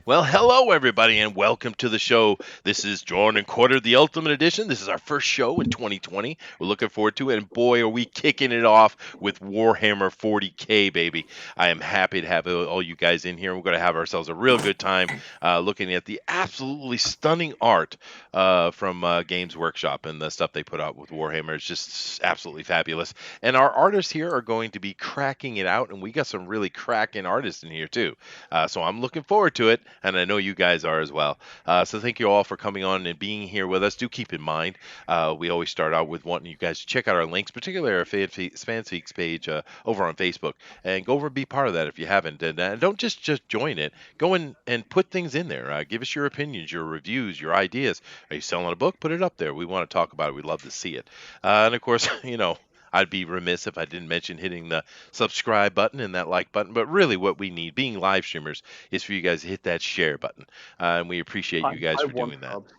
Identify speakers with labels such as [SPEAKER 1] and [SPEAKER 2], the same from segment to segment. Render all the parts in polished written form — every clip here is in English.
[SPEAKER 1] Well, hello everybody, and welcome to the show. This is Drawn and Quartered, the Ultimate Edition. This is our first show in 2020. We're looking forward to it, and boy, are we kicking it off with Warhammer 40k, baby! I am happy to have all you guys in here. We're going to have ourselves a real good time looking at the absolutely stunning art from Games Workshop and the stuff they put out with Warhammer. It's just absolutely fabulous. And our artists here are going to be cracking it out, and we got some really cracking artists in here too. So I'm looking forward to it, and I know you guys are as well. So thank you all for coming on and being here with us. Do keep in mind, we always start out with wanting you guys to check out our links, particularly our Fanspeaks page over on Facebook, and go over and be part of that if you haven't. And don't just join it. Go in and put things in there. Give us your opinions, your reviews, your ideas. Are you selling a book? Put it up there. We want to talk about it. We'd love to see it. And of course, I'd be remiss if I didn't mention hitting the subscribe button and that like button. But really, what we need, being live streamers, is for you guys to hit that share button. And we appreciate you guys
[SPEAKER 2] I
[SPEAKER 1] for
[SPEAKER 2] want
[SPEAKER 1] doing that.
[SPEAKER 2] subs.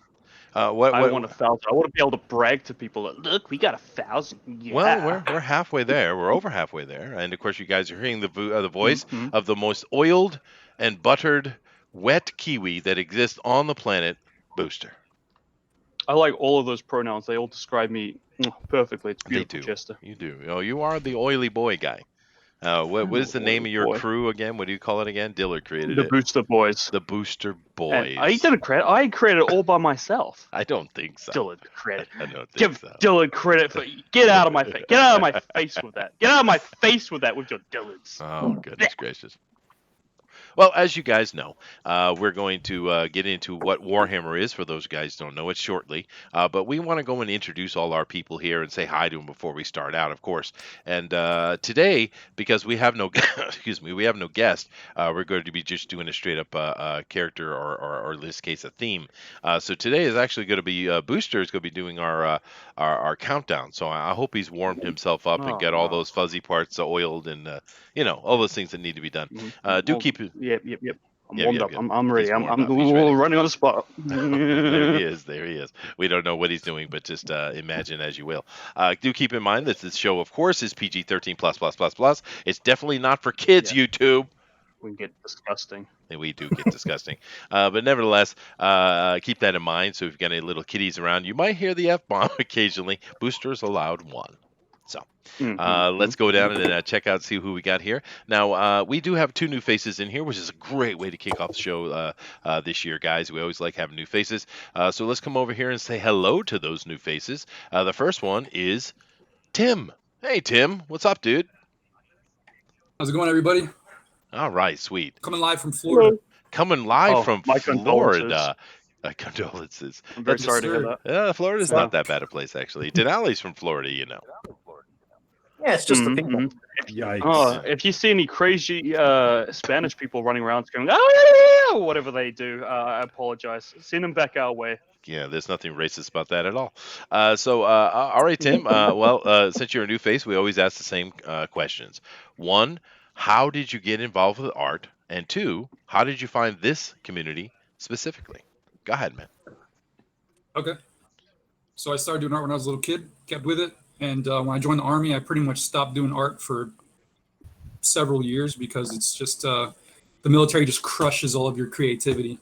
[SPEAKER 1] What?
[SPEAKER 2] I want 1,000. I want to be able to brag to people that look, we got 1,000. Yeah.
[SPEAKER 1] Well, we're halfway there. We're over halfway there, and of course, you guys are hearing the voice of the most oiled and buttered, wet kiwi that exists on the planet, Booster.
[SPEAKER 2] I like all of those pronouns. They all describe me perfectly. It's beautiful,
[SPEAKER 1] They do.
[SPEAKER 2] Chester.
[SPEAKER 1] You do. Oh, you are the oily boy guy. What is the name of your crew again? What do you call it again? Dillard created
[SPEAKER 2] The
[SPEAKER 1] it.
[SPEAKER 2] Booster Boys.
[SPEAKER 1] The Booster
[SPEAKER 2] And
[SPEAKER 1] Boys.
[SPEAKER 2] I didn't credit. I created it all by myself.
[SPEAKER 1] I don't think so.
[SPEAKER 2] Dillard credit.
[SPEAKER 1] I don't think
[SPEAKER 2] Give
[SPEAKER 1] so.
[SPEAKER 2] Dillard credit for. Get out of my face. Get out of my face with that. Get out of my face with that with your Dillards.
[SPEAKER 1] Oh, goodness gracious. Well, as you guys know, we're going to get into what Warhammer is for those guys who don't know it shortly. But we want to go and introduce all our people here and say hi to them before we start out, of course. And today, because we have no excuse me, we have no guest, we're going to be just doing a straight up character or in this case a theme. So today is actually going to be Booster is going to be doing our countdown. So I hope he's warmed himself up and get all those fuzzy parts oiled and all those things that need to be done. Do keep it.
[SPEAKER 2] Yep. I'm warmed up.
[SPEAKER 1] Yep.
[SPEAKER 2] I'm ready.
[SPEAKER 1] He's
[SPEAKER 2] I'm
[SPEAKER 1] warmed up. He's ready.
[SPEAKER 2] running on the spot.
[SPEAKER 1] There he is. There he is. We don't know what he's doing, but just imagine as you will. Do keep in mind that this show, of course, is PG-13 plus. It's definitely not for kids.
[SPEAKER 2] Yeah.
[SPEAKER 1] YouTube.
[SPEAKER 2] We can get disgusting.
[SPEAKER 1] And we do get disgusting. But nevertheless, keep that in mind. So if you've got any little kitties around, you might hear the F-bomb occasionally. Boosters allowed one. So let's go down and check out, see who we got here. Now, we do have two new faces in here, which is a great way to kick off the show this year, guys. We always like having new faces. So let's come over here and say hello to those new faces. The first one is Tim. Hey, Tim. What's up, dude?
[SPEAKER 3] How's it going, everybody?
[SPEAKER 1] All right, sweet.
[SPEAKER 3] Coming live from Florida.
[SPEAKER 1] Coming live from Florida. Condolences.
[SPEAKER 2] I'm very sorry to hear that.
[SPEAKER 1] Florida's not that bad a place, actually. Denale's from Florida,
[SPEAKER 4] Yeah, it's just the people.
[SPEAKER 3] Yikes.
[SPEAKER 2] Oh, if you see any crazy Spanish people running around going, oh, yeah, or whatever they do, I apologize. Send them back our way.
[SPEAKER 1] Yeah, there's nothing racist about that at all. All right, Tim. Since you're a new face, we always ask the same questions. One, how did you get involved with art? And two, how did you find this community specifically? Go ahead, man.
[SPEAKER 3] Okay. So I started doing art when I was a little kid, kept with it. And when I joined the Army, I pretty much stopped doing art for several years because it's just the military just crushes all of your creativity.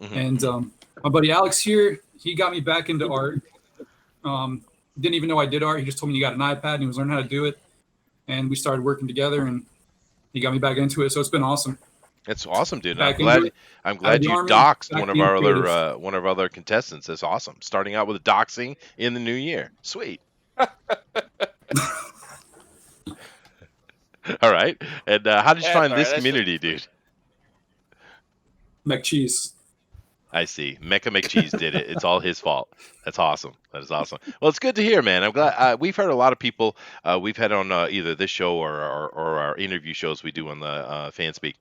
[SPEAKER 3] And my buddy Alex here, he got me back into art. Didn't even know I did art. He just told me he got an iPad and he was learning how to do it. And we started working together and he got me back into it. So it's been awesome.
[SPEAKER 1] It's awesome, dude.
[SPEAKER 3] Back
[SPEAKER 1] I'm glad you doxed one of our other contestants. That's awesome. Starting out with doxing in the new year. Sweet. All right. And how did you find this community, dude?
[SPEAKER 3] McCheese.
[SPEAKER 1] I see. Mecha McCheese did it. It's all his fault. That's awesome. That is awesome. Well, it's good to hear, man. I'm glad we've heard a lot of people we've had on either this show or our interview shows we do on the Fanspeak,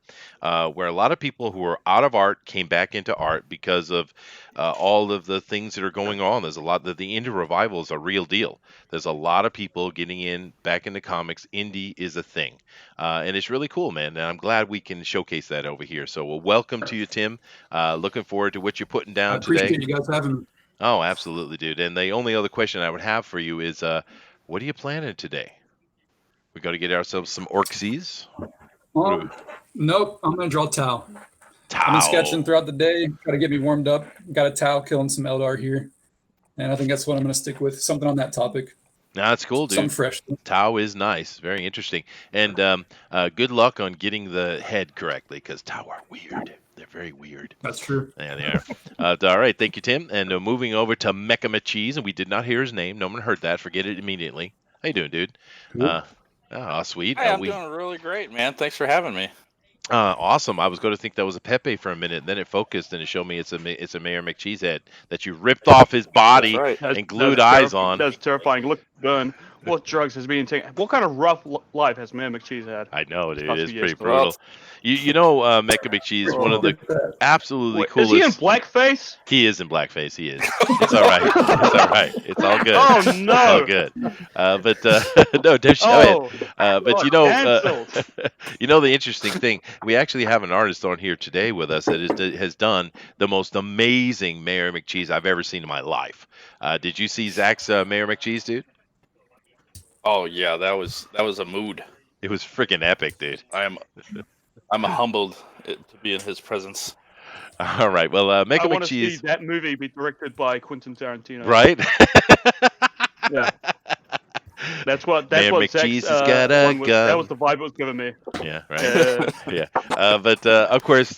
[SPEAKER 1] where a lot of people who are out of art came back into art because of all of the things that are going on. There's a lot that the indie revival is a real deal. There's a lot of people getting back into comics. Indie is a thing, and it's really cool, man. And I'm glad we can showcase that over here. So, welcome to you, Tim. Looking forward to what you're putting down today.
[SPEAKER 3] I appreciate you guys having me.
[SPEAKER 1] Oh, absolutely, dude. And the only other question I would have for you is, what are you planning today? We got to get ourselves some orcsies.
[SPEAKER 3] Nope, I'm gonna draw Tau. I've been sketching throughout the day. Got to get me warmed up. Got a Tau killing some Eldar here. And I think that's what I'm going to stick with. Something on that topic.
[SPEAKER 1] No, that's cool, dude.
[SPEAKER 3] Something fresh.
[SPEAKER 1] Tau is nice. Very interesting. And good luck on getting the head correctly, because Tau are weird. They're very weird.
[SPEAKER 3] That's true.
[SPEAKER 1] Yeah, they are. All right. Thank you, Tim. And moving over to Mecha Cheese, and we did not hear his name. No one heard that. Forget it immediately. How you doing, dude?
[SPEAKER 3] Cool.
[SPEAKER 1] Sweet.
[SPEAKER 5] Hey, I'm doing really great, man. Thanks for having me.
[SPEAKER 1] Awesome. I was going to think that was a Pepe for a minute, and then it focused and it showed me it's a Mayor McCheese head that you ripped off his body
[SPEAKER 5] That's right.
[SPEAKER 1] and glued eyes on.
[SPEAKER 2] That's terrifying. Look, burn. What drugs has been taken? What kind of rough life has Mayor McCheese had?
[SPEAKER 1] I know, dude. It's pretty
[SPEAKER 2] years.
[SPEAKER 1] brutal. You know, Mecha McCheese, one of the absolutely coolest.
[SPEAKER 2] Is he in blackface?
[SPEAKER 1] He is in blackface. He is. It's all right. It's all right. It's all good.
[SPEAKER 2] Oh no.
[SPEAKER 1] It's all good. But no, don't show it. But you know the interesting thing. We actually have an artist on here today with us that has done the most amazing Mayor McCheese I've ever seen in my life. Did you see Zach's Mayor McCheese, dude?
[SPEAKER 5] Oh yeah, that was a mood.
[SPEAKER 1] It was freaking epic, dude.
[SPEAKER 5] I'm humbled to be in his presence.
[SPEAKER 1] All right. Well, Mecha
[SPEAKER 2] I want to
[SPEAKER 1] McCheese.
[SPEAKER 2] see that movie be directed by Quentin Tarantino.
[SPEAKER 1] Right?
[SPEAKER 2] Yeah. That's what
[SPEAKER 1] Mayor McCheese has got a gun.
[SPEAKER 2] That was the vibe it was giving me.
[SPEAKER 1] Yeah, right. Yeah. But of course,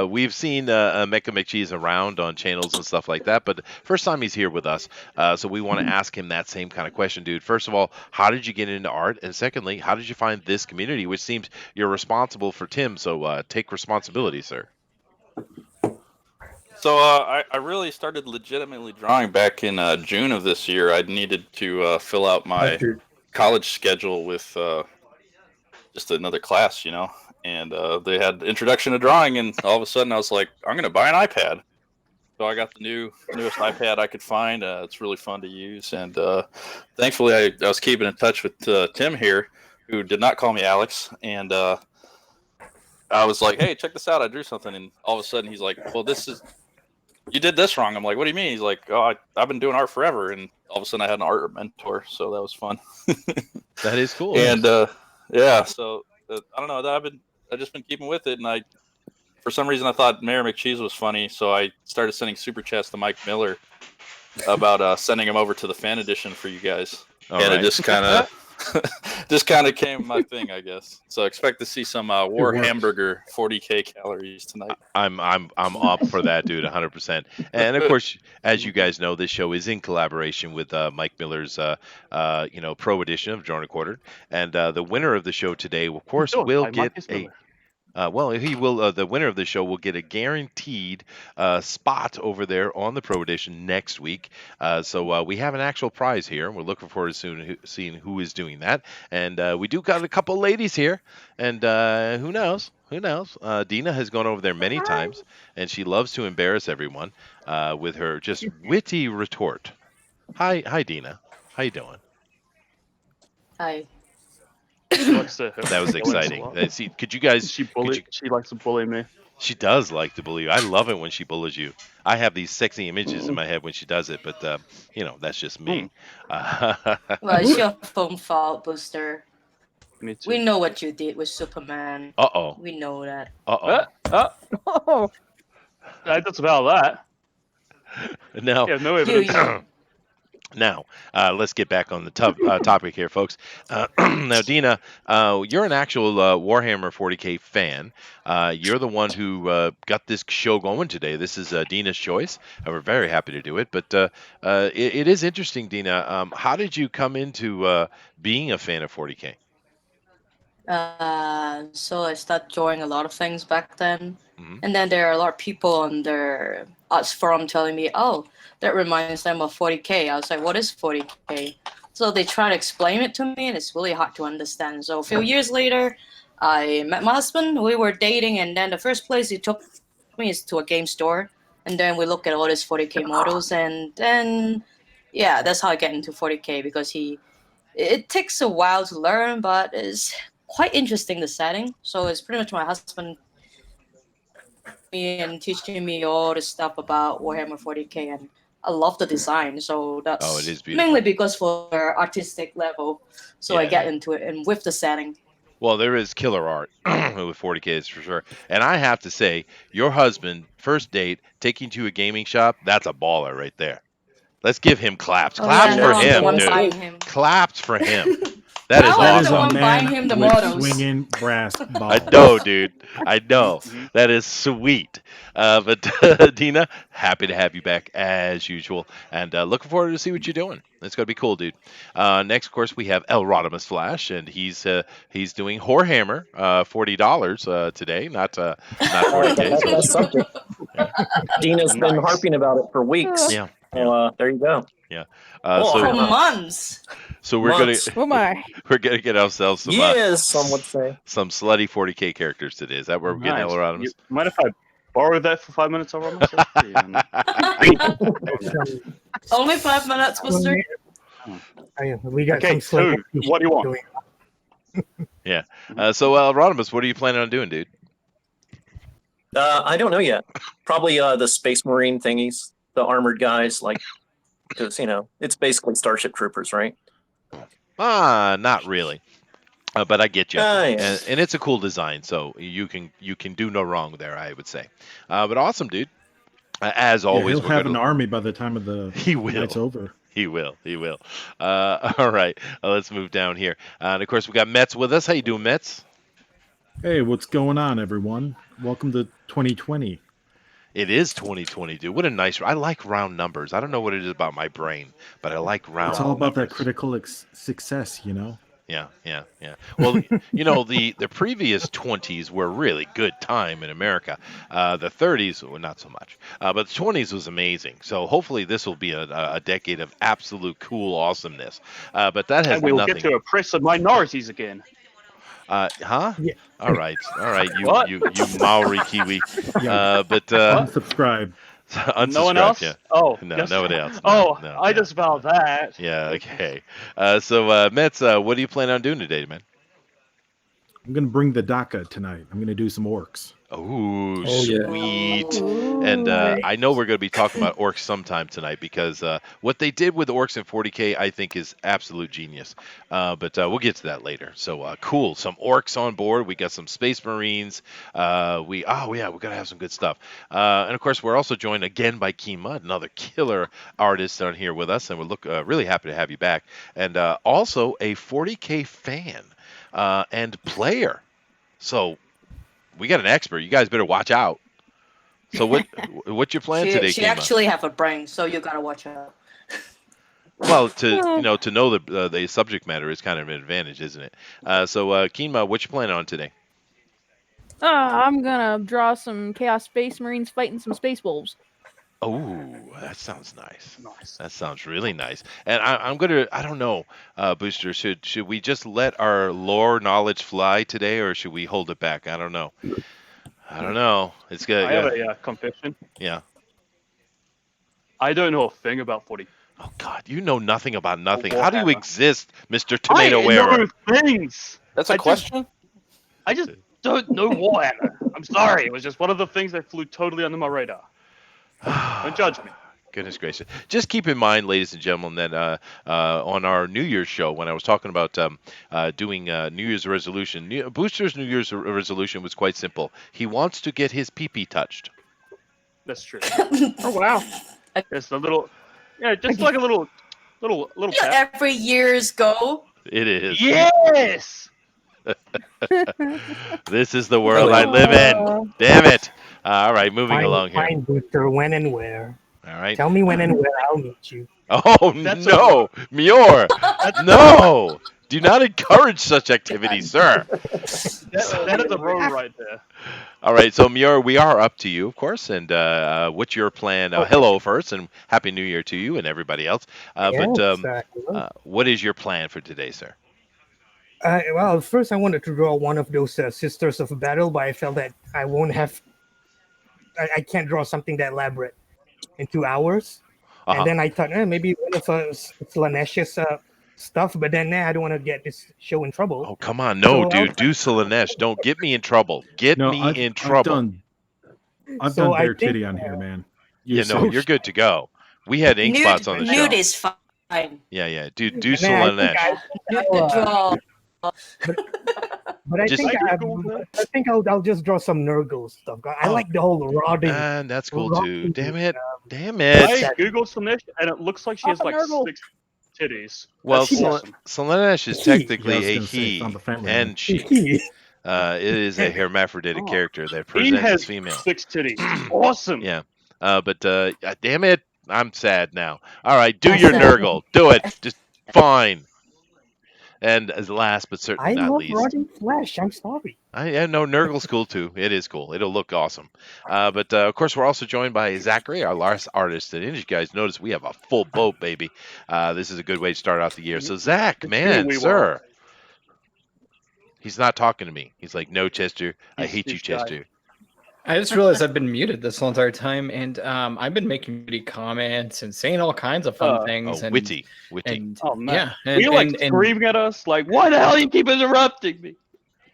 [SPEAKER 1] we've seen Mecha McCheese around on channels and stuff like that. But first time he's here with us, so we want to ask him that same kind of question, dude. First of all, how did you get into art? And secondly, how did you find this community? Which seems you're responsible for Tim, so take responsibility, sir.
[SPEAKER 5] So I really started legitimately drawing back in June of this year. I needed to fill out my college schedule with just another class, and they had introduction to drawing, and all of a sudden I was like, I'm going to buy an iPad. So I got the newest iPad I could find. It's really fun to use, and thankfully I was keeping in touch with Tim here, who did not call me Alex, and I was like, hey, check this out. I drew something, and all of a sudden he's like, well, you did this wrong. I'm like, what do you mean? He's like, oh, I've been doing art forever. And all of a sudden I had an art mentor. So that was fun.
[SPEAKER 1] That is cool.
[SPEAKER 5] And yeah, so I don't know. I've just been keeping with it. And for some reason I thought Mayor McCheese was funny. So I started sending super chats to Mike Miller about sending him over to the fan edition for you guys. It just kind of came my thing, I guess. So expect to see some Warhammer 40k calories tonight.
[SPEAKER 1] I'm up for that, dude, 100%. And of course, as you guys know, this show is in collaboration with Mike Miller's pro edition of Drawn and Quartered. And the winner of the show today, of course, will get a the winner of the show will get a guaranteed spot over there on the Pro Edition next week. So we have an actual prize here, and we're looking forward to seeing who is doing that. And we do got a couple ladies here, and who knows? Dina has gone over there many times, and she loves to embarrass everyone with her just witty retort. Hi, Dina. How you doing?
[SPEAKER 6] Hi.
[SPEAKER 1] That was exciting. See, could you guys?
[SPEAKER 2] She likes to bully me.
[SPEAKER 1] She does like to bully you. I love it when she bullies you. I have these sexy images in my head when she does it, but that's just me.
[SPEAKER 6] Well, it's your own fault, Booster.
[SPEAKER 2] Me too.
[SPEAKER 6] We know what you did with Superman.
[SPEAKER 1] Uh-oh.
[SPEAKER 6] We know that.
[SPEAKER 2] Oh. That's about that.
[SPEAKER 1] Now,
[SPEAKER 2] yeah, no evidence.
[SPEAKER 1] Now, let's get back on the topic here, folks. Now, Dina, you're an actual Warhammer 40k fan. You're the one who got this show going today. This is Dina's choice, and we're very happy to do it. But it is interesting, Dina. How did you come into being a fan of 40k?
[SPEAKER 6] So I started drawing a lot of things back then. Mm-hmm. And then there are a lot of people on their arts forum telling me, oh, that reminds them of 40k. I was like, what is 40k? So they try to explain it to me, and it's really hard to understand. So a few years later, I met my husband. We were dating, and then the first place he took me is to a game store. And then we look at all these 40k models, and then, yeah, that's how I get into 40k, because it takes a while to learn, but it's quite interesting, the setting. So it's pretty much my husband and teaching me all the stuff about Warhammer 40k, and I love the design. So that's
[SPEAKER 1] it is beautiful.
[SPEAKER 6] Mainly because for artistic level. So I get into it, and with the setting.
[SPEAKER 1] Well, there is killer art with 40Ks for sure. And I have to say, your husband, first date, taking to a gaming shop, that's a baller right there. Let's give him claps.
[SPEAKER 6] Oh yeah,
[SPEAKER 1] Claps for
[SPEAKER 6] now I'm the
[SPEAKER 1] him,
[SPEAKER 6] one
[SPEAKER 1] dude.
[SPEAKER 6] buying him.
[SPEAKER 1] Claps for him. That is
[SPEAKER 6] Now
[SPEAKER 7] That
[SPEAKER 6] I'm
[SPEAKER 7] is
[SPEAKER 6] the
[SPEAKER 7] a
[SPEAKER 1] awesome.
[SPEAKER 6] one buying
[SPEAKER 7] man
[SPEAKER 6] him the
[SPEAKER 7] with
[SPEAKER 6] models.
[SPEAKER 7] swinging brass
[SPEAKER 1] I
[SPEAKER 7] balls.
[SPEAKER 1] know, dude. I know.
[SPEAKER 2] Mhm.
[SPEAKER 1] That is sweet. But Dina, happy to have you back as usual, and looking forward to see what you're doing. It's gonna be cool, dude. Next, of course, we have El Rodimus Flash, and he's doing Warhammer, $40 today, not 40K.
[SPEAKER 4] That's
[SPEAKER 1] So
[SPEAKER 4] that subject.
[SPEAKER 1] yeah,
[SPEAKER 4] Dina's been
[SPEAKER 2] Nice.
[SPEAKER 4] harping about it for weeks.
[SPEAKER 1] yeah,
[SPEAKER 4] So there you go.
[SPEAKER 1] yeah.
[SPEAKER 4] Oh,
[SPEAKER 6] For
[SPEAKER 1] So
[SPEAKER 6] months.
[SPEAKER 1] we're gonna
[SPEAKER 4] Months.
[SPEAKER 8] Oh my.
[SPEAKER 1] we're gonna get ourselves some
[SPEAKER 4] Yes, some would say.
[SPEAKER 1] some slutty 40K characters today. Is that where we're getting El
[SPEAKER 2] Nice.
[SPEAKER 1] Rodimus?
[SPEAKER 2] You, mind if I borrow that for 5 minutes? I'll run myself free.
[SPEAKER 6] Only 5 minutes, Mister.
[SPEAKER 9] We got
[SPEAKER 2] Okay,
[SPEAKER 9] some slick
[SPEAKER 2] so what do you want?
[SPEAKER 9] doing.
[SPEAKER 1] So Rodimus, what are you planning on doing, dude?
[SPEAKER 4] I don't know yet. Probably the Space Marine thingies, the armored guys, like, because it's basically Starship Troopers, right?
[SPEAKER 1] Not really. But I get you,
[SPEAKER 4] Yeah.
[SPEAKER 1] and it's a cool design, so you can do no wrong there, I would say. But awesome, dude. As
[SPEAKER 7] Yeah,
[SPEAKER 1] always,
[SPEAKER 7] he'll
[SPEAKER 1] we're
[SPEAKER 7] have
[SPEAKER 1] gonna.
[SPEAKER 7] an army by the time of the
[SPEAKER 1] He will.
[SPEAKER 7] night's over.
[SPEAKER 1] He will. He will. All right. Let's move down here. And of course, we got Mets with us. How you doing, Mets?
[SPEAKER 7] Hey, what's going on, everyone? Welcome to 2020.
[SPEAKER 1] It is 2020, dude. What a nice. I like round numbers. I don't know what it is about my brain, but I like round.
[SPEAKER 7] It's all about that
[SPEAKER 1] numbers.
[SPEAKER 7] critical success, you know.
[SPEAKER 1] Yeah. Well, the previous 20s were really good time in America. The 30s, well, not so much. But the 20s was amazing. So hopefully this will be a decade of absolute cool awesomeness. But that has
[SPEAKER 2] And we'll
[SPEAKER 1] nothing.
[SPEAKER 2] get to oppress the minorities again.
[SPEAKER 1] Huh?
[SPEAKER 9] Yeah.
[SPEAKER 1] All right.
[SPEAKER 2] What?
[SPEAKER 1] You Maori Kiwi.
[SPEAKER 7] Yeah.
[SPEAKER 1] But
[SPEAKER 7] Unsubscribe.
[SPEAKER 1] unsubscribe.
[SPEAKER 2] No one else?
[SPEAKER 1] Yeah.
[SPEAKER 2] Oh,
[SPEAKER 1] No,
[SPEAKER 2] yes.
[SPEAKER 1] nobody else.
[SPEAKER 2] Oh,
[SPEAKER 1] No,
[SPEAKER 2] I
[SPEAKER 1] no.
[SPEAKER 2] just about that.
[SPEAKER 1] Yeah. Okay. So Mets, what do you plan on doing today, man?
[SPEAKER 7] I'm gonna bring the DACA tonight. I'm gonna do some orcs.
[SPEAKER 1] Oh,
[SPEAKER 3] Oh, yeah.
[SPEAKER 1] sweet.
[SPEAKER 6] Ooh.
[SPEAKER 1] And I know we're going to be talking about orcs sometime tonight because what they did with orcs in 40K, I think, is absolute genius. But we'll get to that later. So cool. Some orcs on board. We got some space marines. We're going to have some good stuff. And of course, we're also joined again by Kima, another killer artist on here with us. And we're really happy to have you back. And also a 40K fan and player. So we got an expert. You guys better watch out. So what's your plan today,
[SPEAKER 6] She
[SPEAKER 1] Kima?
[SPEAKER 6] actually have a brain, so you gotta watch out.
[SPEAKER 1] Well, to know the subject matter is kind of an advantage, isn't it? So Kima, what you planning on today?
[SPEAKER 8] I'm gonna draw some Chaos Space Marines fighting some Space Wolves.
[SPEAKER 1] Oh, that sounds nice.
[SPEAKER 2] Nice.
[SPEAKER 1] That sounds really nice. And I'm gonna. I don't know, Booster. Should we just let our lore knowledge fly today, or should we hold it back? I don't know. It's good.
[SPEAKER 2] I have a confession.
[SPEAKER 1] Yeah.
[SPEAKER 2] I don't know a thing about 40.
[SPEAKER 1] Oh God, you know nothing about nothing. How do you
[SPEAKER 2] Warhammer.
[SPEAKER 1] exist, Mr. Tomato
[SPEAKER 2] I
[SPEAKER 1] Wearer?
[SPEAKER 2] know things.
[SPEAKER 5] That's a
[SPEAKER 2] I just-
[SPEAKER 5] question?
[SPEAKER 2] I just don't know Warhammer. I'm sorry. It was just one of the things that flew totally under my radar. Don't judge me.
[SPEAKER 1] Goodness gracious. Just keep in mind, ladies and gentlemen, that on our New Year's show, when I was talking about doing New Year's resolution, Booster's New Year's resolution was quite simple. He wants to get his pee-pee touched.
[SPEAKER 2] That's true.
[SPEAKER 8] Oh wow.
[SPEAKER 2] Just a little, just like a little
[SPEAKER 6] Yeah,
[SPEAKER 2] tap.
[SPEAKER 6] every year's go.
[SPEAKER 1] It is.
[SPEAKER 2] Yes.
[SPEAKER 1] This is the world I live in. Damn it. All right, moving along here.
[SPEAKER 9] Fine, Booster, when and where.
[SPEAKER 1] All right.
[SPEAKER 9] Tell me when and where I'll meet you.
[SPEAKER 1] Oh,
[SPEAKER 2] That's
[SPEAKER 1] no. Mior. No. Do not encourage such activities, sir.
[SPEAKER 2] That is a road right there.
[SPEAKER 1] All right, so Mior, we are up to you, of course. And what's your plan? Hello first, and Happy New Year to you and everybody else. What is your plan for today, sir?
[SPEAKER 9] Well, first I wanted to draw one of those Sisters of Battle, but I felt that I won't have. I can't draw something that elaborate in 2 hours.
[SPEAKER 1] Uh-huh.
[SPEAKER 9] And then I thought maybe one of Slanesh's stuff, but then I don't want to get this show in trouble.
[SPEAKER 1] Oh, come on. No,
[SPEAKER 9] So,
[SPEAKER 1] dude. Do Slanesh. Don't get me in trouble. Get me in trouble.
[SPEAKER 7] I've
[SPEAKER 9] So
[SPEAKER 7] done
[SPEAKER 9] I
[SPEAKER 7] Bare
[SPEAKER 9] think,
[SPEAKER 7] Titty on here, man.
[SPEAKER 1] You know, you're good to go. We had ink spots on the show.
[SPEAKER 6] Nude is fine.
[SPEAKER 1] Yeah. Do
[SPEAKER 9] and then I think
[SPEAKER 1] Slanesh.
[SPEAKER 6] Nude to draw.
[SPEAKER 9] But I
[SPEAKER 1] Just-
[SPEAKER 9] think
[SPEAKER 2] I Googled it.
[SPEAKER 9] I think I'll just draw some Nurgle stuff. I
[SPEAKER 1] Oh.
[SPEAKER 9] like the whole rotting.
[SPEAKER 1] And that's cool too.
[SPEAKER 9] rotting,
[SPEAKER 1] Damn it. Damn
[SPEAKER 2] I
[SPEAKER 1] it.
[SPEAKER 2] googled Slanesh, and it looks like she has
[SPEAKER 8] Papa
[SPEAKER 2] like
[SPEAKER 8] Nurgle.
[SPEAKER 2] 6 titties.
[SPEAKER 1] Well,
[SPEAKER 2] That's awesome.
[SPEAKER 1] Slanesh is
[SPEAKER 9] He.
[SPEAKER 1] technically
[SPEAKER 7] Yeah, I was
[SPEAKER 1] a
[SPEAKER 7] gonna say,
[SPEAKER 1] he
[SPEAKER 7] it's not the family
[SPEAKER 1] and
[SPEAKER 7] name.
[SPEAKER 1] she. It is a hermaphroditic
[SPEAKER 2] Oh.
[SPEAKER 1] character that
[SPEAKER 2] He
[SPEAKER 1] presents
[SPEAKER 2] has
[SPEAKER 1] as female.
[SPEAKER 2] 6 titties. Awesome.
[SPEAKER 1] Yeah. But damn it, I'm sad now. All right, do
[SPEAKER 6] I'm
[SPEAKER 1] your
[SPEAKER 6] sad.
[SPEAKER 1] Nurgle. Do it. Just fine. And as last but certainly
[SPEAKER 9] I
[SPEAKER 1] not
[SPEAKER 9] love
[SPEAKER 1] least,
[SPEAKER 9] rotting flesh. I'm sorry.
[SPEAKER 1] I know Nurgle's cool too. It is cool. It'll look awesome. But of course, we're also joined by Zachary, our last artist. And as you guys notice, we have a full boat, baby. This is a good way to start out the year. So Zach,
[SPEAKER 2] It's
[SPEAKER 1] man,
[SPEAKER 2] doing
[SPEAKER 1] sir. He's not talking to me. He's like, no, Chester. I
[SPEAKER 2] He's-
[SPEAKER 1] hate you,
[SPEAKER 2] he's shy.
[SPEAKER 1] Chester.
[SPEAKER 10] I just realized I've been muted this whole entire time, and I've been making witty comments and saying all kinds of fun things.
[SPEAKER 1] Oh,
[SPEAKER 10] and,
[SPEAKER 1] witty.
[SPEAKER 10] And,
[SPEAKER 2] Oh man.
[SPEAKER 10] yeah,
[SPEAKER 2] Were you like screaming at us like, "Why the hell you keep interrupting me?"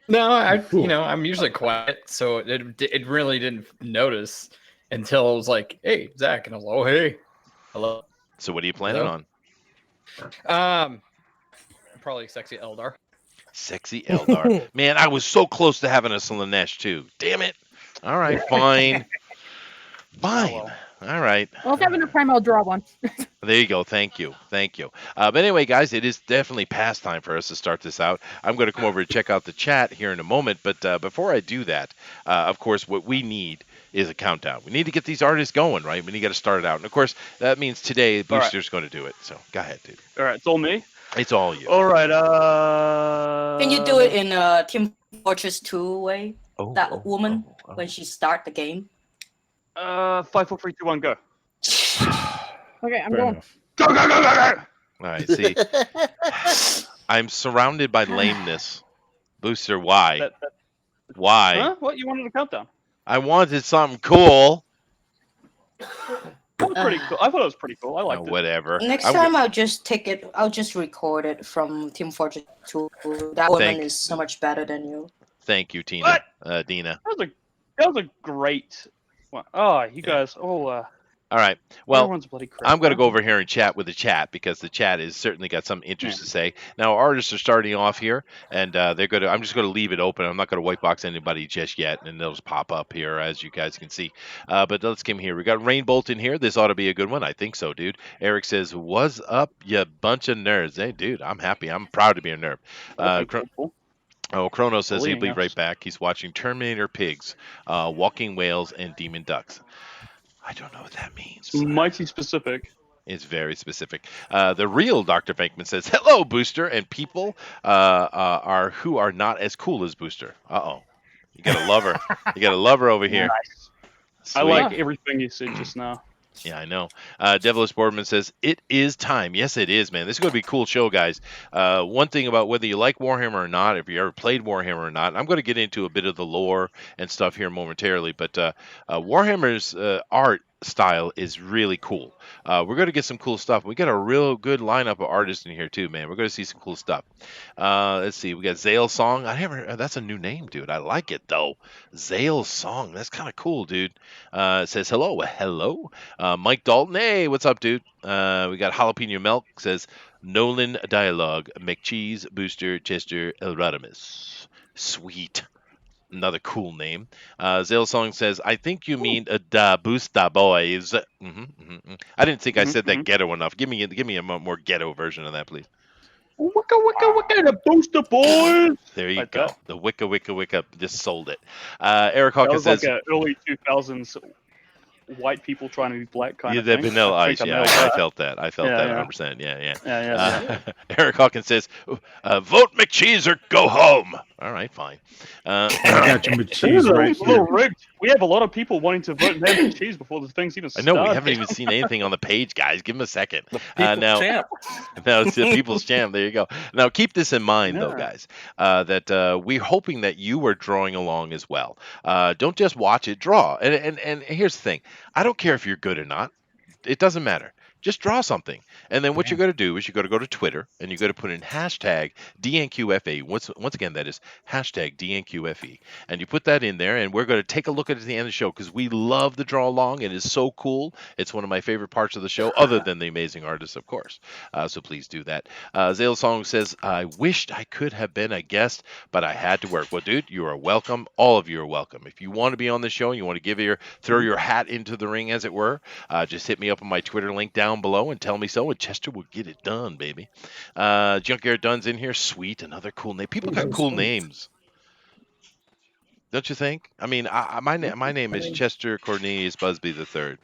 [SPEAKER 10] No, I'm usually quiet, so it really didn't notice until it was like, "Hey, Zach," and I was like, "Oh, hey, hello."
[SPEAKER 1] So what are you planning
[SPEAKER 10] Hello?
[SPEAKER 1] on?
[SPEAKER 10] Probably sexy Eldar.
[SPEAKER 1] Sexy Eldar. Man, I was so close to having a Slanesh too. Damn it. All right, fine. Fine.
[SPEAKER 2] well.
[SPEAKER 1] All right.
[SPEAKER 8] Well, if I have enough time, I'll draw one.
[SPEAKER 1] There you go. Thank you. Thank you. But anyway, guys, it is definitely past time for us to start this out. I'm going to come over and check out the chat here in a moment. But before I do that, of course, what we need is a countdown. We need to get these artists going, right? We need to get to start it out. And of course, that means today Booster's going to do it. So go ahead, dude.
[SPEAKER 2] All right, it's all me.
[SPEAKER 1] It's all you.
[SPEAKER 2] All right.
[SPEAKER 6] Can you do it in Team Fortress 2 way? That woman when she start the game.
[SPEAKER 2] 5, 4, 3, 2, 1, go.
[SPEAKER 8] Okay, I'm
[SPEAKER 7] Fair
[SPEAKER 8] going.
[SPEAKER 7] enough.
[SPEAKER 2] Go, go, go, go, go.
[SPEAKER 1] All right. See, I'm surrounded by lameness. Booster, why? Why?
[SPEAKER 2] Huh? What? You wanted a countdown?
[SPEAKER 1] I wanted something cool.
[SPEAKER 2] It was pretty cool. I thought it was pretty cool. I liked it.
[SPEAKER 1] Whatever.
[SPEAKER 6] Next
[SPEAKER 1] I'm-
[SPEAKER 6] time I'll just take it. I'll just record it from Team Fortress 2. That woman is so much better than you.
[SPEAKER 1] Thank you, Tina. Dina.
[SPEAKER 2] That was a great one. Oh, you guys.
[SPEAKER 1] All right. Well,
[SPEAKER 2] everyone's bloody crap.
[SPEAKER 1] I'm going to go over here and chat with the chat because the chat has certainly got some interest to say. Now, artists are starting off here, and they're going to. I'm just going to leave it open. I'm not going to white box anybody just yet, and they'll just pop up here as you guys can see. But let's come here. We got Rainbolt in here. This ought to be a good one. I think so, dude. Eric says, "What's up, you bunch of nerds?" Hey, dude, I'm happy. I'm proud to be a nerd. Chrono says he'll be right back. He's watching Terminator Pigs, Walking Whales, and Demon Ducks. I don't know what that means.
[SPEAKER 2] Mighty specific.
[SPEAKER 1] It's very specific. The real Dr. Bankman says, "Hello, Booster," and people who are not as cool as Booster. Uh-oh. You got a lover. You got a lover over here.
[SPEAKER 2] Nice. I
[SPEAKER 1] Sweet.
[SPEAKER 2] like everything you said just now.
[SPEAKER 1] Yeah, I know. Devilish Boardman says, "It is time." Yes, it is, man. This is going to be a cool show, guys. One thing about whether you like Warhammer or not, if you ever played Warhammer or not, I'm going to get into a bit of the lore and stuff here momentarily, but Warhammer's art style is really cool. We're going to get some cool stuff. We got a real good lineup of artists in here too, man. We're going to see some cool stuff. Let's see. We got Zale Song. That's a new name, dude. I like it though. Zale Song. That's kind of cool, dude. It says hello. Hello. Mike Dalton. Hey, what's up, dude? We got Jalapeno Milk. Says Nolan Dialogue. McCheese, Booster, Chester, Elrodimus. Sweet. Another cool name. Zale Song says, "I think you mean da boosta boys." I didn't think I said that ghetto enough. Give me a more ghetto version of that, please.
[SPEAKER 2] Wicka, wicka, wicka, the booster boys.
[SPEAKER 1] There you
[SPEAKER 2] Like
[SPEAKER 1] go.
[SPEAKER 2] that.
[SPEAKER 1] The wicka wicka wicka just sold it. Eric
[SPEAKER 2] That
[SPEAKER 1] Hawkins
[SPEAKER 2] was
[SPEAKER 1] says,
[SPEAKER 2] like an early 2000s white people trying to be black kind
[SPEAKER 1] "Yeah,
[SPEAKER 2] of
[SPEAKER 1] the
[SPEAKER 2] thing.
[SPEAKER 1] Vanilla
[SPEAKER 2] I
[SPEAKER 1] Ice."
[SPEAKER 2] think I
[SPEAKER 1] Yeah,
[SPEAKER 2] nailed
[SPEAKER 1] I
[SPEAKER 2] that.
[SPEAKER 1] felt that. I felt
[SPEAKER 2] Yeah,
[SPEAKER 1] that
[SPEAKER 2] yeah.
[SPEAKER 1] 100%. Yeah.
[SPEAKER 2] Yeah.
[SPEAKER 1] Eric Hawkins says, "Vote McCheese or go home." All right, fine.
[SPEAKER 7] I got your
[SPEAKER 2] This is
[SPEAKER 7] cheese
[SPEAKER 2] a
[SPEAKER 7] right
[SPEAKER 2] little
[SPEAKER 7] here.
[SPEAKER 2] rigged. We have a lot of people wanting to vote Ham and Cheese before the thing's even
[SPEAKER 1] I
[SPEAKER 2] started.
[SPEAKER 1] know we haven't even seen anything on the page, guys. Give him a second.
[SPEAKER 10] People's
[SPEAKER 1] Now,
[SPEAKER 10] champ.
[SPEAKER 1] no, it's the People's Champ. There you go. Now, keep this in mind, though,
[SPEAKER 2] Yeah.
[SPEAKER 1] guys, that we're hoping that you are drawing along as well. Don't just watch it, draw. And here's the thing. I don't care if you're good or not. It doesn't matter. Just draw something. And then what you're going to do is you're going to go to Twitter and you're going to put in hashtag DNQFE. Once again, that is hashtag DNQFE. And you put that in there, and we're going to take a look at it at the end of the show because we love the draw along. It is so cool. It's one of my favorite parts of the show, other than the amazing artists, of course. So please do that. Zale Song says, I wished I could have been a guest, but I had to work. Well, dude, you are welcome. All of you are welcome. If you want to be on the show and you want to throw your hat into the ring, as it were, just hit me up on my Twitter link down below and tell me so, and Chester will get it done, baby. Junkyard Dunn's in here. Sweet, another cool name. People got cool names, don't you think? I mean, my name is Chester Cornelius Busby III.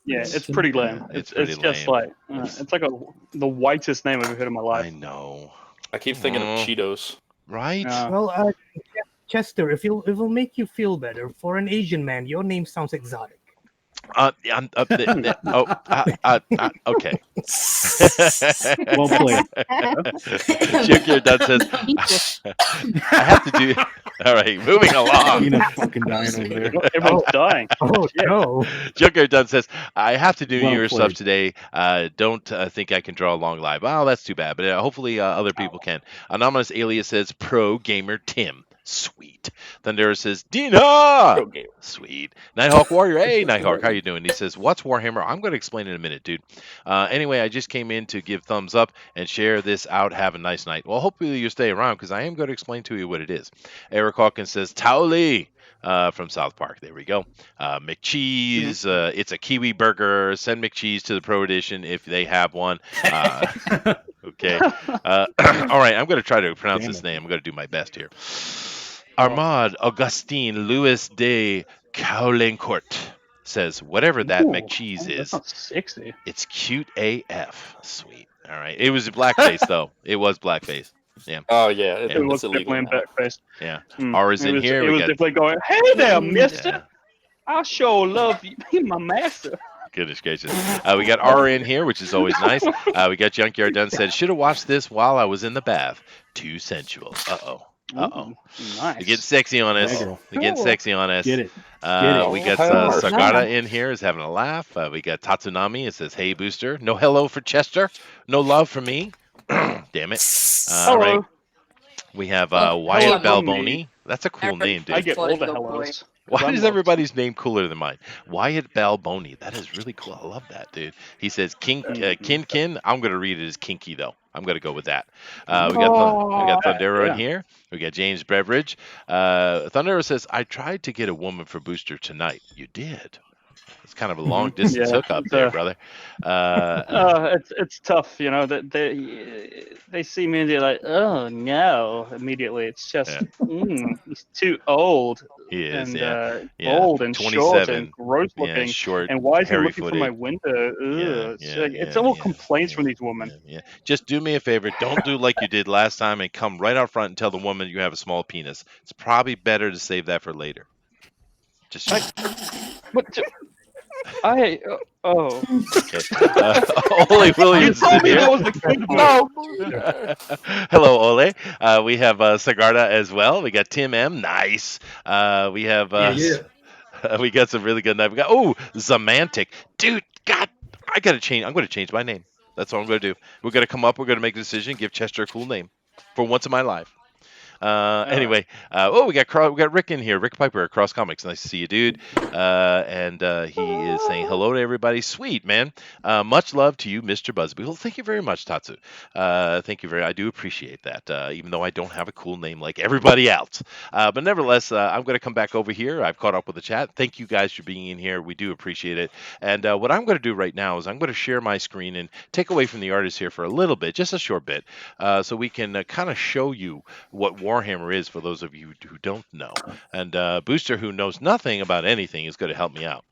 [SPEAKER 2] Yeah, it's pretty lame. It's just like it's like the whitest name I've ever heard in my life.
[SPEAKER 1] I know.
[SPEAKER 5] I keep thinking of Cheetos.
[SPEAKER 1] Right?
[SPEAKER 9] Well, Chester, if it'll make you feel better, for an Asian man, your name sounds exotic.
[SPEAKER 1] Okay.
[SPEAKER 7] Well played.
[SPEAKER 1] Junkyard Dunn says, I have to do. All right, moving along.
[SPEAKER 7] Tina's fucking dying over there.
[SPEAKER 2] Everyone's dying.
[SPEAKER 9] Oh no!
[SPEAKER 1] Junkyard Dunn says, I have to do
[SPEAKER 7] Well
[SPEAKER 1] your stuff
[SPEAKER 7] played.
[SPEAKER 1] today. Don't think I can draw along live. Oh, that's too bad. But hopefully other people can. Anonymous Alias says, Pro Gamer Tim. Sweet. Thundera says, Dina! Sweet. Nighthawk Warrior. Hey, Nighthawk, how you doing? He says, what's Warhammer? I'm going to explain in a minute, dude. Anyway, I just came in to give thumbs up and share this out. Have a nice night. Well, hopefully you stay around because I am going to explain to you what it is. Eric Hawkins says, Towley. From South Park. There we go. McCheese. It's a Kiwi burger. Send McCheese to the Pro Edition if they have one. Okay. All right. I'm going to try to pronounce this name. I'm going to do my best here. Armand Augustine Louis de Caulincourt says, whatever that McCheese is,
[SPEAKER 2] sexy.
[SPEAKER 1] It's cute AF. Sweet. All right. It was blackface, though. It was blackface. Yeah.
[SPEAKER 5] Oh, yeah.
[SPEAKER 2] It was definitely in backface.
[SPEAKER 1] Yeah. R's in here.
[SPEAKER 2] It was definitely going, hey there, mister.
[SPEAKER 1] Yeah.
[SPEAKER 2] I sure love you. Be my master.
[SPEAKER 1] Goodness gracious. We got R in here, which is always nice. We got Junkyard Dunn said, should have watched this while I was in the bath. Too sensual. Uh-oh.
[SPEAKER 2] Nice.
[SPEAKER 1] They're getting sexy on us.
[SPEAKER 7] Yeah,
[SPEAKER 1] They're getting sexy on us.
[SPEAKER 7] Get it.
[SPEAKER 1] We got Sagara in here is having a laugh. We got Tatsunami. It says, hey, Booster. No hello for Chester. No love for me. Damn it. All right. We have Wyatt Balboni. That's a cool name, dude.
[SPEAKER 2] I get all the hellos.
[SPEAKER 1] Why is everybody's name cooler than mine? Wyatt Balboni. That is really cool. I love that, dude. He says, Kin. I'm going to read it as Kinky, though. I'm going to go with that. We got Thundera in here. We got James Beveridge. Thundera says, I tried to get a woman for Booster tonight. You did. It's kind of a long distance hookup there, brother.
[SPEAKER 2] It's tough, you know. That they see me and they're like, "Oh no!" Immediately, it's just he's too old.
[SPEAKER 1] He is,
[SPEAKER 2] and old and short and gross looking.
[SPEAKER 1] Short,
[SPEAKER 2] and why is he looking
[SPEAKER 1] hairy-footed.
[SPEAKER 2] from my window? It's all complaints from these women.
[SPEAKER 1] Yeah. Just do me a favor. Don't do like you did last time and come right out front and tell the woman you have a small penis. It's probably better to save that for later. Just.
[SPEAKER 2] Okay.
[SPEAKER 1] Ole Williams is in here.
[SPEAKER 2] No.
[SPEAKER 1] Hello, Ole. We have Sagarda as well. We got Tim M. Nice. We have we got some really good. We got Zamantic, dude. God, I gotta change. I'm gonna change my name. That's what I'm gonna do. We're gonna come up. We're gonna make a decision. Give Chester a cool name for once in my life. Anyway, we got Rick in here. Rick Piper, Cross Comics. Nice to see you, dude. And he is saying hello to everybody. Sweet, man. Much love to you, Mr. Busby. Well, thank you very much, Tatsu. Thank you I do appreciate that, even though I don't have a cool name like everybody else. But nevertheless, I'm going to come back over here. I've caught up with the chat. Thank you guys for being in here. We do appreciate it. And what I'm going to do right now is I'm going to share my screen and take away from the artist here for a little bit, just a short bit, so we can kind of show you what Warhammer is for those of you who don't know. And Booster, who knows nothing about anything, is going to help me out.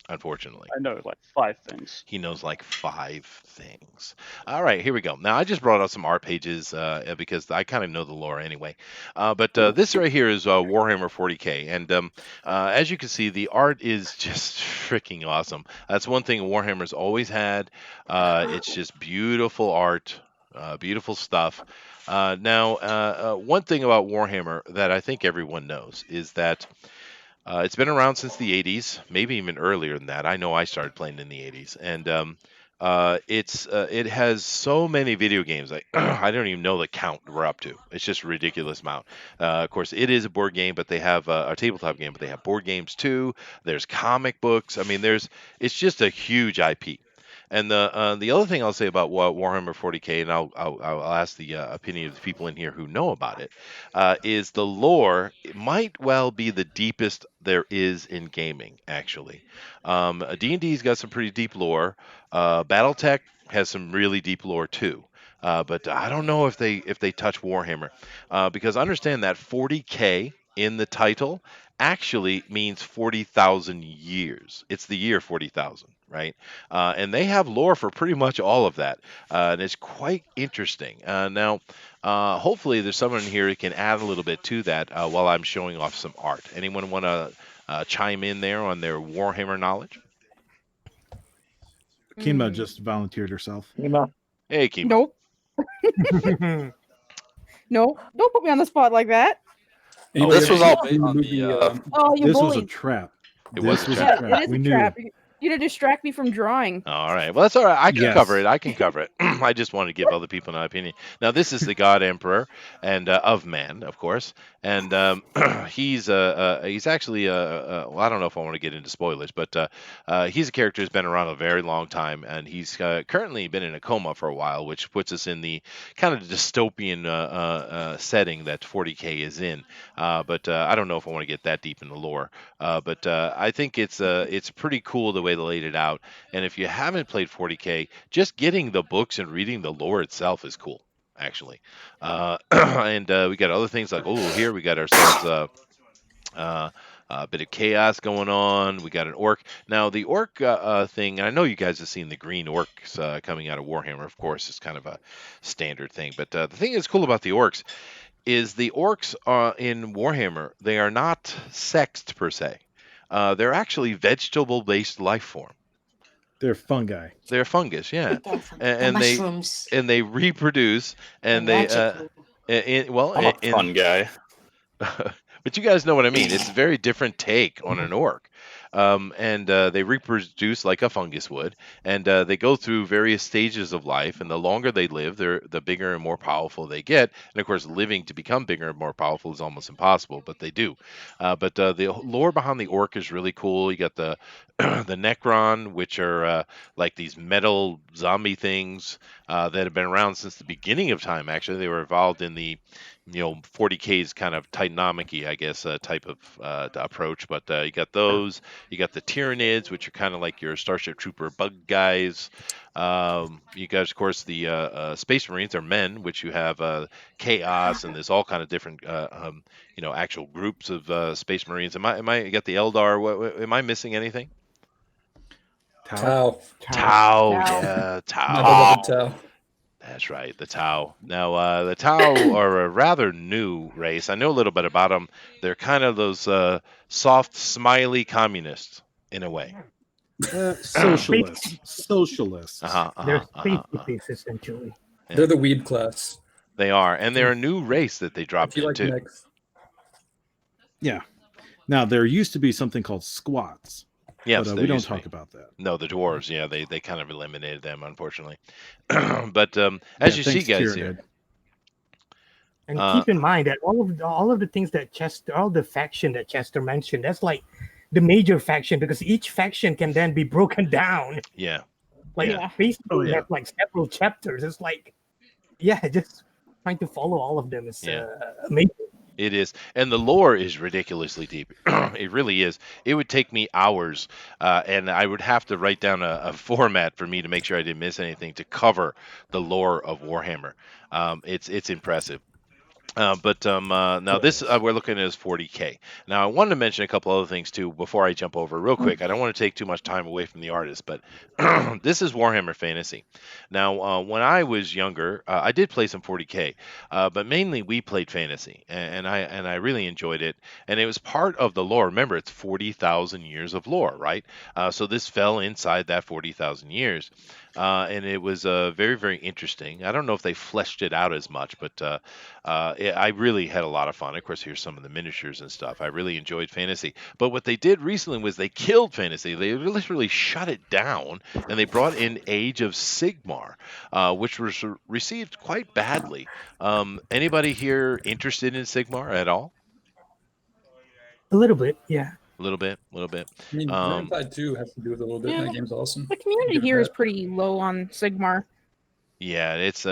[SPEAKER 1] Unfortunately.
[SPEAKER 2] I know like 5 things.
[SPEAKER 1] He knows like 5 things. All right, here we go. Now, I just brought out some art pages because I kind of know the lore anyway. But this right here is Warhammer 40k. And as you can see, the art is just freaking awesome. That's one thing Warhammer's always had. It's just beautiful art, beautiful stuff. Now, one thing about Warhammer that I think everyone knows is that it's been around since the 80s, maybe even earlier than that. I know I started playing in the 80s. And it has so many video games. I don't even know the count we're up to. It's just a ridiculous amount. Of course, it is a board game, but they have a tabletop game, but they have board games too. There's comic books. I mean, it's just a huge IP. And the other thing I'll say about Warhammer 40k, and I'll ask the opinion of the people in here who know about it, is the lore. It might well be the deepest there is in gaming. Actually, D&D's got some pretty deep lore. BattleTech has some really deep lore too. But I don't know if they touch Warhammer, because understand that 40k in the title actually means 40,000 years. It's the year 40,000, right? And they have lore for pretty much all of that, and it's quite interesting. Now, hopefully, there's someone here who can add a little bit to that while I'm showing off some art. Anyone want to chime in there on their Warhammer knowledge?
[SPEAKER 7] Kima just volunteered herself.
[SPEAKER 1] Hey, Kima.
[SPEAKER 8] Nope. No, don't put me on the spot like that.
[SPEAKER 5] Oh, this was all based on the.
[SPEAKER 8] Oh, you
[SPEAKER 7] This was
[SPEAKER 8] bully.
[SPEAKER 7] a trap.
[SPEAKER 1] It was
[SPEAKER 7] This
[SPEAKER 1] a
[SPEAKER 7] was
[SPEAKER 1] trap.
[SPEAKER 8] Yeah, it is
[SPEAKER 7] We
[SPEAKER 8] a
[SPEAKER 7] knew.
[SPEAKER 8] trap. You're gonna distract me from drawing.
[SPEAKER 1] All right. Well, that's all right. I can
[SPEAKER 7] Yes.
[SPEAKER 1] cover it. I can cover it. I just want to give other people an opinion. Now, this is the God Emperor and of man, of course, and he's actually well, I don't know if I want to get into spoilers, but he's a character who's been around a very long time, and he's currently been in a coma for a while, which puts us in the kind of dystopian setting that 40k is in. But I don't know if I want to get that deep in the lore. But I think it's pretty cool the way they laid it out. And if you haven't played 40k, just getting the books and reading the lore itself is cool, actually. And we got other things like, here we got ourselves a bit of chaos going on. We got an orc. Now, the orc thing, and I know you guys have seen the green orcs coming out of Warhammer, of course. It's kind of a standard thing. But the thing that's cool about the orcs is the orcs in Warhammer, they are not sexed per se. They're actually vegetable-based life form.
[SPEAKER 7] They're fungi.
[SPEAKER 1] They're fungus, yeah,
[SPEAKER 6] And mushrooms.
[SPEAKER 1] they reproduce, and they
[SPEAKER 5] Fun guy.
[SPEAKER 1] but you guys know what I mean. It's a very different take on an orc. And they reproduce like a fungus would, and they go through various stages of life. And the longer they live, the bigger and more powerful they get. And of course, living to become bigger and more powerful is almost impossible, but they do. But the lore behind the orc is really cool. You got the the Necron, which are like these metal zombie things that have been around since the beginning of time. Actually, they were involved in the 40k's kind of Titanomic-y, I guess, type of approach. But you got those. You got the Tyranids, which are kind of like your Starship Trooper bug guys. You guys, of course, the Space Marines are men, which you have Chaos, and there's all kind of different, actual groups of Space Marines. Am I? You got the Eldar. Am I missing anything?
[SPEAKER 10] Tau.
[SPEAKER 1] Tau, yeah, Tau.
[SPEAKER 10] I love the Tau.
[SPEAKER 1] That's right, the Tau. Now, the Tau are a rather new race. I know a little bit about them. They're kind of those soft, smiley communists, in a way.
[SPEAKER 7] Socialists. Socialists.
[SPEAKER 9] They're space essentially.
[SPEAKER 1] Yeah.
[SPEAKER 10] They're the weed class.
[SPEAKER 1] They are, and they're a new race that they dropped
[SPEAKER 10] If you like
[SPEAKER 1] into.
[SPEAKER 10] mix.
[SPEAKER 7] Yeah. Now there used to be something called squats.
[SPEAKER 1] Yes,
[SPEAKER 7] but
[SPEAKER 1] there
[SPEAKER 7] we don't
[SPEAKER 1] used to
[SPEAKER 7] talk
[SPEAKER 1] be.
[SPEAKER 7] about that.
[SPEAKER 1] No, the dwarves. Yeah, they kind of eliminated them, unfortunately. But as you see, guys, here.
[SPEAKER 9] And keep in mind that all of the things that Chester, all the faction that Chester mentioned, that's like the major faction, because each faction can then be broken down.
[SPEAKER 1] Yeah.
[SPEAKER 9] Like basically, have like several chapters. It's like, just trying to follow all of them is amazing.
[SPEAKER 1] It is, and the lore is ridiculously deep. It really is. It would take me hours, and I would have to write down a format for me to make sure I didn't miss anything to cover the lore of Warhammer. It's impressive. But now this we're looking at is 40k. Now I wanted to mention a couple other things too before I jump over real quick. I don't want to take too much time away from the artist, but this is Warhammer Fantasy. Now when I was younger, I did play some 40k, but mainly we played Fantasy, and I really enjoyed it. And it was part of the lore. Remember, it's 40,000 years of lore, right? So this fell inside that 40,000 years. and it was very, very interesting. I don't know if they fleshed it out as much, but I really had a lot of fun. Of course, here's some of the miniatures and stuff. I really enjoyed Fantasy. But what they did recently was they killed Fantasy. They literally shut it down, and they brought in Age of Sigmar, which was received quite badly. Anybody here interested in Sigmar at all?
[SPEAKER 9] A little bit, yeah.
[SPEAKER 1] A little bit, a little bit.
[SPEAKER 3] I mean, Vermintide 2 has to do with it a little bit.
[SPEAKER 8] Yeah,
[SPEAKER 3] That game's awesome.
[SPEAKER 8] The community
[SPEAKER 3] Give it
[SPEAKER 8] here is
[SPEAKER 3] that.
[SPEAKER 8] pretty low on Sigmar.
[SPEAKER 1] Yeah, it's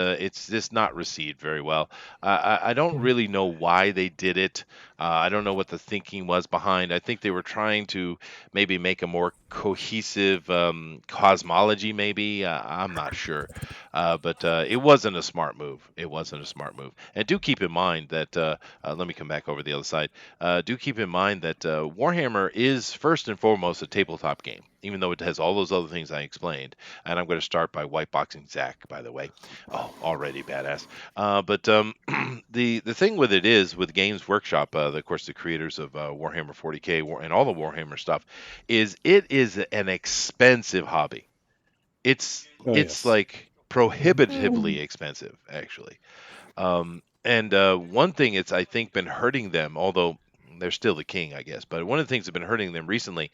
[SPEAKER 1] just not received very well. I don't really know why they did it. I don't know what the thinking was behind. I think they were trying to maybe make a more cohesive cosmology. Maybe I'm not sure, but it wasn't a smart move. It wasn't a smart move. And do keep in mind that let me come back over the other side. Do keep in mind that Warhammer is first and foremost a tabletop game, even though it has all those other things I explained. And I'm going to start by whiteboxing Zach, by the way. Oh, already badass. But the thing with it is, with Games Workshop, of course, the creators of Warhammer 40k and all the Warhammer stuff, is it is an expensive hobby. It's
[SPEAKER 7] yes.
[SPEAKER 1] like prohibitively expensive, actually. And one thing it's, I think, been hurting them, although they're still the king, I guess. But one of the things that's been hurting them recently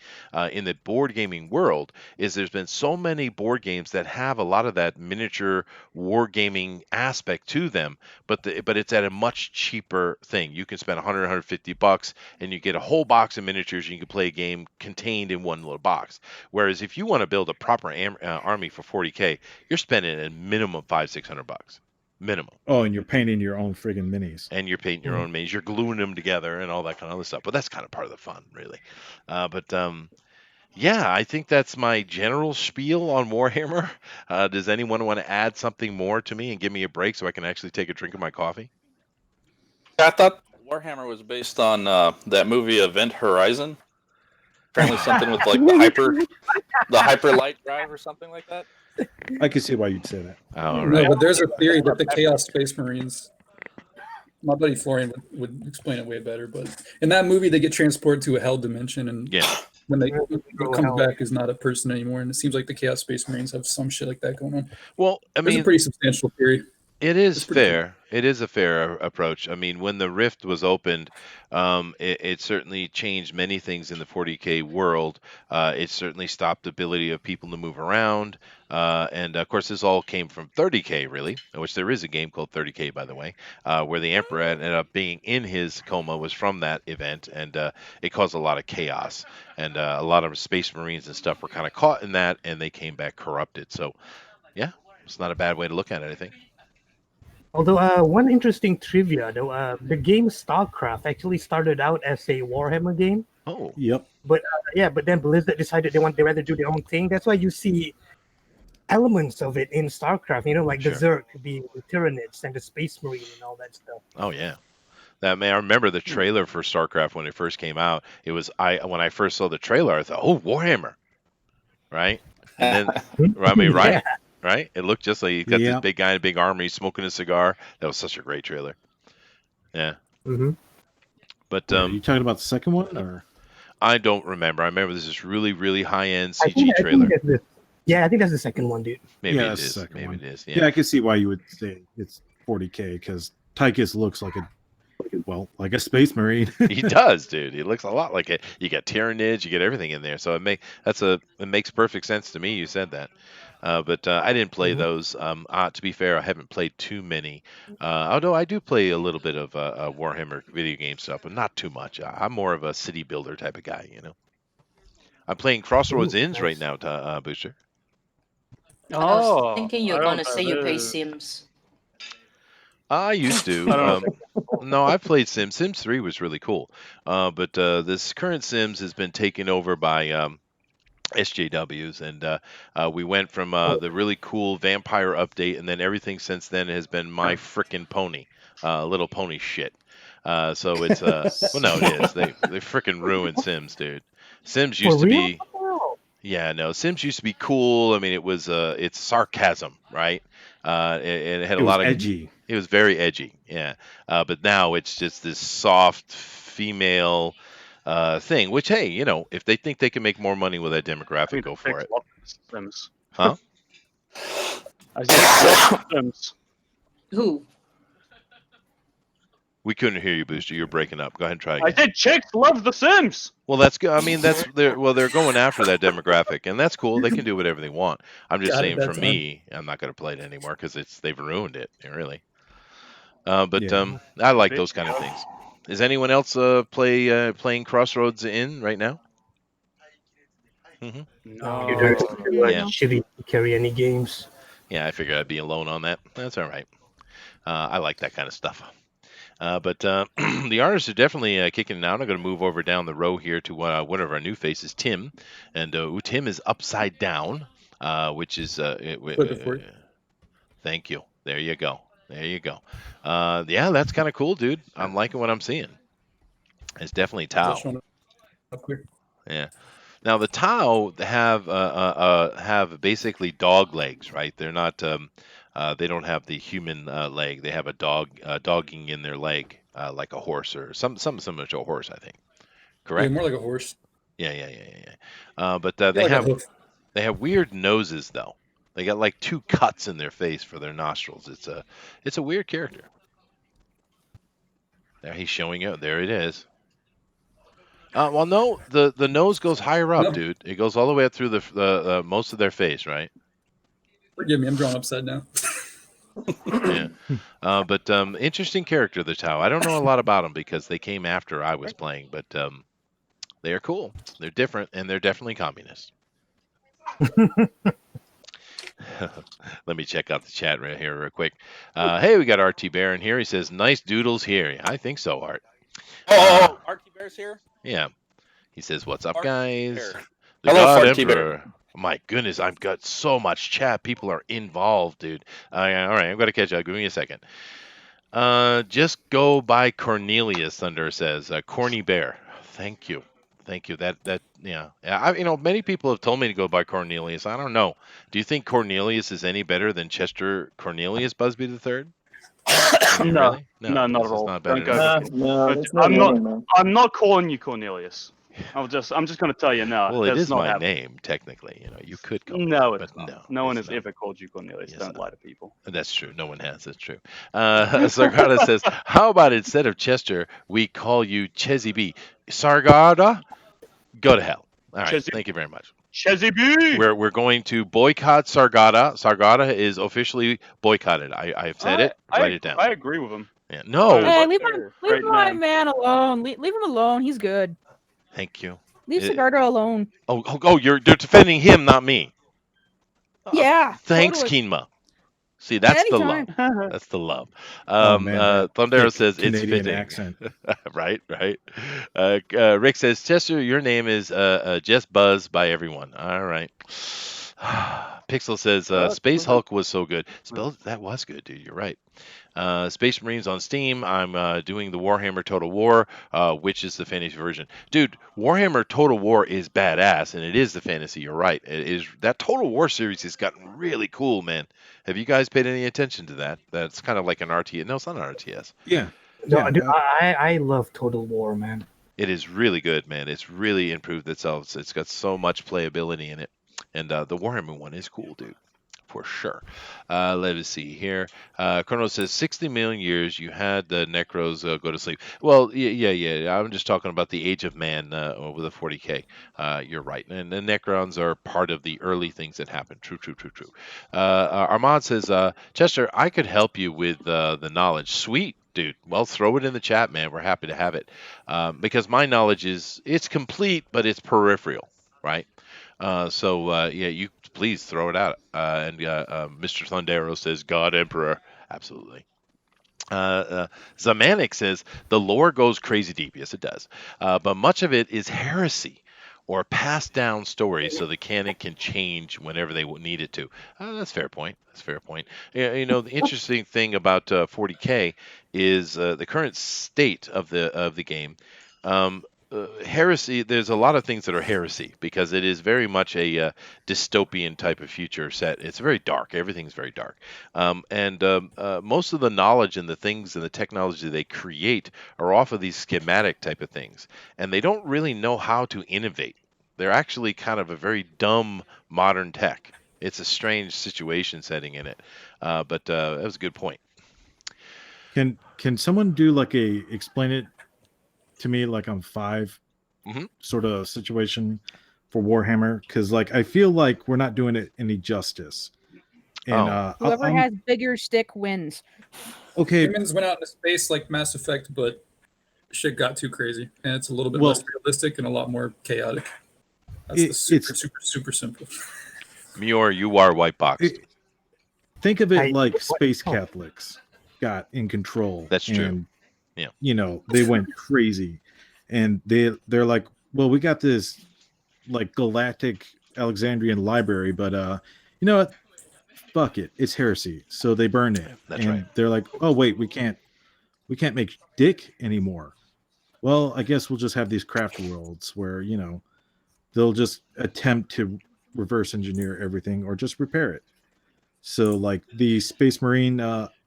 [SPEAKER 1] in the board gaming world is there's been so many board games that have a lot of that miniature wargaming aspect to them, but it's at a much cheaper thing. You can spend 100, 150 bucks and you get a whole box of miniatures and you can play a game contained in one little box. Whereas if you want to build a proper army for 40k, you're spending a minimum 500, 600 bucks. Minimum.
[SPEAKER 7] Oh, and you're painting your own friggin' minis.
[SPEAKER 1] And you're painting your own minis. You're gluing them together and all that kind of other stuff. But that's kind of part of the fun, really. Yeah, I think that's my general spiel on Warhammer. Does anyone want to add something more to me and give me a break so I can actually take a drink of my coffee?
[SPEAKER 5] I thought Warhammer was based on that movie Event Horizon. Apparently something with like the hyper light drive or something like that.
[SPEAKER 7] I can see why you'd say that.
[SPEAKER 1] All
[SPEAKER 3] No,
[SPEAKER 1] right.
[SPEAKER 3] but there's a theory that the Chaos Space Marines. My buddy Florian would explain it way better, but in that movie they get transported to a hell dimension, and
[SPEAKER 1] Yeah.
[SPEAKER 3] when they come back is not a person anymore, and it seems like the Chaos Space Marines have some shit like that going on.
[SPEAKER 1] Well, I
[SPEAKER 3] It's a
[SPEAKER 1] mean,
[SPEAKER 3] pretty substantial theory.
[SPEAKER 1] it is
[SPEAKER 3] It's pretty
[SPEAKER 1] fair. It is a fair approach. I mean, when the Rift was opened, it certainly changed many things in the 40k world. It certainly stopped the ability of people to move around. And of course, this all came from 30k, really, which there is a game called 30k, by the way, where the Emperor ended up being in his coma was from that event, and it caused a lot of chaos. And a lot of Space Marines and stuff were kind of caught in that, and they came back corrupted. So, yeah, it's not a bad way to look at it, I think.
[SPEAKER 9] Although one interesting trivia, though, the game StarCraft actually started out as a Warhammer game.
[SPEAKER 1] Oh,
[SPEAKER 7] Yep.
[SPEAKER 9] But but then Blizzard decided they rather do their own thing. That's why you see elements of it in StarCraft. You know, like
[SPEAKER 1] Sure.
[SPEAKER 9] the Zerg, the Tyranids, and the Space Marine, and all that stuff.
[SPEAKER 1] Oh yeah. I remember the trailer for StarCraft when it first came out. It was when I first saw the trailer, I thought, "Oh, Warhammer," right? And then, I mean, right,
[SPEAKER 9] Yeah.
[SPEAKER 1] right? It looked just like he's got this
[SPEAKER 7] Yeah.
[SPEAKER 1] big guy in a big army smoking a cigar. That was such a great trailer. Yeah,
[SPEAKER 9] Mm-hmm.
[SPEAKER 1] but
[SPEAKER 7] Are you talking about the second one, or
[SPEAKER 1] I don't remember. I remember this is really, really high-end
[SPEAKER 9] I
[SPEAKER 1] CG
[SPEAKER 9] think
[SPEAKER 1] trailer.
[SPEAKER 9] I think that's the second one, dude.
[SPEAKER 1] Maybe
[SPEAKER 7] Yeah,
[SPEAKER 1] it
[SPEAKER 7] that's the
[SPEAKER 1] is.
[SPEAKER 7] second
[SPEAKER 1] Maybe
[SPEAKER 7] one.
[SPEAKER 1] it is.
[SPEAKER 7] yeah, I can see why you would say it's 40k because Tychus looks like a Space Marine.
[SPEAKER 1] He does, dude. He looks a lot like it. You got Tyranids, you get everything in there. So it makes perfect sense to me. You said that, but I didn't play those. To be fair, I haven't played too many. Although I do play a little bit of Warhammer video game stuff, but not too much. I'm more of a city builder type of guy, you know. I'm playing Crossroads
[SPEAKER 9] Ooh,
[SPEAKER 1] Inns right
[SPEAKER 9] nice.
[SPEAKER 1] now, Booster.
[SPEAKER 6] I was
[SPEAKER 2] Oh,
[SPEAKER 6] thinking
[SPEAKER 2] I
[SPEAKER 6] you're
[SPEAKER 2] don't
[SPEAKER 6] gonna say
[SPEAKER 2] know
[SPEAKER 6] you play
[SPEAKER 2] this.
[SPEAKER 6] Sims.
[SPEAKER 1] I used to.
[SPEAKER 2] I don't
[SPEAKER 1] No, I've played Sims. Sims 3 was really cool. But this current Sims has been taken over by SJWs, and we went from the really cool vampire update, and then everything since then has been My Frickin' Pony, Little Pony shit. So it's well, no, it is. They frickin' ruined Sims, dude. Sims
[SPEAKER 9] For
[SPEAKER 1] used to
[SPEAKER 9] real?
[SPEAKER 1] be, yeah, no, Sims used to be cool. I mean, it was it's sarcasm, right? It had a
[SPEAKER 7] It was
[SPEAKER 1] lot of
[SPEAKER 7] edgy.
[SPEAKER 1] It was very edgy, yeah. But now it's just this soft female thing. Which, hey, you know, if they think they can make more money with that demographic, go for it.
[SPEAKER 2] Sims.
[SPEAKER 1] Huh?
[SPEAKER 2] I said Sims.
[SPEAKER 6] Who?
[SPEAKER 1] We couldn't hear you, Booster. You're breaking up. Go ahead and try
[SPEAKER 2] I
[SPEAKER 1] again.
[SPEAKER 2] said chicks love The Sims.
[SPEAKER 1] Well, that's good. I mean, they're going after that demographic, and that's cool. They can do whatever they want. I'm just
[SPEAKER 3] Got it
[SPEAKER 1] saying,
[SPEAKER 3] that
[SPEAKER 1] for
[SPEAKER 3] time.
[SPEAKER 1] me, I'm not going to play it anymore because they've ruined it, really. But
[SPEAKER 7] Yeah.
[SPEAKER 1] I like those kind of things. Is anyone else playing Crossroads in right now?
[SPEAKER 2] No.
[SPEAKER 1] Yeah.
[SPEAKER 9] Should carry any games?
[SPEAKER 1] Yeah, I figured I'd be alone on that. That's all right. I like that kind of stuff. But the artists are definitely kicking it out. I'm going to move over down the row here to one of our new faces, Tim. And Tim is upside down, which is...
[SPEAKER 3] Flip it for you.
[SPEAKER 1] Thank you. There you go. There you go. Yeah, that's kind of cool, dude. I'm liking what I'm seeing. It's definitely Tau.
[SPEAKER 3] Up here.
[SPEAKER 1] Yeah. Now the Tau have basically dog legs, right? They're not. They don't have the human leg. They have a dogging in their leg, like a horse or something similar to a horse, I think. Correct.
[SPEAKER 3] Yeah, more like a horse.
[SPEAKER 1] Yeah. But
[SPEAKER 3] Yeah,
[SPEAKER 1] they
[SPEAKER 3] like a
[SPEAKER 1] have
[SPEAKER 3] hoof.
[SPEAKER 1] weird noses though. They got like 2 cuts in their face for their nostrils. It's a weird character. There he's showing it. There it is. Well, no, the nose goes higher up,
[SPEAKER 3] No.
[SPEAKER 1] dude. It goes all the way up through the most of their face, right?
[SPEAKER 3] Forgive me, I'm drawn upside down.
[SPEAKER 1] Yeah. But interesting character, the Tau. I don't know a lot about them because they came after I was playing, but they are cool. They're different, and they're definitely communists. Let me check out the chat right here real quick. Hey, we got RT Bear in here. He says, nice doodles here. I think so, Art.
[SPEAKER 5] RT Bear's here?
[SPEAKER 1] Yeah. He says, what's up,
[SPEAKER 5] RT
[SPEAKER 1] guys?
[SPEAKER 5] Bear.
[SPEAKER 1] The
[SPEAKER 5] Hello,
[SPEAKER 1] God
[SPEAKER 5] RT Bear.
[SPEAKER 1] Emperor. My goodness, I've got so much chat. People are involved, dude. All right, I'm going to catch up. Give me a second. Just go by Cornelius, Thunder says. Corny Bear. Thank you. Yeah. Many people have told me to go by Cornelius. I don't know. Do you think Cornelius is any better than Chester Cornelius Busby III?
[SPEAKER 2] No,
[SPEAKER 1] Really?
[SPEAKER 2] no, not
[SPEAKER 1] this
[SPEAKER 2] at
[SPEAKER 1] is
[SPEAKER 2] all.
[SPEAKER 1] not better
[SPEAKER 2] Don't
[SPEAKER 1] than
[SPEAKER 2] go
[SPEAKER 1] that.
[SPEAKER 2] with
[SPEAKER 4] No,
[SPEAKER 2] But
[SPEAKER 4] it's not
[SPEAKER 2] I'm
[SPEAKER 4] the
[SPEAKER 2] not.
[SPEAKER 4] other man.
[SPEAKER 2] I'm not calling you Cornelius. I'm just going to tell you now.
[SPEAKER 1] Well, it
[SPEAKER 2] that's
[SPEAKER 1] is
[SPEAKER 2] not
[SPEAKER 1] my
[SPEAKER 2] happening.
[SPEAKER 1] name, technically. You could call
[SPEAKER 2] No,
[SPEAKER 1] it,
[SPEAKER 2] it's
[SPEAKER 1] but
[SPEAKER 2] not.
[SPEAKER 1] no.
[SPEAKER 2] No one
[SPEAKER 1] it's
[SPEAKER 2] has
[SPEAKER 1] not.
[SPEAKER 2] ever called you Cornelius.
[SPEAKER 1] Yes,
[SPEAKER 2] Don't lie to people.
[SPEAKER 1] That's true. No one has. That's true. Sargada says, how about instead of Chester, we call you Chezzy B? Sargada, go to hell. All right.
[SPEAKER 2] Chezzy-
[SPEAKER 1] Thank you very much.
[SPEAKER 2] Chezzy B.
[SPEAKER 1] We're going to boycott Sargada. Sargada is officially boycotted. I've said it. Write it down.
[SPEAKER 2] I agree with him.
[SPEAKER 1] Yeah. No.
[SPEAKER 8] Hey,
[SPEAKER 2] Right
[SPEAKER 8] leave
[SPEAKER 2] there.
[SPEAKER 8] my
[SPEAKER 2] Right
[SPEAKER 8] man alone. Leave him alone. He's good.
[SPEAKER 1] Thank you.
[SPEAKER 8] Leave Sigarda alone.
[SPEAKER 1] Oh, you're defending him, not me.
[SPEAKER 8] Yeah.
[SPEAKER 1] Thanks,
[SPEAKER 8] totally.
[SPEAKER 1] Kinma. See, that's the love.
[SPEAKER 8] Anytime.
[SPEAKER 1] That's the love.
[SPEAKER 7] Oh, man, that
[SPEAKER 1] Thundero
[SPEAKER 7] thick
[SPEAKER 1] says it's
[SPEAKER 7] Canadian
[SPEAKER 1] fitting.
[SPEAKER 7] accent.
[SPEAKER 1] right. Rick says, Chester, your name is just Buzz by everyone. All right. Pixel says, Space Hulk was so good. That was good, dude. You're right. Space Marines on Steam. I'm doing the Warhammer Total War, which is the fantasy version. Dude, Warhammer Total War is badass, and it is the fantasy. You're right. It is. That Total War series has gotten really cool, man. Have you guys paid any attention to that? That's kind of like an RTS. No, it's not an RTS.
[SPEAKER 7] Yeah.
[SPEAKER 9] No, dude, I love Total War, man.
[SPEAKER 1] It is really good, man. It's really improved itself. It's got so much playability in it. And the Warhammer one is cool, dude. For sure. Let us see here. Colonel says 60 million years you had the Necros go to sleep. Well, yeah. I'm just talking about the Age of Man over the 40k. You're right. And the Necrons are part of the early things that happened. True. Armand says, Chester, I could help you with the knowledge. Sweet. Dude, well, throw it in the chat, man. We're happy to have it. Because my knowledge it's complete, but it's peripheral, right? So you please throw it out. And Mr. Thundero says, God Emperor. Absolutely. Zamanik says, the lore goes crazy deep. Yes, it does. But much of it is heresy or passed down stories so the canon can change whenever they need it to. That's a fair point. Yeah, the interesting thing about 40k is the current state of the game. Heresy, there's a lot of things that are heresy because it is very much a dystopian type of future set. It's very dark. Everything's very dark. And most of the knowledge and the things and the technology they create are off of these schematic type of things. And they don't really know how to innovate. They're actually kind of a very dumb modern tech. It's a strange situation setting in it, but that was a good point.
[SPEAKER 7] Can someone do like a explain it to me like on 5
[SPEAKER 1] Mhm.
[SPEAKER 7] sort of situation for Warhammer? Because like I feel like we're not doing it any justice. And
[SPEAKER 8] Whoever has bigger stick wins.
[SPEAKER 7] Okay.
[SPEAKER 3] Humans went out into space like Mass Effect, but shit got too crazy, and it's a little bit
[SPEAKER 7] Well-
[SPEAKER 3] less realistic and a lot more chaotic. That's the super simple.
[SPEAKER 1] Muir, you are white box.
[SPEAKER 7] Think of it like space Catholics got in control.
[SPEAKER 1] That's true.
[SPEAKER 7] And,
[SPEAKER 1] Yeah.
[SPEAKER 7] you know, they went crazy, and they're like, well, we got this like galactic Alexandrian library, but you know what? Fuck it, it's heresy. So they burn it.
[SPEAKER 1] That's
[SPEAKER 7] and
[SPEAKER 1] right.
[SPEAKER 7] They're like, oh wait, we can't make dick anymore. Well, I guess we'll just have these craft worlds where, you know, they'll just attempt to reverse engineer everything or just repair it. So like the Space Marine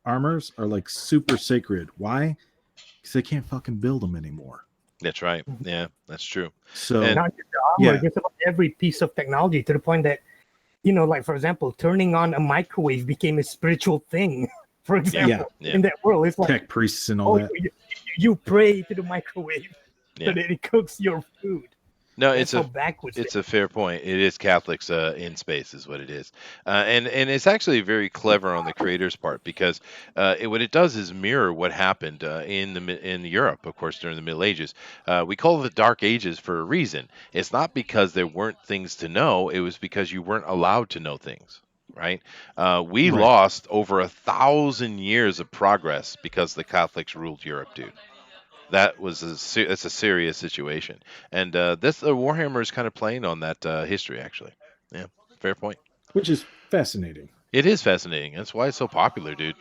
[SPEAKER 7] armors are like super sacred. Why? Because they can't fucking build them anymore.
[SPEAKER 1] That's right. Yeah, that's true.
[SPEAKER 7] So
[SPEAKER 1] And-
[SPEAKER 9] Not just the armor, just about every piece of technology, to the point that, you know, like for example, turning on a microwave became a spiritual thing. For example,
[SPEAKER 1] Yeah.
[SPEAKER 9] in that world, it's like
[SPEAKER 7] tech priests and all that.
[SPEAKER 9] You pray to the microwave
[SPEAKER 1] Yeah.
[SPEAKER 9] so that it cooks your food.
[SPEAKER 1] No,
[SPEAKER 9] That's
[SPEAKER 1] it's
[SPEAKER 9] how
[SPEAKER 1] a
[SPEAKER 9] backwards.
[SPEAKER 1] it's a fair point. It is Catholics in space, is what it is, and it's actually very clever on the creator's part because what it does is mirror what happened in Europe, of course, during the Middle Ages. We call it the Dark Ages for a reason. It's not because there weren't things to know; it was because you weren't allowed to know things. Right? We
[SPEAKER 7] Right.
[SPEAKER 1] lost over 1,000 years of progress because the Catholics ruled Europe, dude. That was it's a serious situation, and this Warhammer is kind of playing on that history, actually. Yeah, fair point.
[SPEAKER 7] Which is fascinating.
[SPEAKER 1] It is fascinating. That's why it's so popular, dude.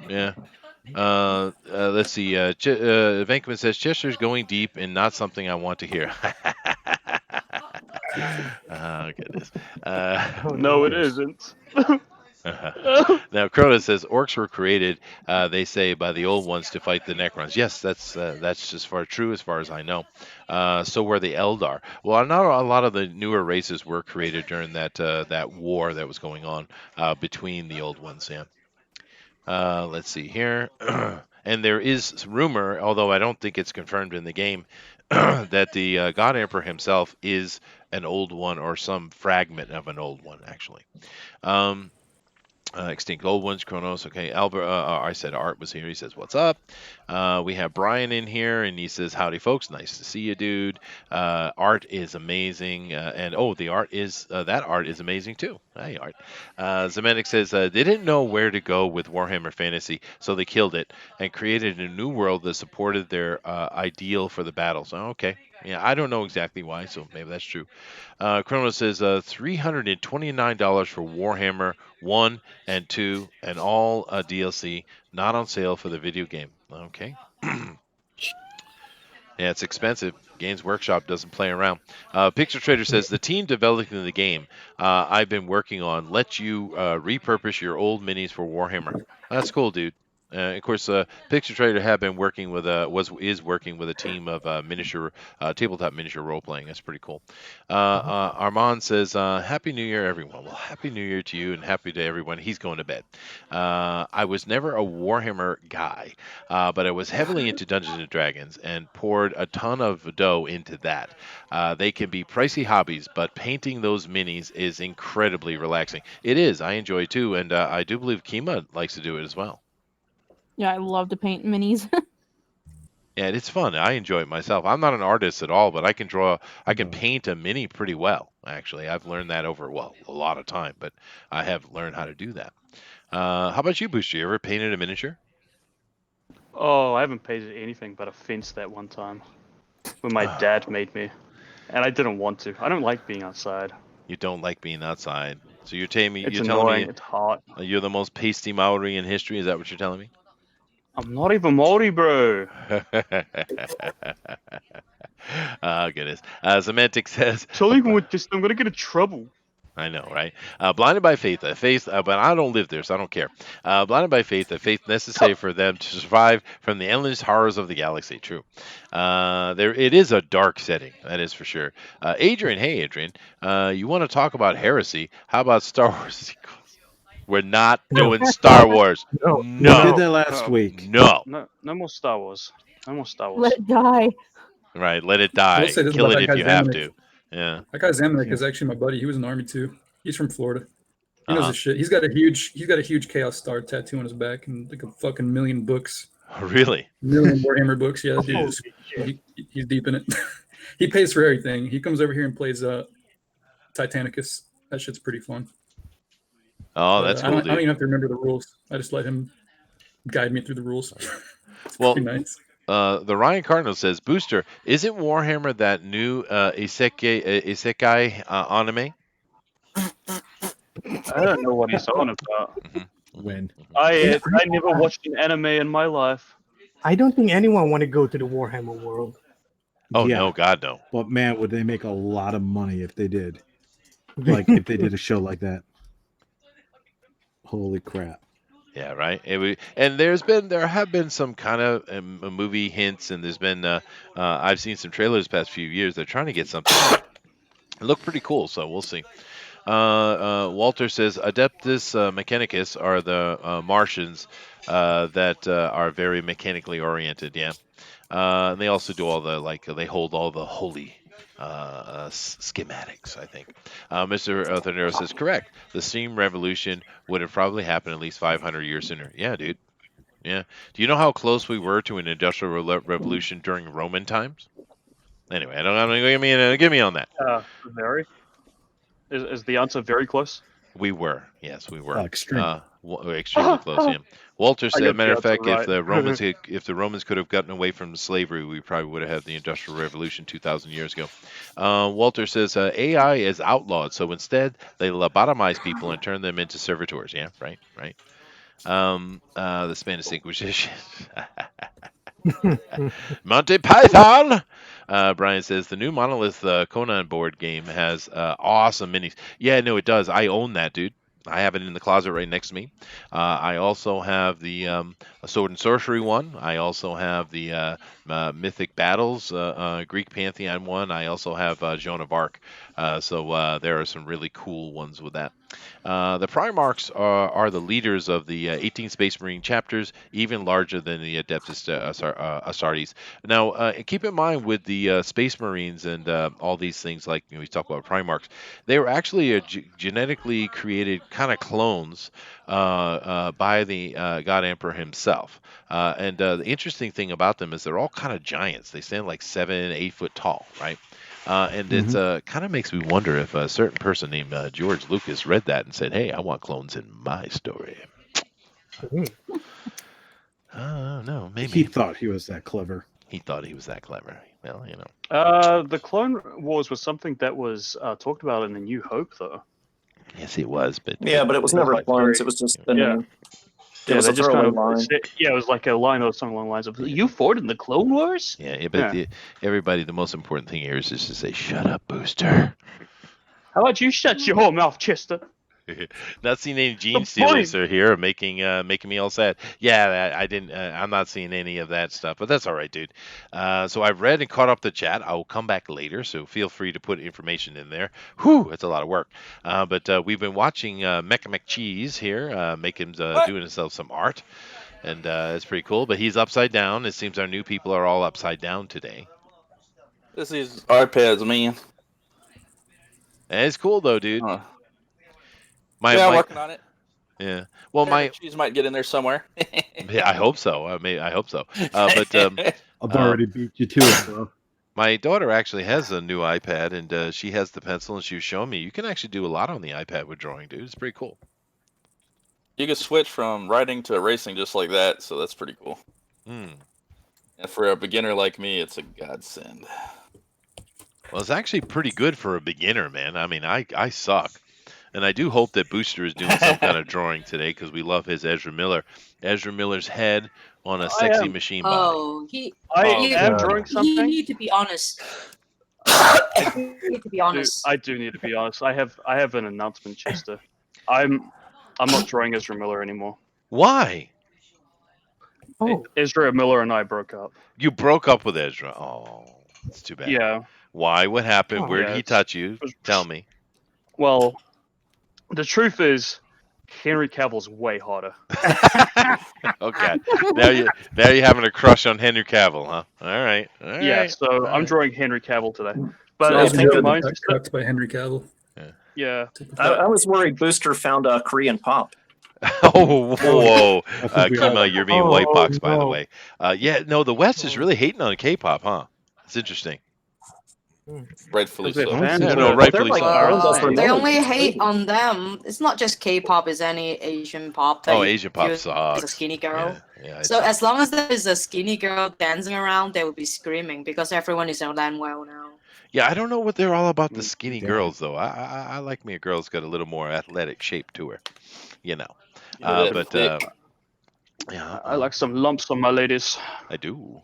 [SPEAKER 1] Yeah. Let's see. Venkman says Chester's going deep and not something I want to hear. Oh goodness.
[SPEAKER 2] No, it isn't.
[SPEAKER 1] Now, Crota says orcs were created, they say, by the old ones to fight the Necrons. Yes, that's as far true as far as I know. So were the Eldar. Well, not a lot of the newer races were created during that war that was going on between the old ones. Yeah. Let's see here. And there is rumor, although I don't think it's confirmed in the game, that the God Emperor himself is an old one or some fragment of an old one, actually. Extinct Old Ones, Kronos. Okay, Albert. I said Art was here. He says, "What's up?" We have Brian in here, and he says, "Howdy, folks. Nice to see you, dude. Art is amazing, and the art is that art is amazing too. Hey, Art." Zemetic says they didn't know where to go with Warhammer Fantasy, so they killed it and created a new world that supported their ideal for the battles. Oh, okay. Yeah, I don't know exactly why, so maybe that's true. Chronos says $329 for Warhammer 1 and 2 and all DLC, not on sale for the video game. Okay. Yeah, it's expensive. Games Workshop doesn't play around. Picture Trader says the team developing the game I've been working on lets you repurpose your old minis for Warhammer. That's cool, dude. Of course, Picture Trader have been working with is working with a team of miniature tabletop miniature role playing. That's pretty cool. Armand says, "Happy New Year, everyone." Well, Happy New Year to you, and happy to everyone. He's going to bed. I was never a Warhammer guy, but I was heavily into Dungeons and Dragons and poured a ton of dough into that. They can be pricey hobbies, but painting those minis is incredibly relaxing. It is. I enjoy it too, and I do believe Kima likes to do it as well.
[SPEAKER 8] Yeah, I love to paint minis.
[SPEAKER 1] Yeah, it's fun. I enjoy it myself. I'm not an artist at all, but I can paint a mini pretty well. Actually, I've learned that over a lot of time, but I have learned how to do that. How about you, Booster? You ever painted a miniature?
[SPEAKER 2] Oh, I haven't painted anything but a fence that one time when my dad made me, and I didn't want to. I don't like being outside.
[SPEAKER 1] You don't like being outside, so you're telling me
[SPEAKER 2] It's
[SPEAKER 1] you're
[SPEAKER 2] annoying.
[SPEAKER 1] telling me
[SPEAKER 2] It's hot.
[SPEAKER 1] you're the most pasty Maori in history. Is that what you're telling me?
[SPEAKER 2] I'm not even Maori, bro.
[SPEAKER 1] Oh, goodness. Zemantic says,
[SPEAKER 2] So even with this, I'm gonna get in trouble.
[SPEAKER 1] I know, right? Blinded by faith, but I don't live there, so I don't care. Blinded by faith, a faith necessary for them to survive from the endless horrors of the galaxy. True. It is a dark setting, that is for sure. Adrian, hey Adrian, you want to talk about heresy? How about Star Wars sequels? We're not doing Star Wars.
[SPEAKER 9] No.
[SPEAKER 7] We did
[SPEAKER 1] No,
[SPEAKER 7] that last week.
[SPEAKER 1] no.
[SPEAKER 2] No more Star Wars. No more Star Wars.
[SPEAKER 8] Let it die.
[SPEAKER 1] Right, let it
[SPEAKER 3] I will
[SPEAKER 1] die.
[SPEAKER 3] say this
[SPEAKER 1] Kill
[SPEAKER 3] about
[SPEAKER 1] it
[SPEAKER 3] that
[SPEAKER 1] if you
[SPEAKER 3] guy
[SPEAKER 1] have
[SPEAKER 3] Zamanek.
[SPEAKER 1] to. Yeah.
[SPEAKER 3] That guy Zamanek is actually my buddy. He was in the army too. He's from Florida. He knows
[SPEAKER 1] Uh-huh.
[SPEAKER 3] his shit. He's got a huge Chaos Star tattoo on his back and like a fucking million books.
[SPEAKER 1] Really?
[SPEAKER 3] Million Warhammer books. Yeah, that dude
[SPEAKER 9] Holy
[SPEAKER 3] is,
[SPEAKER 9] shit.
[SPEAKER 3] he's deep in it. He pays for everything. He comes over here and plays Titanicus. That shit's pretty fun.
[SPEAKER 1] Oh,
[SPEAKER 3] But,
[SPEAKER 1] that's
[SPEAKER 3] I
[SPEAKER 1] cool,
[SPEAKER 3] don't even
[SPEAKER 1] dude.
[SPEAKER 3] have to remember the rules. I just let him guide me through the rules. It's
[SPEAKER 1] Well,
[SPEAKER 3] pretty nice.
[SPEAKER 1] The Ryan Cardinal says, Booster, isn't Warhammer that new isekai anime?
[SPEAKER 2] I don't know what he's on about.
[SPEAKER 7] When?
[SPEAKER 2] I never watched an anime in my life.
[SPEAKER 9] I don't think anyone want to go to the Warhammer world.
[SPEAKER 1] Oh,
[SPEAKER 7] Yeah.
[SPEAKER 1] no, God, no.
[SPEAKER 7] But man, would they make a lot of money if they did? Like if they did a show like that. Holy crap.
[SPEAKER 1] Yeah, right. And there have been some kind of movie hints, and there's been I've seen some trailers the past few years. They're trying to get something. It looked pretty cool, so we'll see. Walter says Adeptus Mechanicus are the Martians that are very mechanically oriented. Yeah, and they also do all the they hold all the holy schematics. I think Mr. Thundero says correct. The steam revolution would have probably happened at least 500 years sooner. Yeah, dude. Yeah. Do you know how close we were to an industrial revolution during Roman times? Anyway, I don't give me on that.
[SPEAKER 2] Very. Is the answer very close?
[SPEAKER 1] We were, yes, we were.
[SPEAKER 7] Extreme.
[SPEAKER 1] Extremely close. Yeah. Walter
[SPEAKER 2] I
[SPEAKER 1] said,
[SPEAKER 2] got
[SPEAKER 1] matter
[SPEAKER 2] the
[SPEAKER 1] of fact,
[SPEAKER 2] answer
[SPEAKER 1] if the Romans could have gotten away from slavery, we probably would have had the Industrial Revolution 2,000 years ago. Walter says AI is outlawed, so instead they lobotomize people and turn them into servitors. Yeah, right. The Spanish Inquisition. Monty Python. Brian says the new Monolith Conan board game has awesome minis. Yeah, no, it does. I own that, dude. I have it in the closet right next to me. I also have the Sword and Sorcery one. I also have the Mythic Battles Greek Pantheon one. I also have Joan of Arc. So there are some really cool ones with that. The Primarchs are the leaders of the 18 Space Marine chapters, even larger than the Adeptus Astartes. Now, keep in mind with the Space Marines and all these things, like we talk about Primarchs, they were actually genetically created kind of clones by the God Emperor himself. And the interesting thing about them is they're all kind of giants. They stand like 7-8 foot tall, right? And it kind of makes me wonder if a certain person named George Lucas read that and said, "Hey, I want clones in my story." No, maybe
[SPEAKER 7] He thought he was that clever.
[SPEAKER 1] he thought he was that clever. Well, you know.
[SPEAKER 2] The Clone Wars was something that was talked about in the New Hope, though.
[SPEAKER 1] Yes, it was, but
[SPEAKER 4] Yeah, but it was never
[SPEAKER 2] like
[SPEAKER 4] clones.
[SPEAKER 2] very-
[SPEAKER 4] It was just
[SPEAKER 2] Yeah.
[SPEAKER 4] It was
[SPEAKER 2] they
[SPEAKER 4] a
[SPEAKER 2] just
[SPEAKER 4] throwaway
[SPEAKER 2] kind of
[SPEAKER 4] line.
[SPEAKER 2] it was like a line or something along the lines of "You fought in the Clone Wars."
[SPEAKER 1] yeah, but everybody, the most important thing here is just to say, "Shut up, Booster."
[SPEAKER 2] How about you shut your whole mouth, Chester?
[SPEAKER 1] Not seeing any gene stealers are here, making me all sad. Yeah, I didn't. I'm not seeing any of that stuff, but that's all right, dude. So I've read and caught up the chat. I will come back later, so feel free to put information in there. Whew, it's a lot of work. But we've been watching Mecha McCheese here, doing himself some art, and it's pretty cool. But he's upside down. It seems our new people are all upside down today.
[SPEAKER 5] This is iPads, man.
[SPEAKER 1] And it's cool though, dude.
[SPEAKER 5] I'm working on it.
[SPEAKER 1] Yeah. Well, my
[SPEAKER 5] cheese might get in there somewhere.
[SPEAKER 1] yeah, I hope so. I hope so. But
[SPEAKER 7] I've already beat you to it, bro.
[SPEAKER 1] my daughter actually has a new iPad, and she has the pencil, and she was showing me you can actually do a lot on the iPad with drawing, dude. It's pretty cool.
[SPEAKER 5] You can switch from writing to racing just like that, so that's pretty cool. And for a beginner like me, it's a godsend.
[SPEAKER 1] Well, it's actually pretty good for a beginner, man. I mean, I suck. And I do hope that Booster is doing some kind of drawing today because we love his Ezra Miller. Ezra Miller's head on a sexy machine body.
[SPEAKER 6] Oh,
[SPEAKER 2] I am drawing
[SPEAKER 6] you
[SPEAKER 2] something.
[SPEAKER 6] need to be honest. need to be honest.
[SPEAKER 2] I do need to be honest. I have an announcement, Chester. I'm not drawing Ezra Miller anymore.
[SPEAKER 1] Why?
[SPEAKER 9] Oh,
[SPEAKER 2] Ezra Miller and I broke up.
[SPEAKER 1] You broke up with Ezra. Oh, it's too bad.
[SPEAKER 2] Yeah.
[SPEAKER 1] Why? What happened?
[SPEAKER 9] Oh,
[SPEAKER 1] Where did
[SPEAKER 2] yeah,
[SPEAKER 1] he
[SPEAKER 2] it's-
[SPEAKER 1] touch you? Tell me.
[SPEAKER 2] Well, the truth is, Henry Cavill's way hotter.
[SPEAKER 1] Okay. Now you're having a crush on Henry Cavill, huh? All right.
[SPEAKER 2] Yeah, so I'm
[SPEAKER 1] right.
[SPEAKER 2] drawing Henry Cavill today. But
[SPEAKER 3] So
[SPEAKER 2] I
[SPEAKER 3] Ezra
[SPEAKER 2] think
[SPEAKER 3] Miller
[SPEAKER 2] mine's
[SPEAKER 3] got
[SPEAKER 2] just
[SPEAKER 3] cooked by Henry Cavill.
[SPEAKER 2] yeah.
[SPEAKER 4] I was worried Booster found a Korean pop.
[SPEAKER 1] Oh, whoa.
[SPEAKER 7] I think we all-
[SPEAKER 1] Kima, you're being
[SPEAKER 9] Oh,
[SPEAKER 1] white box, by the
[SPEAKER 9] no.
[SPEAKER 1] way. Yeah, no, the West is really hating on K-pop, huh? It's interesting.
[SPEAKER 5] Rightfully
[SPEAKER 2] Because
[SPEAKER 5] so.
[SPEAKER 2] they're fans
[SPEAKER 1] Yeah,
[SPEAKER 2] of
[SPEAKER 1] no,
[SPEAKER 2] it.
[SPEAKER 1] rightfully
[SPEAKER 4] like
[SPEAKER 1] so.
[SPEAKER 4] Well,
[SPEAKER 6] They only hate on them. It's not just K-pop; it's any Asian pop. That
[SPEAKER 1] Oh,
[SPEAKER 6] you
[SPEAKER 1] Asian pop
[SPEAKER 6] feel is
[SPEAKER 1] sucks.
[SPEAKER 6] a skinny girl.
[SPEAKER 1] Yeah,
[SPEAKER 6] So as long as there is a skinny girl dancing around, they will be screaming because everyone is on Landwell now.
[SPEAKER 1] yeah, I don't know what they're all about, the skinny
[SPEAKER 7] Damn.
[SPEAKER 1] girls, though. I like me a girl's got a little more athletic shape to her, you know.
[SPEAKER 5] Yeah,
[SPEAKER 1] But
[SPEAKER 5] thick.
[SPEAKER 1] yeah,
[SPEAKER 2] I like some lumps on my ladies
[SPEAKER 1] I do.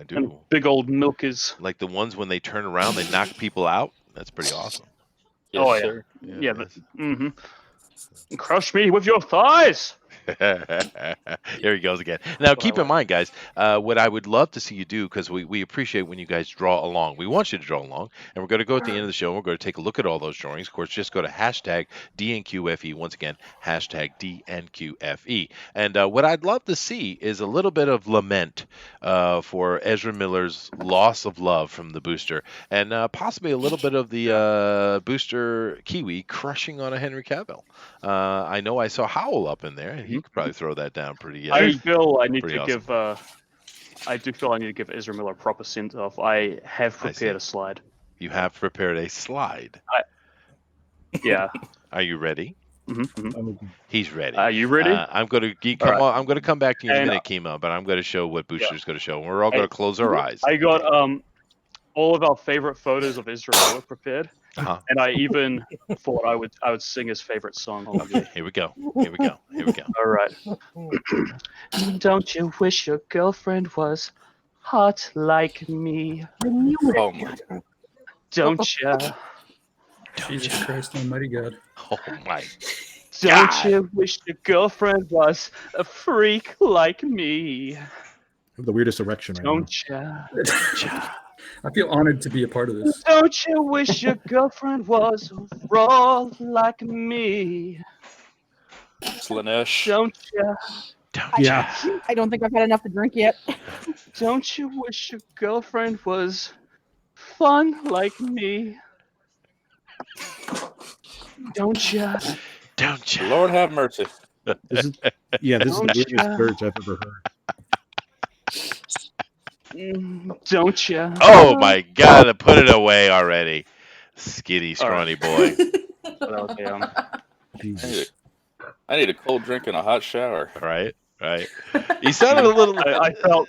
[SPEAKER 2] and big old milkers.
[SPEAKER 1] Like the ones when they turn around, they knock people out. That's pretty awesome.
[SPEAKER 5] Yes,
[SPEAKER 2] Oh, yeah.
[SPEAKER 5] sir.
[SPEAKER 2] Yeah, but crush me with your thighs.
[SPEAKER 1] Here he goes again. Now, keep in mind, guys, what I would love to see you do, because we appreciate when you guys draw along. We want you to draw along, and we're going to go at the end of the show, and we're going to take a look at all those drawings. Of course, just go to hashtag DNQFE. Once again, hashtag DNQFE. And what I'd love to see is a little bit of lament for Ezra Miller's loss of love from the booster, and possibly a little bit of the booster Kiwi crushing on a Henry Cavill. I know I saw Howl up in there, and he could probably throw that down pretty.
[SPEAKER 2] I feel I need
[SPEAKER 1] pretty
[SPEAKER 2] to
[SPEAKER 1] awesome.
[SPEAKER 2] give. I do feel I need to give Ezra Miller a proper send off. I have
[SPEAKER 1] I see.
[SPEAKER 2] prepared a slide.
[SPEAKER 1] You have prepared a slide.
[SPEAKER 2] Yeah.
[SPEAKER 1] Are you ready? He's ready.
[SPEAKER 2] Are you ready?
[SPEAKER 1] I'm going to
[SPEAKER 2] All right.
[SPEAKER 1] I'm going to come back to you in a
[SPEAKER 2] And,
[SPEAKER 1] minute, Kimo, but I'm going to show what Booster's going to show. And we're all going to close our eyes.
[SPEAKER 2] I got all of our favorite photos of Ezra Miller prepared,
[SPEAKER 1] Uh-huh.
[SPEAKER 2] and I even thought I would sing his favorite song.
[SPEAKER 1] Okay, here we go. Here we go. Here we go.
[SPEAKER 2] All right. Don't you wish your girlfriend was hot like me?
[SPEAKER 5] Oh my.
[SPEAKER 2] Don't you?
[SPEAKER 3] Jesus Christ, Almighty God.
[SPEAKER 1] Oh my.
[SPEAKER 2] Don't
[SPEAKER 1] God.
[SPEAKER 2] you wish your girlfriend was a freak like me?
[SPEAKER 7] I have the weirdest erection right now.
[SPEAKER 2] Don't you?
[SPEAKER 3] I feel honored to be a part of this.
[SPEAKER 2] Don't you wish your girlfriend was raw like me?
[SPEAKER 5] Slanesh.
[SPEAKER 2] Don't you?
[SPEAKER 7] Yeah.
[SPEAKER 8] I don't think I've had enough to drink yet.
[SPEAKER 2] Don't you wish your girlfriend was fun like me? Don't you?
[SPEAKER 1] Don't you?
[SPEAKER 5] Lord have mercy.
[SPEAKER 7] This is, yeah, this is the
[SPEAKER 2] Don't
[SPEAKER 7] weirdest
[SPEAKER 2] ya?
[SPEAKER 7] search I've ever heard.
[SPEAKER 2] Don't you?
[SPEAKER 1] Oh my God! Put it away already. Skinny, scrawny boy.
[SPEAKER 2] Okay,
[SPEAKER 7] Jesus.
[SPEAKER 5] I need a cold drink and a hot shower.
[SPEAKER 1] Right? Right. You sounded a little.
[SPEAKER 2] I felt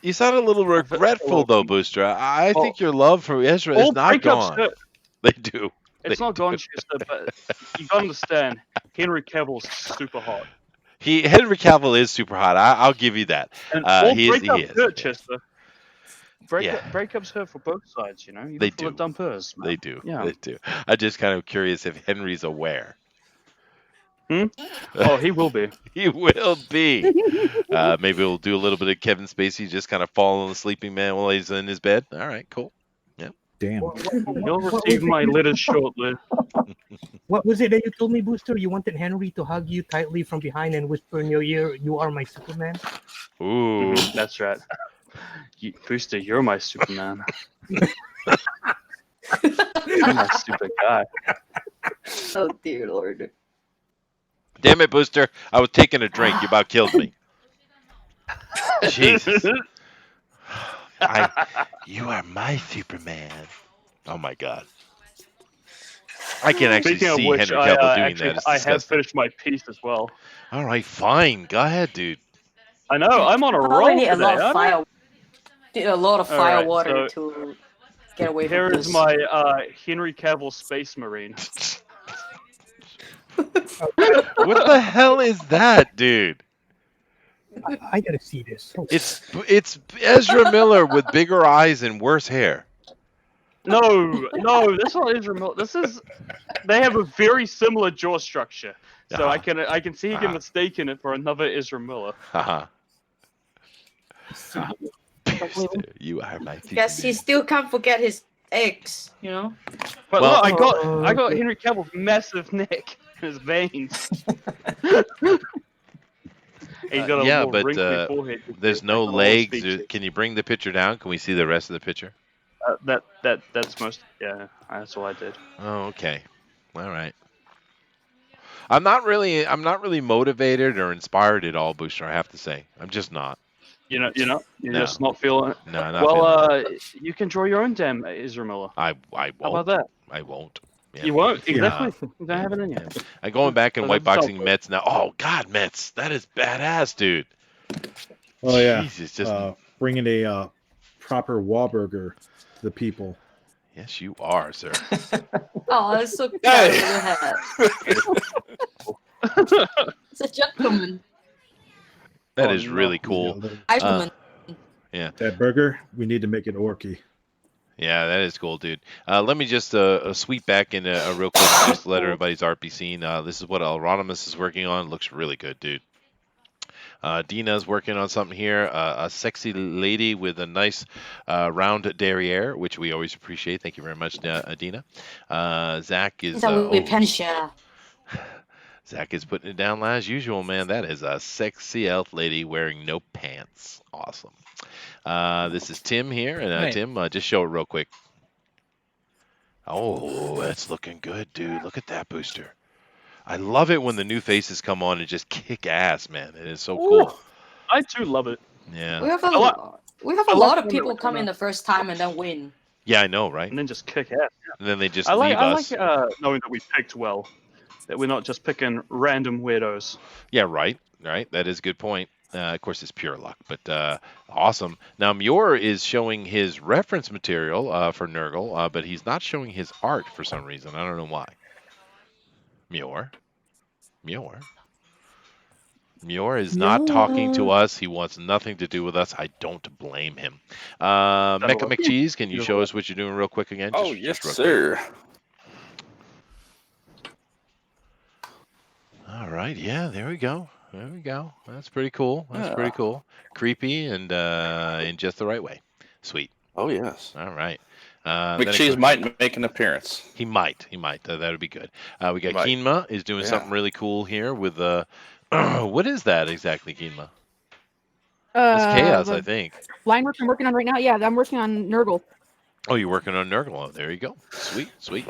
[SPEAKER 1] You sounded a little regretful, though, Booster. I think your love for Ezra is
[SPEAKER 2] all
[SPEAKER 1] not
[SPEAKER 2] breakups
[SPEAKER 1] gone.
[SPEAKER 2] hurt.
[SPEAKER 1] They do.
[SPEAKER 2] It's
[SPEAKER 1] They
[SPEAKER 2] not gone, Chester, but you gotta understand, Henry Cavill's super hot.
[SPEAKER 1] Henry Cavill is super hot. I'll give you that.
[SPEAKER 2] And all
[SPEAKER 1] He is.
[SPEAKER 2] breakups hurt, Chester.
[SPEAKER 1] Yeah.
[SPEAKER 2] Breakups hurt for both sides, you know? Even
[SPEAKER 1] They
[SPEAKER 2] for
[SPEAKER 1] do.
[SPEAKER 2] the dumpers.
[SPEAKER 1] They do.
[SPEAKER 2] Yeah.
[SPEAKER 1] They do. I'm just kind of curious if Henry's aware.
[SPEAKER 2] Oh, he will be.
[SPEAKER 1] He will be. Maybe we'll do a little bit of Kevin Spacey just kind of fall on the sleeping man while he's in his bed. All right, cool.
[SPEAKER 7] Damn.
[SPEAKER 2] You'll receive my letters shortly.
[SPEAKER 9] What was it that you told me, Booster? You wanted Henry to hug you tightly from behind and whisper in your ear, "You are my Superman."
[SPEAKER 1] Ooh.
[SPEAKER 2] That's right. Booster, you're my Superman. You're my stupid guy.
[SPEAKER 6] Oh dear Lord.
[SPEAKER 1] Damn it, Booster. I was taking a drink. You about killed me. Jesus. You are my Superman. Oh my God. I can actually
[SPEAKER 2] Speaking
[SPEAKER 1] see
[SPEAKER 2] of which,
[SPEAKER 1] Henry Cavill doing
[SPEAKER 2] actually,
[SPEAKER 1] that. It's
[SPEAKER 2] I have
[SPEAKER 1] disgusting.
[SPEAKER 2] finished my piece as well.
[SPEAKER 1] All right, fine. Go ahead, dude.
[SPEAKER 2] I know, I'm on a roll
[SPEAKER 6] Probably need
[SPEAKER 2] today.
[SPEAKER 6] a lot of
[SPEAKER 2] aren't I?
[SPEAKER 6] fire. Need a lot of
[SPEAKER 2] All
[SPEAKER 6] fire
[SPEAKER 2] right,
[SPEAKER 6] water
[SPEAKER 2] so
[SPEAKER 6] to get away
[SPEAKER 2] Here
[SPEAKER 6] from
[SPEAKER 2] is
[SPEAKER 6] this.
[SPEAKER 2] my Henry Cavill Space Marine.
[SPEAKER 1] What the hell is that, dude?
[SPEAKER 9] I gotta see this.
[SPEAKER 1] It's Ezra Miller with bigger eyes and worse hair.
[SPEAKER 2] No, that's not Israel. They have a very similar jaw structure, so I can see you get mistaken it for another Israel Miller.
[SPEAKER 1] You are my
[SPEAKER 6] Guess he still can't forget his eggs, you know.
[SPEAKER 2] But
[SPEAKER 1] Well-
[SPEAKER 2] look, I got Henry Cavill's massive neck and his veins. He's got a
[SPEAKER 1] yeah,
[SPEAKER 2] more
[SPEAKER 1] but
[SPEAKER 2] wrinkly forehead.
[SPEAKER 1] there's no legs. Can you bring the picture down? Can we see the rest of the picture?
[SPEAKER 2] That's most. Yeah, that's all I did.
[SPEAKER 1] Oh, okay. All right. I'm not really motivated or inspired at all, Booster. I have to say, I'm just not.
[SPEAKER 2] You're
[SPEAKER 1] No.
[SPEAKER 2] just not feeling it.
[SPEAKER 1] No, not
[SPEAKER 2] Well, you can draw your own damn Israel Miller.
[SPEAKER 1] I won't.
[SPEAKER 2] How about that?
[SPEAKER 1] I won't. Yeah.
[SPEAKER 2] You won't
[SPEAKER 7] Yeah.
[SPEAKER 2] exactly. You don't have it in you.
[SPEAKER 1] I'm going back and
[SPEAKER 2] So
[SPEAKER 1] white
[SPEAKER 2] that's
[SPEAKER 1] boxing
[SPEAKER 2] helpful.
[SPEAKER 1] Mets now. Oh God, Mets! That is badass, dude.
[SPEAKER 7] Oh yeah,
[SPEAKER 1] Jesus, just
[SPEAKER 7] bringing a proper Wahlburger to the people.
[SPEAKER 1] yes, you are, sir.
[SPEAKER 6] Oh, that's so cute. It's a gentleman.
[SPEAKER 1] That
[SPEAKER 2] Oh,
[SPEAKER 1] is
[SPEAKER 2] no.
[SPEAKER 1] really cool.
[SPEAKER 6] Gentleman.
[SPEAKER 1] Yeah,
[SPEAKER 7] That burger, we need to make it orky.
[SPEAKER 1] yeah, that is cool, dude. Let me just sweep back in real quick, just to let everybody's art be seen. This is what Alronimus is working on. Looks really good, dude. Dina's working on something here. A sexy lady with a nice round derriere, which we always appreciate. Thank you very much, Dina. Zach is Zach is putting it down as usual, man. That is a sexy elf lady wearing no pants. Awesome. This is Tim here, and
[SPEAKER 10] Right.
[SPEAKER 1] Tim, just show it real quick. Oh, that's looking good, dude. Look at that booster. I love it when the new faces come on and just kick ass, man. It is so cool.
[SPEAKER 2] I too love it.
[SPEAKER 1] Yeah.
[SPEAKER 6] We have
[SPEAKER 2] I
[SPEAKER 6] a
[SPEAKER 2] like
[SPEAKER 6] lot of
[SPEAKER 2] when
[SPEAKER 6] people
[SPEAKER 2] they're
[SPEAKER 6] come in
[SPEAKER 2] kinda-
[SPEAKER 6] the first time and then win.
[SPEAKER 1] Yeah, I know, right?
[SPEAKER 2] And then just kick ass.
[SPEAKER 1] And then they just
[SPEAKER 2] I
[SPEAKER 1] leave
[SPEAKER 2] like
[SPEAKER 1] us.
[SPEAKER 2] knowing that we picked well. That we're not just picking random weirdos.
[SPEAKER 1] Yeah, right. Right. That is a good point. Of course, it's pure luck, but awesome. Now, Muir is showing his reference material for Nurgle, but he's not showing his art for some reason. I don't know why. Muir is not talking to us. He wants nothing to do with us. I don't blame him. Mecha McCheese, can you show us what you're doing real quick again?
[SPEAKER 5] Oh,
[SPEAKER 1] Just
[SPEAKER 5] yes,
[SPEAKER 1] real quick.
[SPEAKER 5] sir.
[SPEAKER 1] All right. Yeah, there we go. There we go. That's pretty cool. That's pretty
[SPEAKER 5] Yeah.
[SPEAKER 1] cool. Creepy and in just the right way. Sweet.
[SPEAKER 5] Oh, yes.
[SPEAKER 1] All right. Then
[SPEAKER 5] McCheese
[SPEAKER 1] of course-
[SPEAKER 5] might make an appearance.
[SPEAKER 1] He might. That would be good. We got
[SPEAKER 5] Might.
[SPEAKER 1] Keenma is doing
[SPEAKER 5] Yeah.
[SPEAKER 1] something really cool here with what is that exactly, Keenma? It's chaos, I think.
[SPEAKER 8] Line work I'm working on right now. Yeah, I'm working on Nurgle.
[SPEAKER 1] Oh, you're working on Nurgle. Oh, there you go. Sweet, sweet.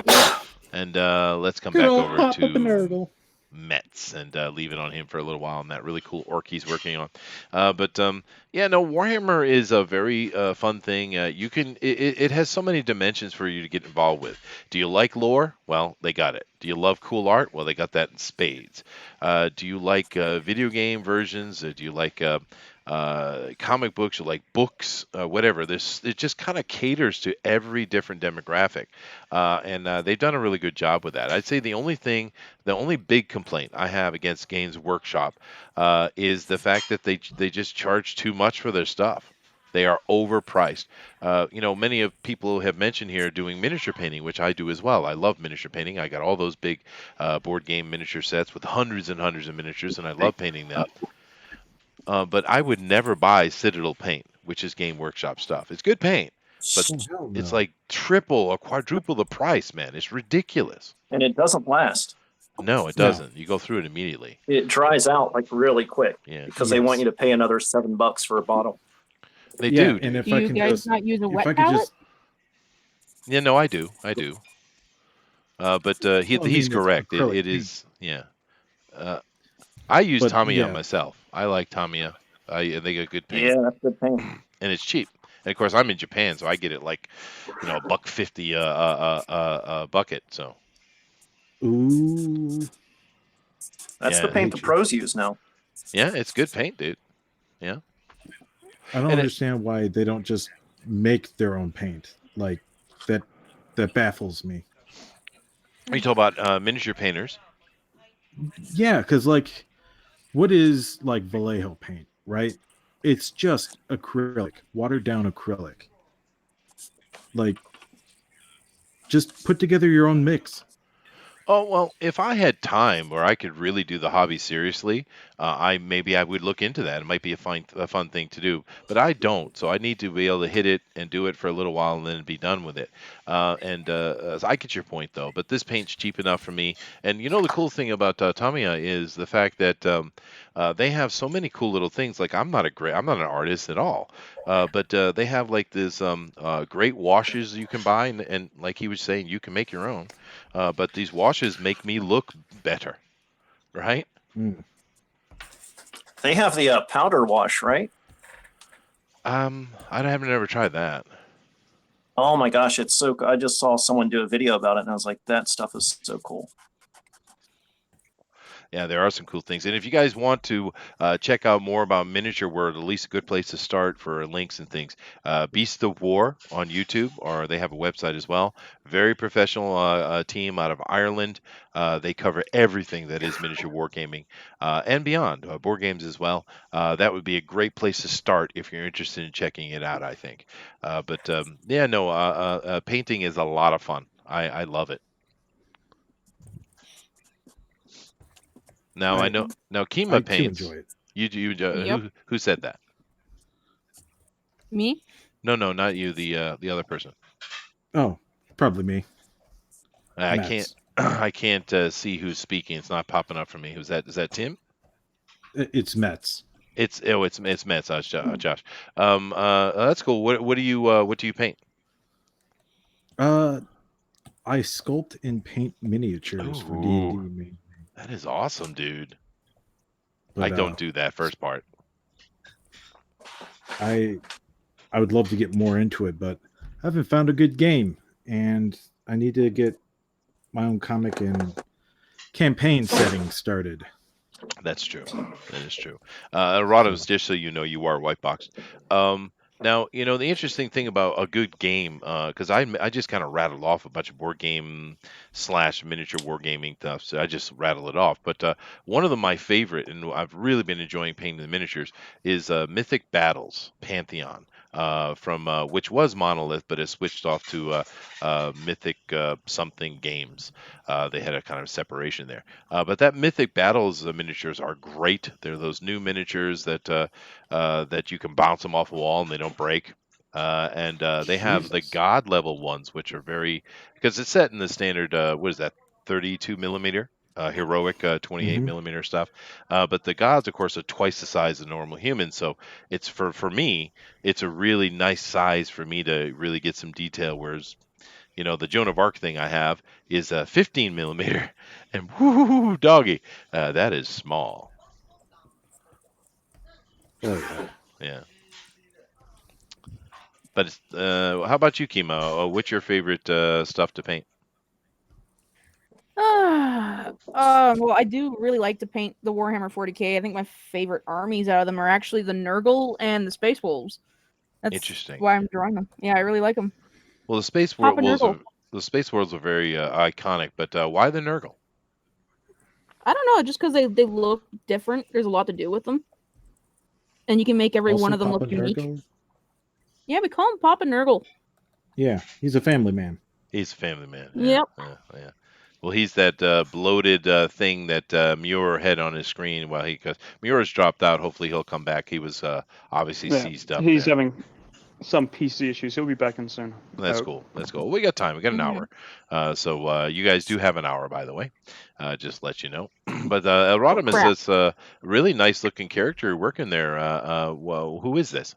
[SPEAKER 1] And let's come back over to
[SPEAKER 7] Nurgle.
[SPEAKER 1] Mets and leave it on him for a little while on that really cool orc he's working on. Yeah, no, Warhammer is a very fun thing. You can it has so many dimensions for you to get involved with. Do you like lore? Well, they got it. Do you love cool art? Well, they got that in spades. Do you like video game versions? Do you like comic books or like books, whatever? It just kind of caters to every different demographic, and they've done a really good job with that. I'd say the only big complaint I have against Games Workshop is the fact that they just charge too much for their stuff. They are overpriced. Many of people have mentioned here doing miniature painting, which I do as well. I love miniature painting. I got all those big board game miniature sets with hundreds and hundreds of miniatures, and I love painting them. But I would never buy Citadel paint, which is Game Workshop stuff. It's good paint, but it's like triple or quadruple the price, man. It's ridiculous.
[SPEAKER 4] And it doesn't last.
[SPEAKER 1] No, it doesn't. You go through it immediately.
[SPEAKER 4] It dries out like really quick.
[SPEAKER 1] Yeah.
[SPEAKER 4] Because they want you to pay another $7 for a bottle.
[SPEAKER 1] They do.
[SPEAKER 7] And if
[SPEAKER 8] Do
[SPEAKER 7] I
[SPEAKER 8] you
[SPEAKER 7] can
[SPEAKER 8] guys
[SPEAKER 7] just,
[SPEAKER 8] not use a
[SPEAKER 7] if
[SPEAKER 8] wet
[SPEAKER 7] I could
[SPEAKER 8] palette?
[SPEAKER 7] just,
[SPEAKER 1] Yeah, no, I do. But he's
[SPEAKER 7] it's
[SPEAKER 1] correct.
[SPEAKER 7] acrylic
[SPEAKER 1] It is, yeah. I use
[SPEAKER 7] But,
[SPEAKER 1] Tamiya
[SPEAKER 7] yeah.
[SPEAKER 1] myself. I like Tamiya. They got good paint.
[SPEAKER 4] Yeah, that's good paint.
[SPEAKER 1] And it's cheap. And of course, I'm in Japan, so I get it like, $1.50 a bucket. So
[SPEAKER 7] ooh,
[SPEAKER 4] That's
[SPEAKER 1] Yeah,
[SPEAKER 4] the paint the
[SPEAKER 7] nature.
[SPEAKER 4] pros use now.
[SPEAKER 1] yeah, it's good paint, dude.
[SPEAKER 7] I don't
[SPEAKER 1] And
[SPEAKER 7] understand why they don't just make their own paint. Like that baffles me.
[SPEAKER 1] Are you talking about miniature painters?
[SPEAKER 7] Yeah, because like, what is like Vallejo paint, right? It's just acrylic, watered down acrylic. Like, just put together your own mix.
[SPEAKER 1] Oh, well, if I had time where I could really do the hobby seriously, I would look into that. It might be a fun thing to do, but I don't. So I need to be able to hit it and do it for a little while and then be done with it. So I get your point though, but this paint's cheap enough for me. And you know the cool thing about Tamiya is the fact that they have so many cool little things. Like I'm not an artist at all, but they have like this great washes you can buy, and like he was saying, you can make your own. But these washes make me look better, right?
[SPEAKER 7] Mm.
[SPEAKER 4] They have the powder wash, right?
[SPEAKER 1] I haven't ever tried that.
[SPEAKER 4] Oh my gosh, it's so. I just saw someone do a video about it, and I was like, that stuff is so cool.
[SPEAKER 1] Yeah, there are some cool things. And if you guys want to check out more about Miniature World, at least a good place to start for links and things, Beast of War on YouTube, or they have a website as well. Very professional team out of Ireland. They cover everything that is miniature wargaming and beyond, board games as well. That would be a great place to start if you're interested in checking it out, I think. Painting is a lot of fun. I love it. Now I know. Now Kima paints.
[SPEAKER 7] Enjoy it.
[SPEAKER 1] You
[SPEAKER 8] Yep.
[SPEAKER 1] who said that?
[SPEAKER 8] Me?
[SPEAKER 1] No, not you. The other person.
[SPEAKER 7] Oh, probably me.
[SPEAKER 1] I
[SPEAKER 7] Mets.
[SPEAKER 1] can't. I can't see who's speaking. It's not popping up for me. Who's that? Is that Tim?
[SPEAKER 7] It's Mets.
[SPEAKER 1] It's Mets. Josh. That's cool. What do you paint?
[SPEAKER 7] I sculpt and paint miniatures for
[SPEAKER 1] Ooh.
[SPEAKER 7] D&D.
[SPEAKER 1] That is awesome, dude.
[SPEAKER 7] But,
[SPEAKER 1] I don't do that first part.
[SPEAKER 7] I would love to get more into it, but I haven't found a good game, and I need to get my own comic and campaign setting started.
[SPEAKER 1] That's true. That is true. Rottos, just so you know, you are white boxed. Now, you know, the interesting thing about a good game, because I just kind of rattled off a bunch of board game / miniature wargaming stuff, so I just rattle it off. But one of my favorite, and I've really been enjoying painting the miniatures, is Mythic Battles Pantheon, from which was Monolith, but it switched off to Mythic something games. They had a kind of separation there. But that Mythic Battles miniatures are great. They're those new miniatures that you can bounce them off a wall and they don't break. And they have the
[SPEAKER 7] Jesus.
[SPEAKER 1] God level ones, which are very, because it's set in the standard, what is that, 32 millimeter? Heroic 28
[SPEAKER 7] Mhm.
[SPEAKER 1] millimeter stuff. But the gods, of course, are twice the size of normal humans. So it's for me, it's a really nice size for me to really get some detail. Whereas, you know, the Joan of Arc thing I have is 15 millimeter, and whoo, doggy, that is small.
[SPEAKER 7] Oh,
[SPEAKER 1] Yeah. But it's, how about you, Kimo? What's your favorite stuff to paint?
[SPEAKER 8] Well, I do really like to paint the Warhammer 40k. I think my favorite armies out of them are actually the Nurgle and the Space Wolves. That's
[SPEAKER 1] Interesting.
[SPEAKER 8] why I'm drawing them. Yeah, I really like them.
[SPEAKER 1] Well, the Space
[SPEAKER 8] Papa
[SPEAKER 1] Wolves
[SPEAKER 8] Nurgle.
[SPEAKER 1] are very iconic, but why the Nurgle?
[SPEAKER 8] I don't know, just because they look different. There's a lot to do with them, and you can make every
[SPEAKER 7] also
[SPEAKER 8] one of them
[SPEAKER 7] Papa
[SPEAKER 8] look unique.
[SPEAKER 7] Nurgle?
[SPEAKER 8] Yeah, we call him Papa Nurgle.
[SPEAKER 7] Yeah, he's a family man.
[SPEAKER 1] He's a family man.
[SPEAKER 8] Yep.
[SPEAKER 1] Yeah. Well, he's that bloated thing that Muir had on his screen while because Muir's dropped out. Hopefully he'll come back. He was obviously seized up.
[SPEAKER 2] He's
[SPEAKER 1] there.
[SPEAKER 2] having some PC issues. He'll be back in soon.
[SPEAKER 1] That's cool. That's cool. We got time. We got an hour. So you guys do have an hour, by the way. Just let you know. But Rodham is this really nice looking character working there. Well, who is this?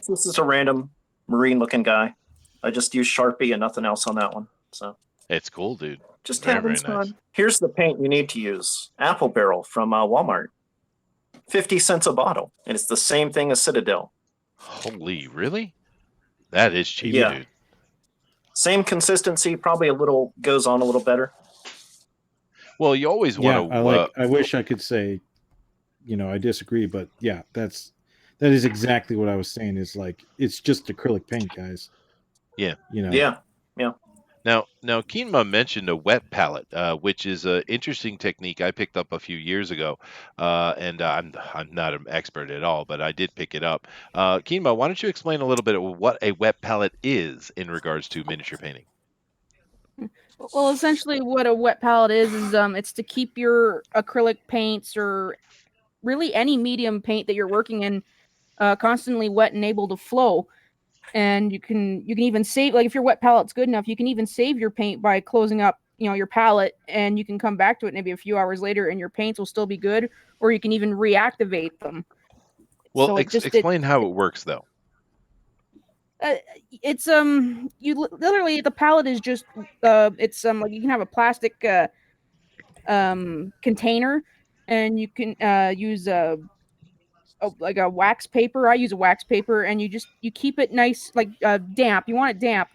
[SPEAKER 4] This is a random marine looking guy. I just used Sharpie and nothing else on that one. So
[SPEAKER 1] It's cool, dude.
[SPEAKER 4] just
[SPEAKER 1] Very,
[SPEAKER 4] having
[SPEAKER 1] very
[SPEAKER 4] fun.
[SPEAKER 1] nice.
[SPEAKER 4] Here's the paint you need to use. Apple Barrel from Walmart. 50 cents a bottle. And it's the same thing as Citadel.
[SPEAKER 1] Holy, really? That is cheap,
[SPEAKER 4] Yeah.
[SPEAKER 1] dude.
[SPEAKER 4] Same consistency, probably a little goes on a little better.
[SPEAKER 1] Well, you always
[SPEAKER 7] Yeah,
[SPEAKER 1] want to.
[SPEAKER 7] I wish I could say, I disagree, but yeah, that is exactly what I was saying. Is like it's just acrylic paint, guys.
[SPEAKER 1] Yeah.
[SPEAKER 4] Yeah.
[SPEAKER 1] Now, Keenma mentioned a wet palette, which is an interesting technique I picked up a few years ago, and I'm not an expert at all, but I did pick it up. Keenma, why don't you explain a little bit of what a wet palette is in regards to miniature painting?
[SPEAKER 8] Well, essentially, what a wet palette is it's to keep your acrylic paints or really any medium paint that you're working in constantly wet and able to flow. And you can even save, like, if your wet palette's good enough, you can even save your paint by closing up, your palette, and you can come back to it maybe a few hours later, and your paints will still be good, or you can even reactivate them.
[SPEAKER 1] Well,
[SPEAKER 8] So
[SPEAKER 1] explain how it works, though.
[SPEAKER 8] It's you literally, the palette is just it's like you can have a plastic container, and you can use like a wax paper. I use a wax paper, and you keep it nice, like damp. You want it damp,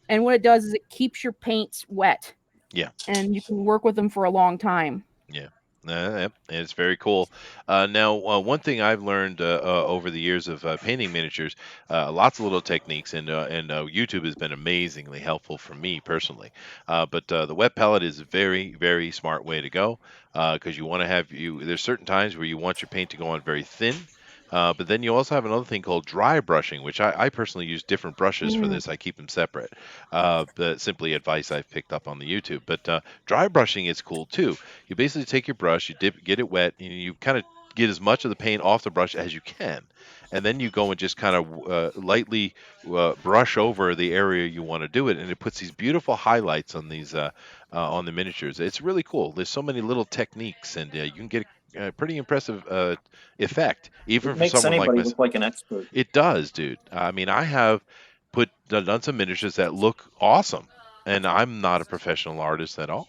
[SPEAKER 8] and what it does is it keeps your paints wet.
[SPEAKER 1] Yeah.
[SPEAKER 8] And you can work with them for a long time.
[SPEAKER 1] Yeah. Yep, it's very cool. Now, one thing I've learned over the years of painting miniatures, lots of little techniques, and YouTube has been amazingly helpful for me personally. But the wet palette is a very, very smart way to go, because you want to have There's certain times where you want your paint to go on very thin. But then you also have another thing called dry brushing, which I personally use different brushes for this. I keep them separate. But simply advice I've picked up on the YouTube. But dry brushing is cool too. You basically take your brush, you get it wet, and you kind of get as much of the paint off the brush as you can. And then you go and just kind of lightly brush over the area you want to do it, and it puts these beautiful highlights on these on the miniatures. It's really cool. There's so many little techniques, and you can get a pretty impressive effect, even
[SPEAKER 4] It
[SPEAKER 1] for
[SPEAKER 4] makes
[SPEAKER 1] someone like
[SPEAKER 4] anybody
[SPEAKER 1] myself.
[SPEAKER 4] look like an expert.
[SPEAKER 1] It does, dude. I mean, I have done some miniatures that look awesome, and I'm not a professional artist at all,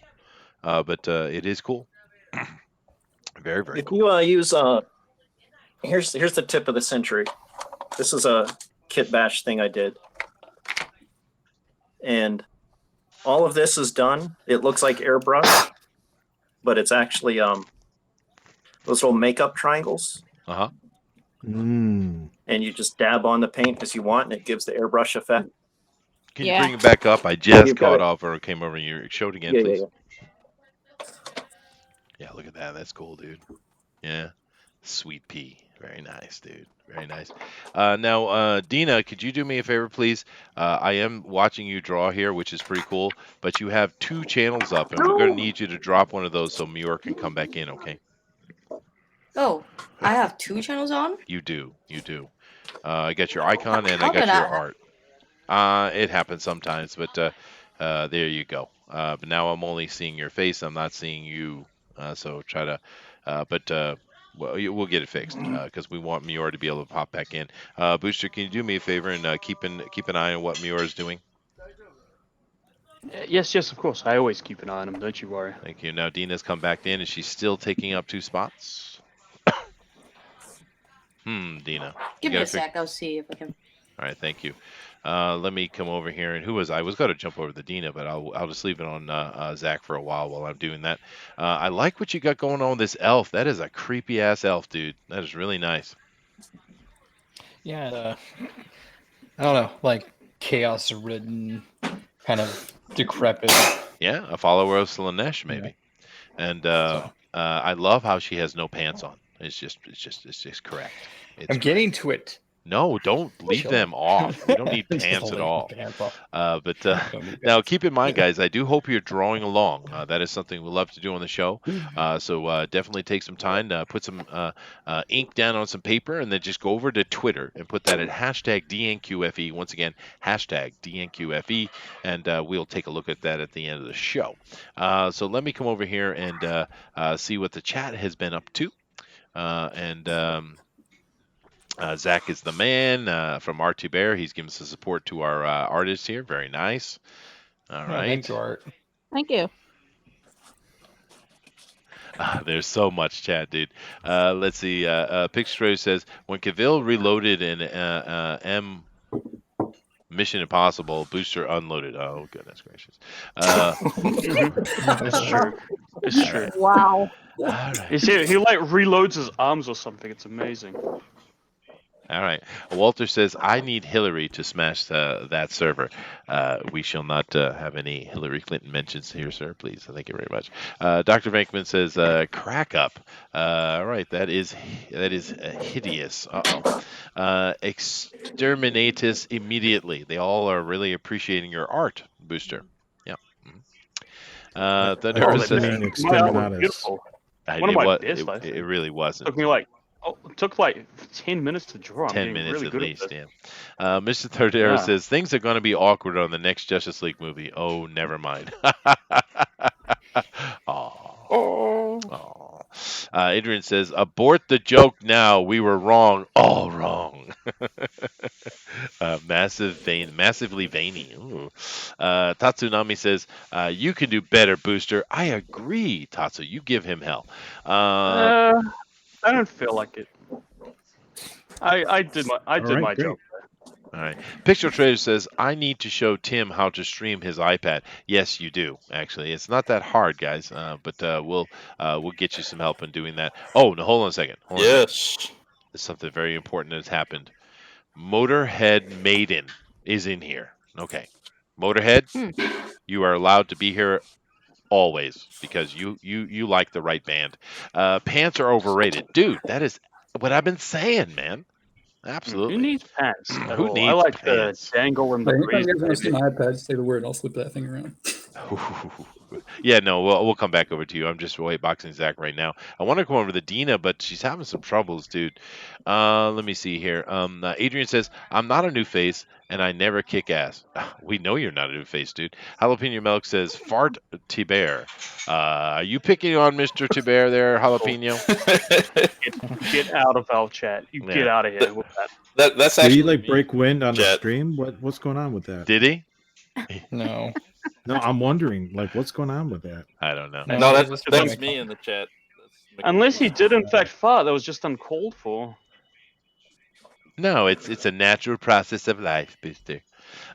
[SPEAKER 1] but it is cool. Very, very
[SPEAKER 4] If
[SPEAKER 1] cool.
[SPEAKER 4] you use here's the tip of the century. This is a kit bash thing I did, and all of this is done. It looks like airbrush, but it's actually those little makeup triangles.
[SPEAKER 7] Mm.
[SPEAKER 4] And you just dab on the paint as you want, and it gives the airbrush effect.
[SPEAKER 1] Can you bring it back up? I just
[SPEAKER 4] You've got
[SPEAKER 1] caught
[SPEAKER 4] it.
[SPEAKER 1] off, or came over and you showed again,
[SPEAKER 4] Yeah,
[SPEAKER 1] please.
[SPEAKER 4] yeah.
[SPEAKER 1] Yeah, look at that. That's cool, dude. Yeah. Sweet pea. Very nice, dude. Very nice. Now, Dina, could you do me a favor, please? I am watching you draw here, which is pretty cool, but you have 2 channels up, and we're going to need you to drop one of those so Muir can come back in, okay?
[SPEAKER 6] Oh, I have 2 channels on?
[SPEAKER 1] You do. You do. I got your icon, and
[SPEAKER 6] How
[SPEAKER 1] I got
[SPEAKER 6] did
[SPEAKER 1] your
[SPEAKER 6] that
[SPEAKER 1] art. It happens sometimes, but there you go. But now I'm only seeing your face. I'm not seeing you. So try to, well, we'll get it fixed because we want Muir to be able to pop back in. Booster, can you do me a favor and keep an eye on what Muir is doing?
[SPEAKER 2] Yes, of course. I always keep an eye on him. Don't you worry.
[SPEAKER 1] Thank you. Now Dina's come back in, and she's still taking up 2 spots. Dina.
[SPEAKER 6] Give me a sec. I'll see if I can.
[SPEAKER 1] All right, thank you. Let me come over here. And I was going to jump over to Dina, but I'll just leave it on Zach for a while I'm doing that. I like what you got going on with this elf. That is a creepy ass elf, dude. That is really nice.
[SPEAKER 10] Yeah, I don't know, like chaos-ridden, kind of decrepit.
[SPEAKER 1] Yeah, a follower of Slanesh, maybe. Yeah. And I love how she has no pants on. It's just correct.
[SPEAKER 10] I'm getting to it.
[SPEAKER 1] No, don't leave them off. We don't need pants at all. But now, keep in mind, guys, I do hope you're drawing along. That is something we love to do on the show. So definitely take some time to put some ink down on some paper, and then just go over to Twitter and put that at hashtag DNQFE. Once again, hashtag DNQFE, and we'll take a look at that at the end of the show. So let me come over here and see what the chat has been up to. Zach is the man from Art Bear. He's giving some support to our artists here. Very nice. All right.
[SPEAKER 10] Thank you, Art.
[SPEAKER 8] Thank you.
[SPEAKER 1] There's so much chat, dude. Let's see. Pixtro says, when Cavill reloaded in Mission Impossible, Booster unloaded. Oh, goodness gracious.
[SPEAKER 2] It's true. It's true.
[SPEAKER 1] Right.
[SPEAKER 8] Wow.
[SPEAKER 1] All right.
[SPEAKER 2] You see, he like reloads his arms or something. It's amazing.
[SPEAKER 1] All right. Walter says, I need Hillary to smash that server. We shall not have any Hillary Clinton mentions here, sir. Please. Thank you very much. Dr. Venkman says, crack up. All right. That is hideous. Uh-oh. Exterminatus immediately. They all are really appreciating your art, Booster. Yeah. The
[SPEAKER 7] I
[SPEAKER 1] nurse
[SPEAKER 7] just
[SPEAKER 1] says,
[SPEAKER 7] mean
[SPEAKER 2] My art was
[SPEAKER 7] exterminatus.
[SPEAKER 2] beautiful. One of my best, I
[SPEAKER 1] it
[SPEAKER 2] think.
[SPEAKER 1] really wasn't.
[SPEAKER 2] Took like 10 minutes to draw. I'm
[SPEAKER 1] 10
[SPEAKER 2] getting
[SPEAKER 1] minutes
[SPEAKER 2] really
[SPEAKER 1] at
[SPEAKER 2] good
[SPEAKER 1] least,
[SPEAKER 2] at this.
[SPEAKER 1] yeah. Mr. Thordero
[SPEAKER 2] Yeah.
[SPEAKER 1] says, things are going to be awkward on the next Justice League movie. Oh, never mind. Oh. Adrian says, abort the joke now. We were wrong. All wrong. Massively veiny. Ooh. Tatsunami says, you can do better, Booster. I agree, Tatsu. You give him hell.
[SPEAKER 2] I don't feel like it. I did my
[SPEAKER 7] great.
[SPEAKER 2] job.
[SPEAKER 1] All right. Picture Trader says, I need to show Tim how to stream his iPad. Yes, you do, actually. It's not that hard, guys, but we'll get you some help in doing that. Oh, no, hold on a second.
[SPEAKER 5] Yes.
[SPEAKER 1] There's something very important that's happened. Motorhead Maiden is in here. Okay. Motorhead, you are allowed to be here always because you like the right band. Pants are overrated. Dude, that is what I've been saying, man. Absolutely.
[SPEAKER 2] Who needs pants at
[SPEAKER 1] Who
[SPEAKER 2] all?
[SPEAKER 1] needs
[SPEAKER 2] I like
[SPEAKER 1] pants?
[SPEAKER 2] the dangle in the
[SPEAKER 3] Anytime
[SPEAKER 2] breeze.
[SPEAKER 3] you guys want to see
[SPEAKER 2] baby.
[SPEAKER 3] my iPad, just say the word. I'll flip that thing around.
[SPEAKER 1] Yeah, no, we'll come back over to you. I'm just white boxing Zach right now. I want to go over to Dina, but she's having some troubles, dude. Let me see here. Adrian says, I'm not a new face, and I never kick ass. We know you're not a new face, dude. Jalapeno Milk says, fart Tiber. Are you picking on Mr. Tiber there, Jalapeno?
[SPEAKER 2] Get out of our chat. You get out of here with that.
[SPEAKER 5] That's
[SPEAKER 7] Did
[SPEAKER 5] actually
[SPEAKER 7] he like
[SPEAKER 5] me,
[SPEAKER 7] break wind on the
[SPEAKER 5] Jet.
[SPEAKER 7] stream? What's going on with that?
[SPEAKER 1] Did he?
[SPEAKER 10] No.
[SPEAKER 7] No, I'm wondering, like, what's going on with that?
[SPEAKER 1] I don't know.
[SPEAKER 5] No,
[SPEAKER 10] he's just
[SPEAKER 5] that's
[SPEAKER 10] making
[SPEAKER 5] me
[SPEAKER 10] fun.
[SPEAKER 5] in the chat.
[SPEAKER 2] Unless he did in fact fart, that was just uncalled for.
[SPEAKER 1] No, it's a natural process of life, Booster.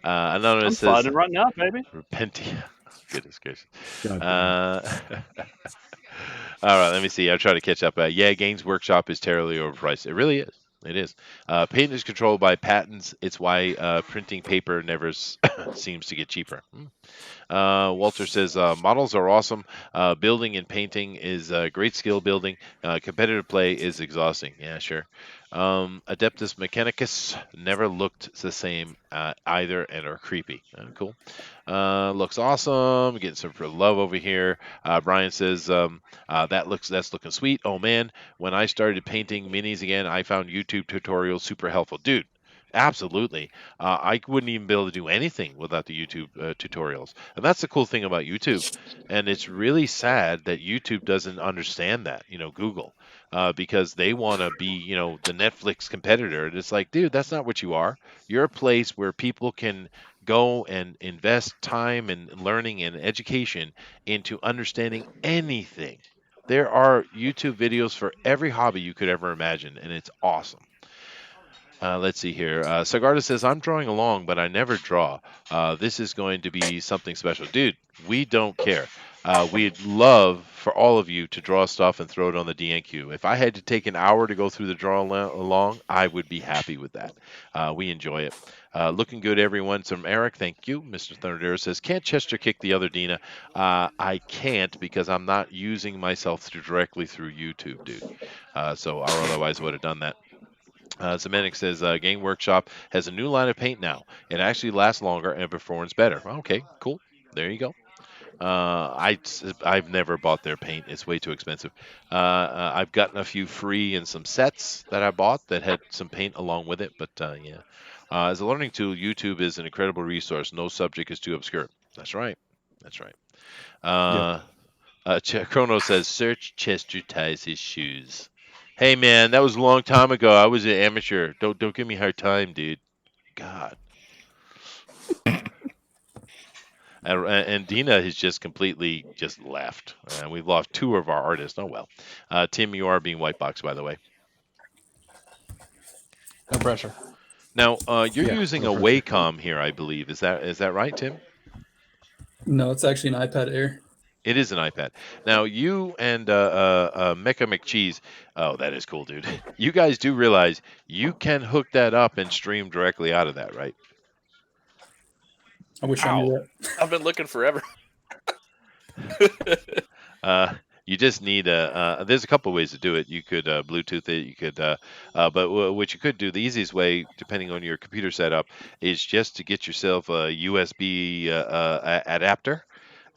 [SPEAKER 2] I'm
[SPEAKER 1] Anonymous says,
[SPEAKER 2] farting right now, baby.
[SPEAKER 1] repenting. Goodness gracious.
[SPEAKER 7] God
[SPEAKER 1] All right, let me see. I'll try to catch up. Yeah, Games Workshop is terribly overpriced. It really is. It is. Paint is controlled by patents. It's why printing paper never seems to get cheaper. Walter says models are awesome. Building and painting is great skill building. Competitive play is exhausting. Yeah, sure. Adeptus Mechanicus never looked the same either and are creepy. Cool. Looks awesome. Getting some love over here. Brian says that's looking sweet. Oh man, when I started painting minis again, I found YouTube tutorials super helpful, dude. Absolutely. I wouldn't even be able to do anything without the YouTube tutorials. And that's the cool thing about YouTube. And it's really sad that YouTube doesn't understand that, Google, because they want to be, the Netflix competitor. And it's like, dude, that's not what you are. You're a place where people can go and invest time and learning and education into understanding anything. There are YouTube videos for every hobby you could ever imagine, and it's awesome. Let's see here. Sagarda says, I'm drawing along, but I never draw. This is going to be something special. Dude, we don't care. We'd love for all of you to draw stuff and throw it on the DNQ. If I had to take an hour to go through the draw along, I would be happy with that. We enjoy it. Looking good, everyone. From Eric, thank you. Mr. Thunder says, can't Chester kick the other Dina? I can't because I'm not using myself directly through YouTube, dude. So I otherwise would have done that. Zemenic says Game Workshop has a new line of paint now. It actually lasts longer and performs better. Okay, cool. There you go. I've never bought their paint. It's way too expensive. I've gotten a few free and some sets that I bought that had some paint along with it. But yeah, as a learning tool, YouTube is an incredible resource. No subject is too obscure. That's right. That's right. Chrono says search Chester ties his shoes. Hey man, that was a long time ago. I was an amateur. Don't give me a hard time, dude. God. And Dina has just completely just left. We've lost two of our artists. Oh well. Tim, you are being white boxed, by the way.
[SPEAKER 10] No pressure.
[SPEAKER 1] Now you're using a Wacom here, I believe. Is that right, Tim?
[SPEAKER 3] No, it's actually an iPad Air.
[SPEAKER 1] It is an iPad. Now, you and Mecha McCheese, oh, that is cool, dude. You guys do realize you can hook that up and stream directly out of that, right?
[SPEAKER 3] I wish I knew that.
[SPEAKER 5] I've been looking forever.
[SPEAKER 1] You just need there's a couple ways to do it. You could Bluetooth it. You could, but what you could do, the easiest way, depending on your computer setup, is just to get yourself a USB adapter,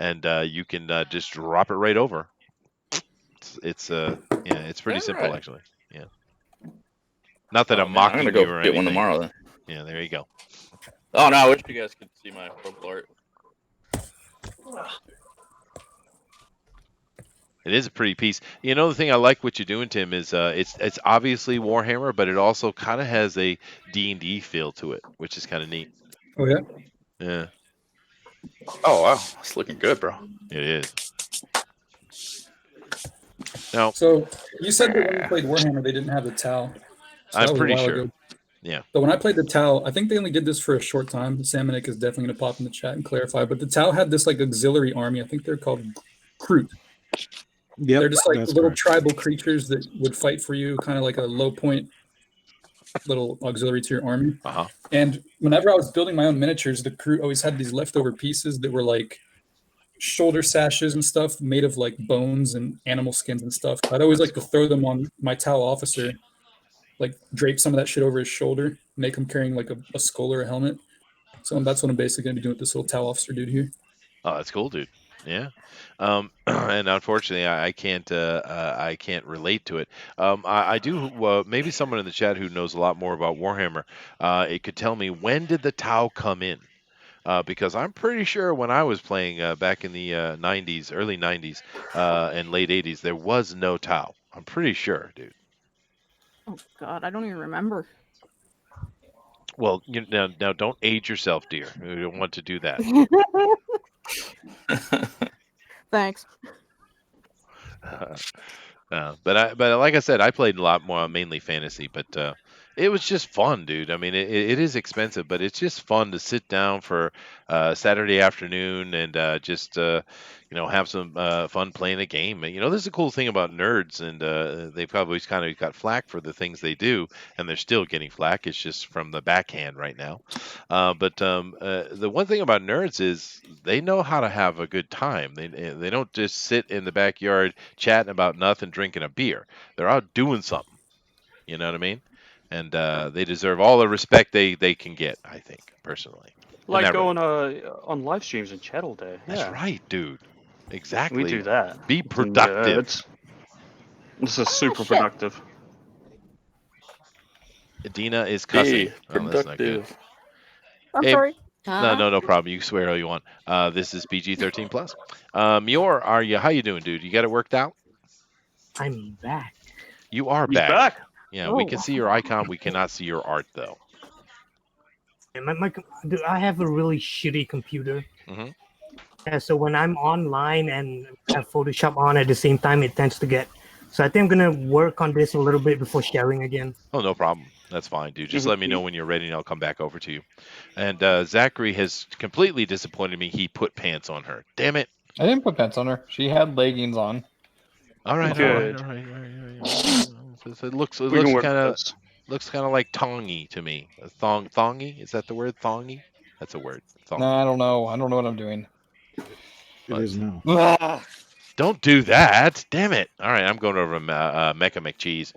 [SPEAKER 1] and you can just drop it right over. It's yeah, it's pretty simple actually. Yeah. Not that I'm mocking
[SPEAKER 5] I'm gonna
[SPEAKER 1] you
[SPEAKER 5] go
[SPEAKER 1] or
[SPEAKER 5] get
[SPEAKER 1] anything.
[SPEAKER 5] one tomorrow then.
[SPEAKER 1] Yeah, there you go.
[SPEAKER 5] Oh no, I wish you guys could see my purple art.
[SPEAKER 1] It is a pretty piece. You know, the thing I like what you're doing, Tim, is it's obviously Warhammer, but it also kind of has a D&D feel to it, which is kind of neat.
[SPEAKER 3] Oh yeah.
[SPEAKER 1] Yeah.
[SPEAKER 5] Oh wow, it's looking good, bro.
[SPEAKER 1] It is. Now,
[SPEAKER 3] So you said that when you played Warhammer, they didn't have the Tau. So
[SPEAKER 1] I'm pretty sure. Yeah.
[SPEAKER 3] But when I played the Tau, I think they only did this for a short time. Salmonic is definitely going to pop in the chat and clarify. But the Tau had this like auxiliary army. I think they're called Kroot.
[SPEAKER 7] Yep,
[SPEAKER 3] They're just like
[SPEAKER 7] that's
[SPEAKER 3] little
[SPEAKER 7] correct.
[SPEAKER 3] tribal creatures that would fight for you, kind of like a low point little auxiliary to your army.
[SPEAKER 1] Uh-huh.
[SPEAKER 3] And whenever I was building my own miniatures, the Kroot always had these leftover pieces that were like shoulder sashes and stuff made of like bones and animal skins and stuff. I'd always like to throw them on my Tau officer, like drape some of that shit over his shoulder, make him carrying like a skull or a helmet. So that's what I'm basically going to be doing with this little Tau officer dude here.
[SPEAKER 1] Oh, that's cool, dude. Yeah. And unfortunately, I can't relate to it. I do. Maybe someone in the chat who knows a lot more about Warhammer, it could tell me, when did the Tau come in? Because I'm pretty sure when I was playing back in the 90s, early 90s, and late 80s, there was no Tau. I'm pretty sure, dude.
[SPEAKER 8] Oh God, I don't even remember.
[SPEAKER 1] Well, now don't age yourself, dear. We don't want to do that.
[SPEAKER 8] Thanks.
[SPEAKER 1] But like I said, I played a lot more, mainly fantasy, but it was just fun, dude. I mean, it is expensive, but it's just fun to sit down for Saturday afternoon and just have some fun playing a game. And, this is a cool thing about nerds, and they've always kind of got flack for the things they do, and they're still getting flack. It's just from the backhand right now. But the one thing about nerds is they know how to have a good time. They don't just sit in the backyard chatting about nothing, drinking a beer. They're out doing something. You know what I mean? And they deserve all the respect they can get, I think, personally.
[SPEAKER 2] Like going on live streams and chat all day.
[SPEAKER 1] That's right, dude. Exactly.
[SPEAKER 2] We do that.
[SPEAKER 1] Be productive.
[SPEAKER 2] This is super productive.
[SPEAKER 1] Dina is cussing.
[SPEAKER 5] Productive.
[SPEAKER 1] That's not good.
[SPEAKER 8] I'm sorry.
[SPEAKER 1] No problem. You swear all you want. This is PG-13 plus. Muir, how you doing, dude? You got it worked out?
[SPEAKER 9] I'm back.
[SPEAKER 1] You are
[SPEAKER 2] He's
[SPEAKER 1] back. Yeah, we can see your icon. We cannot see your art, though.
[SPEAKER 9] And I have a really shitty computer.
[SPEAKER 1] Mm-hmm.
[SPEAKER 9] Yeah, so when I'm online and have Photoshop on at the same time, it tends to get. So I think I'm gonna work on this a little bit before sharing again.
[SPEAKER 1] Oh, no problem. That's fine, dude. Just let me know when you're ready, and I'll come back over to you. And Zachary has completely disappointed me. He put pants on her. Damn it!
[SPEAKER 10] I didn't put pants on her. She had leggings on.
[SPEAKER 1] All right.
[SPEAKER 2] Good.
[SPEAKER 1] All right. It looks kind of like tongy to me. Thongy? Is that the word? Thongy? That's a word. Thong.
[SPEAKER 10] No, I don't know. I don't know what I'm doing.
[SPEAKER 7] It is now.
[SPEAKER 1] Don't do that. Damn it. All right, I'm going over to Mecha McCheese.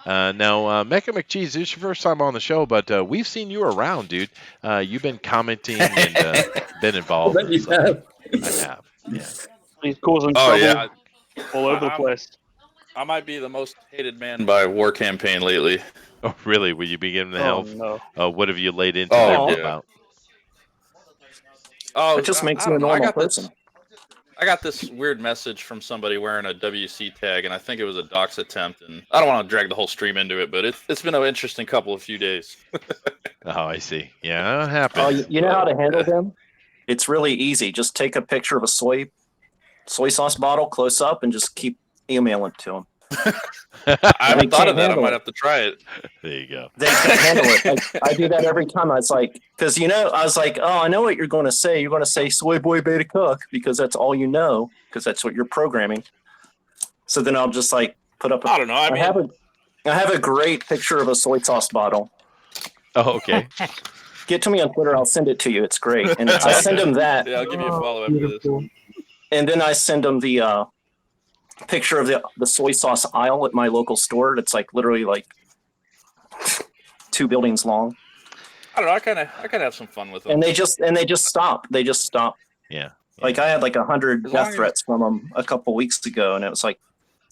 [SPEAKER 1] Now, Mecha McCheese, this is your first time on the show, but we've seen you around, dude. You've been commenting and been involved.
[SPEAKER 3] I have.
[SPEAKER 1] I have, yeah.
[SPEAKER 2] He's causing trouble all over the place.
[SPEAKER 5] I might be the most hated man by War Campaign lately.
[SPEAKER 1] Oh, really? Will you be giving the help?
[SPEAKER 2] No.
[SPEAKER 1] What have you laid into there about?
[SPEAKER 5] Oh,
[SPEAKER 4] It just makes you a normal person.
[SPEAKER 5] I got this weird message from somebody wearing a WC tag, and I think it was a dox attempt. And I don't want to drag the whole stream into it, but it's been an interesting few days.
[SPEAKER 1] Oh, I see. Yeah, that happens.
[SPEAKER 4] Oh, you know how to handle them? It's really easy. Just take a picture of a soy sauce bottle close up and just keep emailing it to them.
[SPEAKER 5] I haven't thought of
[SPEAKER 4] can't
[SPEAKER 5] that. I
[SPEAKER 4] handle
[SPEAKER 5] might
[SPEAKER 4] it.
[SPEAKER 5] have to try it.
[SPEAKER 1] There you go.
[SPEAKER 4] They can't handle it. I do that every time. I was like, because I was like, oh, I know what you're going to say. You're going to say soy boy beta cook because that's all you know, because that's what you're programming. So then I'll just like put up.
[SPEAKER 5] I don't know. I
[SPEAKER 4] have a great picture of a soy sauce bottle.
[SPEAKER 1] Oh, okay.
[SPEAKER 4] Get to me on Twitter. I'll send it to you. It's great. And I send them that.
[SPEAKER 5] Yeah, I'll give you a follow after this.
[SPEAKER 4] And then I send them the picture of the soy sauce aisle at my local store. It's like literally like 2 buildings long.
[SPEAKER 5] I don't know. I kind of have some fun with them.
[SPEAKER 4] And they just stop. They just stop.
[SPEAKER 1] Yeah.
[SPEAKER 4] Like I had like 100
[SPEAKER 5] As long
[SPEAKER 4] death
[SPEAKER 5] as-
[SPEAKER 4] threats from them a couple weeks ago, and it was like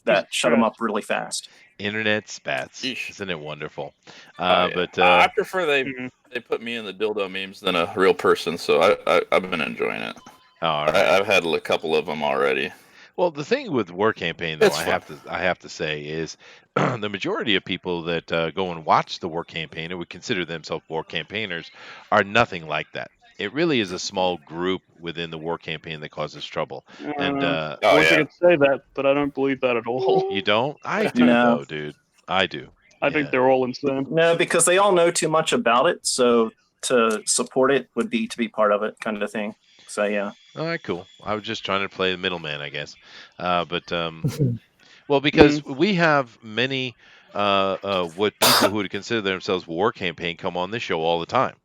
[SPEAKER 4] that shut them up really fast.
[SPEAKER 1] Internet spats.
[SPEAKER 5] Yeesh.
[SPEAKER 1] Isn't it wonderful?
[SPEAKER 5] Yeah.
[SPEAKER 1] But
[SPEAKER 5] I prefer they put me in the dildo memes than a real person, so I've been enjoying it.
[SPEAKER 1] all right.
[SPEAKER 5] I've had a couple of them already.
[SPEAKER 1] Well, the thing with War Campaign, though,
[SPEAKER 5] It's
[SPEAKER 1] I have to say, is the majority of people that go and watch the War Campaign and would consider themselves War Campaigners are nothing like that. It really is a small group within the War Campaign that causes trouble. And
[SPEAKER 2] I wish I could say that, but I don't believe that at all.
[SPEAKER 1] you don't? I do,
[SPEAKER 4] No.
[SPEAKER 1] though, dude. I do.
[SPEAKER 2] I think they're all insane.
[SPEAKER 4] No, because they all know too much about it, so to support it would be to be part of it, kind of thing. So yeah.
[SPEAKER 1] All right, cool. I was just trying to play the middleman, I guess. Well, because we have many what people who would consider themselves War Campaign come on this show all the time,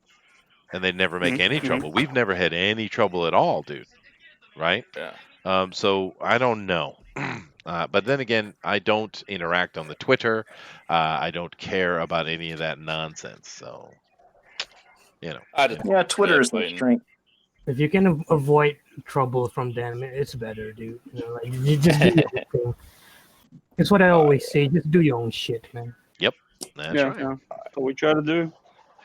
[SPEAKER 1] and they never make any trouble. We've never had any trouble at all, dude. Right?
[SPEAKER 5] Yeah.
[SPEAKER 1] So I don't know. But then again, I don't interact on the Twitter. I don't care about any of that nonsense. So, you know.
[SPEAKER 4] Yeah, Twitter is the strength.
[SPEAKER 9] If you can avoid trouble from them, it's better, dude. You know, like you just do your own thing. It's what I always say: just do your own shit, man.
[SPEAKER 1] Yep, that's right.
[SPEAKER 2] Yeah. That's what we try to do.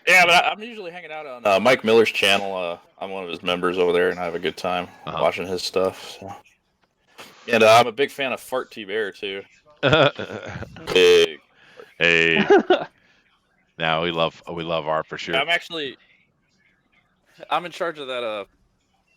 [SPEAKER 5] Yeah, but I'm usually hanging out on Mike Miller's channel. I'm one of his members over there, and I have a good time watching his stuff. So. And I'm a big fan of Fart T Bear too. Big.
[SPEAKER 1] Hey. Now we love art for sure.
[SPEAKER 5] I'm in charge of that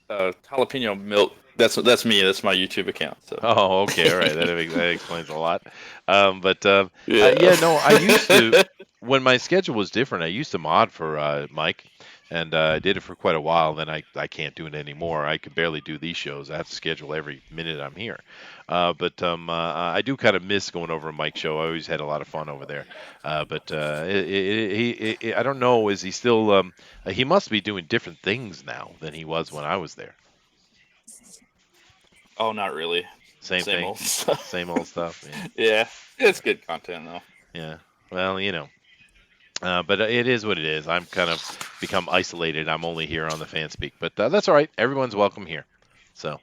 [SPEAKER 5] jalapeno milk. That's me. That's my YouTube account. So.
[SPEAKER 1] Oh, okay, all right. That explains a lot. Yeah, no, I used to when my schedule was different. I used to mod for Mike, and I did it for quite a while. Then I can't do it anymore. I could barely do these shows. I have to schedule every minute I'm here. But I do kind of miss going over a Mike show. I always had a lot of fun over there. But I don't know. Is he still? He must be doing different things now than he was when I was there.
[SPEAKER 5] Oh, not really.
[SPEAKER 1] Same thing.
[SPEAKER 5] Old
[SPEAKER 1] Same old stuff.
[SPEAKER 5] Yeah, it's good content though.
[SPEAKER 1] Yeah. Well, you know. But it is what it is. I'm kind of become isolated. I'm only here on the fan speak, but that's all right. Everyone's welcome here. So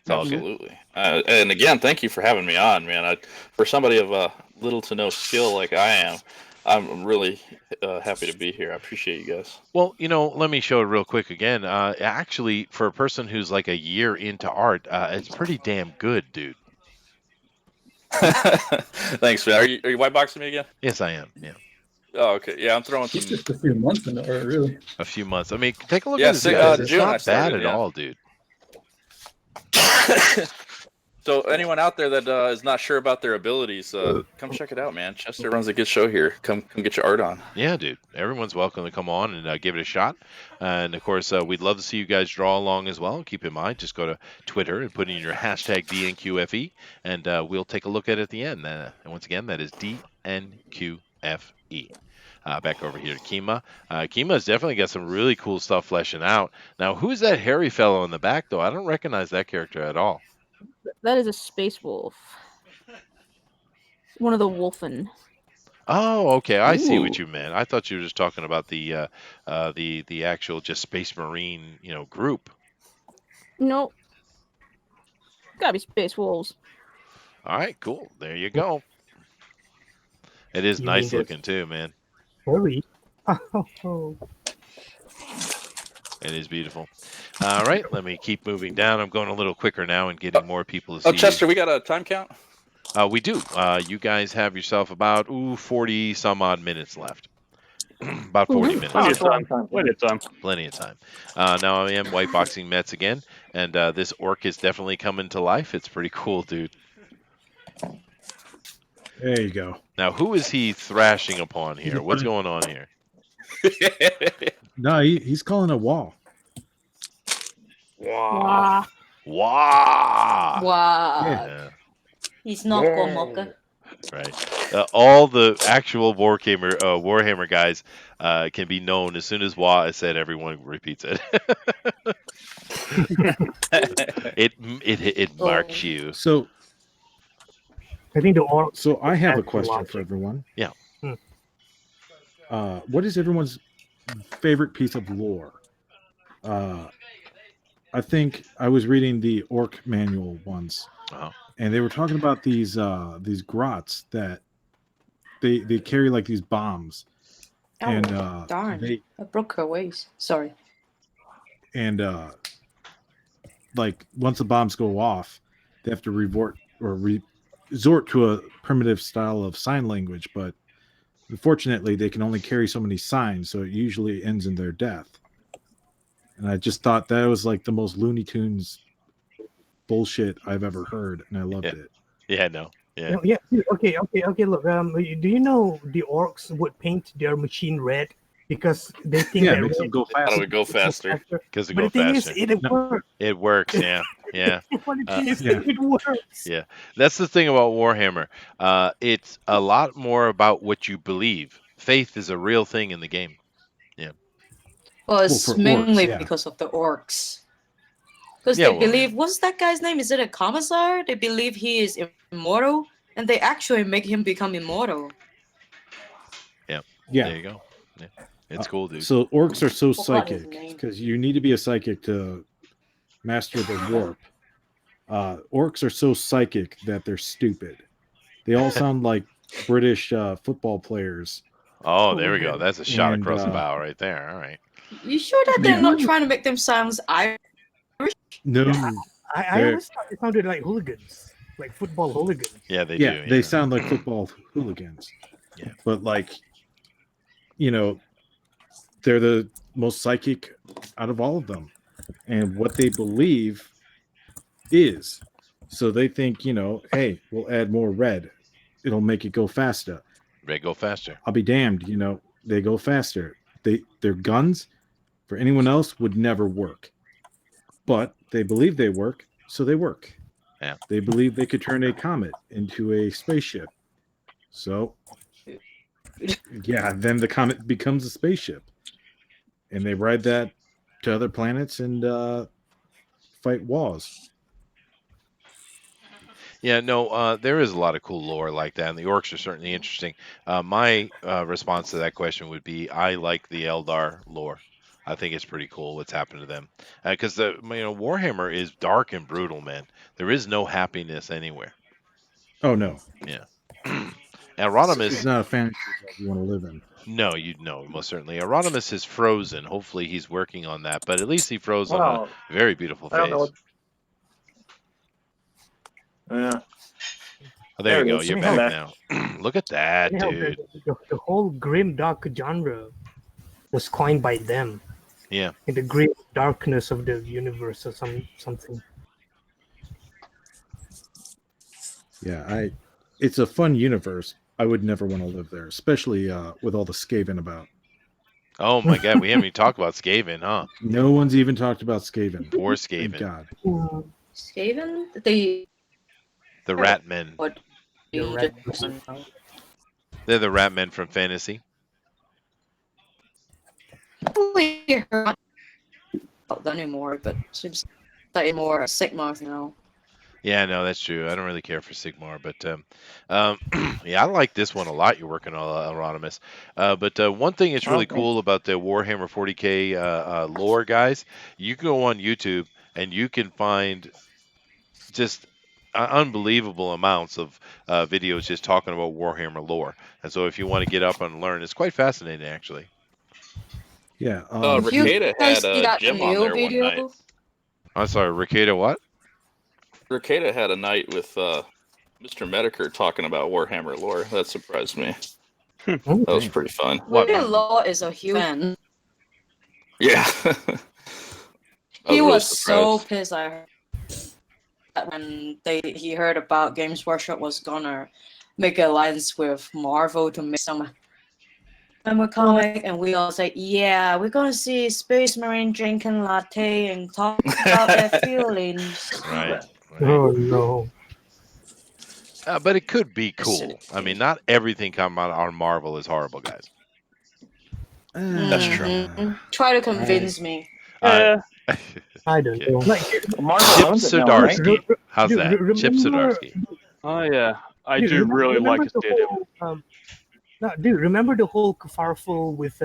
[SPEAKER 1] it's all good.
[SPEAKER 5] Absolutely. And again, thank you for having me on, man. For somebody of little to no skill like I am, I'm really happy to be here. I appreciate you guys.
[SPEAKER 1] Well, you know, let me show it real quick again. Actually, for a person who's like a year into art, it's pretty damn good, dude.
[SPEAKER 5] Thanks, man. Are you white boxing me again?
[SPEAKER 1] Yes, I am. Yeah.
[SPEAKER 5] Oh, okay. Yeah, I'm throwing some.
[SPEAKER 3] It's just a few months in art, really.
[SPEAKER 1] A few months. I mean, take a look
[SPEAKER 5] Yeah,
[SPEAKER 1] at this. It's
[SPEAKER 5] June I
[SPEAKER 1] not
[SPEAKER 5] started,
[SPEAKER 1] bad at all, dude.
[SPEAKER 5] So anyone out there that is not sure about their abilities, come check it out, man. Chester runs a good show here. Come get your art on.
[SPEAKER 1] Yeah, dude. Everyone's welcome to come on and give it a shot. And, of course, we'd love to see you guys draw along as well. Keep in mind, just go to Twitter and put in your hashtag DNQFE, and we'll take a look at it at the end. And once again, that is DNQFE. Back over here to Kima. Kima's definitely got some really cool stuff fleshing out. Now, who's that hairy fellow in the back, though? I don't recognize that character at all.
[SPEAKER 8] That is a space wolf. One of the wolfen.
[SPEAKER 1] Oh, okay. I see what
[SPEAKER 8] Ooh.
[SPEAKER 1] you meant. I thought you were just talking about the actual just Space Marine, group.
[SPEAKER 8] Nope. Gotta be space wolves.
[SPEAKER 1] All right, cool. There you go. It is
[SPEAKER 9] You
[SPEAKER 1] nice
[SPEAKER 9] mean
[SPEAKER 1] looking too, man.
[SPEAKER 9] Sorry. Oh.
[SPEAKER 1] It is beautiful. All right, let me keep moving down. I'm going a little quicker now and getting more people to see.
[SPEAKER 5] Oh, Chester, we got a time count?
[SPEAKER 1] We do. You guys have yourself about 40 some odd minutes left. About 40 minutes.
[SPEAKER 2] Plenty of time.
[SPEAKER 1] Plenty of time. Now I am white boxing Mets again, and this orc is definitely coming to life. It's pretty cool, dude.
[SPEAKER 7] There you go.
[SPEAKER 1] Now, who is he thrashing upon here? What's going on here?
[SPEAKER 7] No, he's calling a wall.
[SPEAKER 8] Wow.
[SPEAKER 1] Wow.
[SPEAKER 6] Wow.
[SPEAKER 1] Yeah,
[SPEAKER 6] He's not Gomoka.
[SPEAKER 1] right. All the actual Warhammer guys can be known as soon as Wah is said. Everyone repeats it. it marks you.
[SPEAKER 7] So
[SPEAKER 9] I think the orcs.
[SPEAKER 7] So I have a
[SPEAKER 9] That's
[SPEAKER 7] question
[SPEAKER 9] logic.
[SPEAKER 7] for everyone.
[SPEAKER 1] Yeah.
[SPEAKER 7] What is everyone's favorite piece of lore? I think I was reading the Orc manual once, and they were talking about these grots that they carry like these bombs,
[SPEAKER 6] Oh,
[SPEAKER 7] and
[SPEAKER 6] darn. I broke her waist. Sorry.
[SPEAKER 7] and like once the bombs go off, they have to resort to a primitive style of sign language, but unfortunately they can only carry so many signs, so it usually ends in their death. And I just thought that was like the most Looney Tunes bullshit I've ever heard, and I loved it.
[SPEAKER 1] Yeah, no. Yeah.
[SPEAKER 9] Yeah. Okay. Look, do you know the orcs would paint their machine red because they think that
[SPEAKER 7] makes them go faster.
[SPEAKER 5] That'll go faster.
[SPEAKER 1] Because it
[SPEAKER 9] But
[SPEAKER 1] go
[SPEAKER 9] the thing
[SPEAKER 1] faster.
[SPEAKER 9] is, it works.
[SPEAKER 1] It works, yeah. Yeah.
[SPEAKER 9] It works.
[SPEAKER 1] Yeah. That's the thing about Warhammer. It's a lot more about what you believe. Faith is a real thing in the game. Yeah.
[SPEAKER 6] Well, it's
[SPEAKER 7] for
[SPEAKER 6] mainly
[SPEAKER 7] orcs, yeah.
[SPEAKER 6] because of the orcs. Because
[SPEAKER 1] Yeah,
[SPEAKER 6] they
[SPEAKER 1] well,
[SPEAKER 6] believe, what's that guy's name? Is it a commissar? They believe he is immortal, and they actually make him become immortal.
[SPEAKER 1] Yeah.
[SPEAKER 7] Yeah.
[SPEAKER 1] There you go. Yeah. It's cool, dude.
[SPEAKER 7] So orcs are so
[SPEAKER 6] Forgot his
[SPEAKER 7] psychic
[SPEAKER 6] name.
[SPEAKER 7] because you need to be a psychic to master the warp. Orcs are so psychic that they're stupid. They all sound like British football players.
[SPEAKER 1] Oh, there we go. That's a shot
[SPEAKER 7] And,
[SPEAKER 1] across the bow right there. All right.
[SPEAKER 6] You sure that they're not trying to make them sound Irish?
[SPEAKER 7] No,
[SPEAKER 9] I always thought it sounded like hooligans, like football hooligans.
[SPEAKER 1] Yeah, they
[SPEAKER 7] yeah,
[SPEAKER 1] do.
[SPEAKER 7] they sound like football hooligans.
[SPEAKER 1] Yeah.
[SPEAKER 7] But like, they're the most psychic out of all of them, and what they believe is, so they think, hey, we'll add more red, it'll make it go faster.
[SPEAKER 1] They go faster.
[SPEAKER 7] I'll be damned, they go faster. Their guns for anyone else would never work, but they believe they work, so they work.
[SPEAKER 1] Yeah.
[SPEAKER 7] They believe they could turn a comet into a spaceship, so yeah, then the comet becomes a spaceship, and they ride that to other planets and fight wars.
[SPEAKER 1] Yeah, no, there is a lot of cool lore like that, and the orcs are certainly interesting. My response to that question would be, I like the Eldar lore. I think it's pretty cool what's happened to them, because Warhammer is dark and brutal, man. There is no happiness anywhere.
[SPEAKER 7] Oh no,
[SPEAKER 1] Yeah. Erodimus
[SPEAKER 7] it's not a fantasy that you want to live in.
[SPEAKER 1] No, most certainly. Erodimus is frozen. Hopefully, he's working on that, but at least he froze on
[SPEAKER 4] Well,
[SPEAKER 1] a very beautiful
[SPEAKER 4] I don't know
[SPEAKER 1] face.
[SPEAKER 4] Yeah.
[SPEAKER 1] Oh, there you
[SPEAKER 4] There
[SPEAKER 1] go.
[SPEAKER 4] he is.
[SPEAKER 1] You're
[SPEAKER 4] Yeah.
[SPEAKER 1] back now. Look at that,
[SPEAKER 9] You know,
[SPEAKER 1] dude.
[SPEAKER 9] the whole grim dark genre was coined by them.
[SPEAKER 1] Yeah.
[SPEAKER 9] In the grim darkness of the universe or something.
[SPEAKER 7] Yeah, it's a fun universe. I would never want to live there, especially with all the Skaven about.
[SPEAKER 1] Oh my God, we haven't even talked about Skaven, huh?
[SPEAKER 7] No one's even talked about Skaven.
[SPEAKER 1] Poor
[SPEAKER 7] Thank
[SPEAKER 1] Skaven.
[SPEAKER 7] God.
[SPEAKER 6] Skaven?
[SPEAKER 1] The Rat Men.
[SPEAKER 6] What?
[SPEAKER 1] They're the Rat Men from fantasy.
[SPEAKER 6] Really heard about that anymore, but seems like more Sigma now.
[SPEAKER 1] Yeah, no, that's true. I don't really care for Sigmar, but yeah, I like this one a lot. You're working on Erodimus. But one thing that's really cool about the Warhammer 40k lore, guys, you can go on YouTube and you can find just unbelievable amounts of videos just talking about Warhammer lore. And so if you want to get up and learn, it's quite fascinating, actually.
[SPEAKER 7] Yeah.
[SPEAKER 5] Ricada
[SPEAKER 6] guys
[SPEAKER 5] had
[SPEAKER 6] see that
[SPEAKER 5] Jim on
[SPEAKER 6] new
[SPEAKER 5] there
[SPEAKER 6] video?
[SPEAKER 5] one night.
[SPEAKER 1] I'm sorry, Ricada, what?
[SPEAKER 5] Ricada had a night with Mr. Mediker talking about Warhammer lore. That surprised me. That was pretty fun.
[SPEAKER 6] William Law is a huge fan.
[SPEAKER 5] Yeah.
[SPEAKER 6] He
[SPEAKER 5] really
[SPEAKER 6] was so
[SPEAKER 5] surprised.
[SPEAKER 6] pissed. I heard. when he heard about Games Workshop was gonna make an alliance with Marvel to make some comic, and we all say, yeah, we're gonna see Space Marine drinking latte and talk about their feelings.
[SPEAKER 1] Right.
[SPEAKER 9] Oh no.
[SPEAKER 1] But it could be cool. I mean, not everything coming out on Marvel is horrible, guys.
[SPEAKER 5] That's true.
[SPEAKER 6] Mhm. Try to convince me.
[SPEAKER 2] Yeah.
[SPEAKER 9] I don't
[SPEAKER 1] Okay.
[SPEAKER 9] know. Like,
[SPEAKER 4] Marvel
[SPEAKER 1] Chip
[SPEAKER 4] owns it now, right?
[SPEAKER 1] Zdarsky. How's
[SPEAKER 9] Dude,
[SPEAKER 1] that? Chip
[SPEAKER 9] remember-
[SPEAKER 1] Zdarsky.
[SPEAKER 2] Oh yeah, I
[SPEAKER 9] dude,
[SPEAKER 2] do
[SPEAKER 9] remember-
[SPEAKER 2] really like
[SPEAKER 9] remember
[SPEAKER 2] his
[SPEAKER 9] the
[SPEAKER 2] Daredevil.
[SPEAKER 9] whole, no, dude, remember the whole kerfuffle with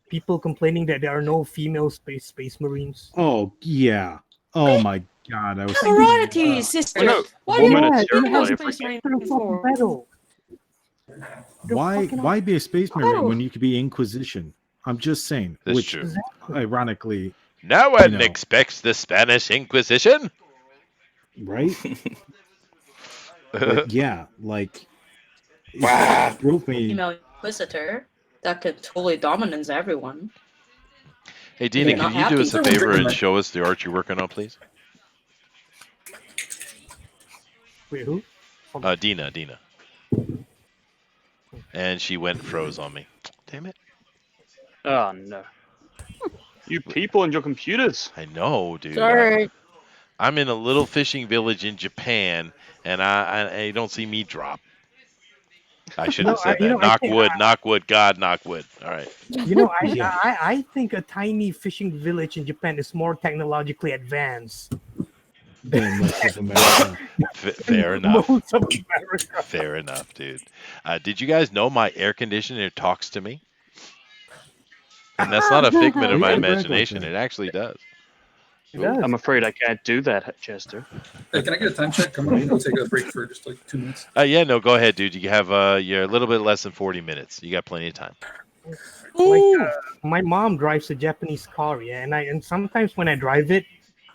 [SPEAKER 9] people complaining that there are no female space marines?
[SPEAKER 7] Oh yeah. Oh my god. I was
[SPEAKER 6] Variety, sister.
[SPEAKER 2] no,
[SPEAKER 6] Why
[SPEAKER 2] woman
[SPEAKER 6] do
[SPEAKER 2] is
[SPEAKER 6] you
[SPEAKER 2] your
[SPEAKER 6] think of
[SPEAKER 2] flavor.
[SPEAKER 6] Space Marine
[SPEAKER 9] They're
[SPEAKER 6] before?
[SPEAKER 9] fucking metal.
[SPEAKER 7] why be a space marine
[SPEAKER 6] Oh.
[SPEAKER 7] when you could be Inquisition? I'm just saying.
[SPEAKER 1] That's
[SPEAKER 7] which
[SPEAKER 1] true.
[SPEAKER 7] ironically,
[SPEAKER 1] No one
[SPEAKER 7] know.
[SPEAKER 1] expects the Spanish Inquisition.
[SPEAKER 7] right? But yeah, like
[SPEAKER 5] Wow.
[SPEAKER 7] it drove me.
[SPEAKER 6] Female Inquisitor that could totally dominate everyone.
[SPEAKER 1] Hey, Dina,
[SPEAKER 6] You're
[SPEAKER 1] can
[SPEAKER 6] not
[SPEAKER 1] you do us a
[SPEAKER 6] happy.
[SPEAKER 1] favor and show us the art you're working on, please?
[SPEAKER 9] Wait, who?
[SPEAKER 1] Dina. And she went and froze on me. Damn it.
[SPEAKER 2] Oh no. You people and your computers.
[SPEAKER 1] I know, dude.
[SPEAKER 8] Sorry.
[SPEAKER 1] I'm in a little fishing village in Japan, and I don't see me drop. I shouldn't have said that. Knock wood, God, knock wood. All right.
[SPEAKER 9] You know,
[SPEAKER 7] Yeah.
[SPEAKER 9] I think a tiny fishing village in Japan is more technologically advanced
[SPEAKER 7] Than most of America.
[SPEAKER 1] Fair enough.
[SPEAKER 9] most of America.
[SPEAKER 1] Fair enough, dude. Did you guys know my air conditioner talks to me? And that's not a figment of my
[SPEAKER 7] Yeah,
[SPEAKER 1] imagination.
[SPEAKER 7] exactly.
[SPEAKER 1] It actually does.
[SPEAKER 9] It does.
[SPEAKER 2] I'm afraid I can't do that, Chester.
[SPEAKER 3] Hey, can I get a time check? I'm gonna go take a break for just like 2 minutes.
[SPEAKER 1] Yeah, no, go ahead, dude. You have you're a little bit less than 40 minutes. You got plenty of time.
[SPEAKER 9] Like, my mom drives a Japanese car, yeah, and sometimes when I drive it,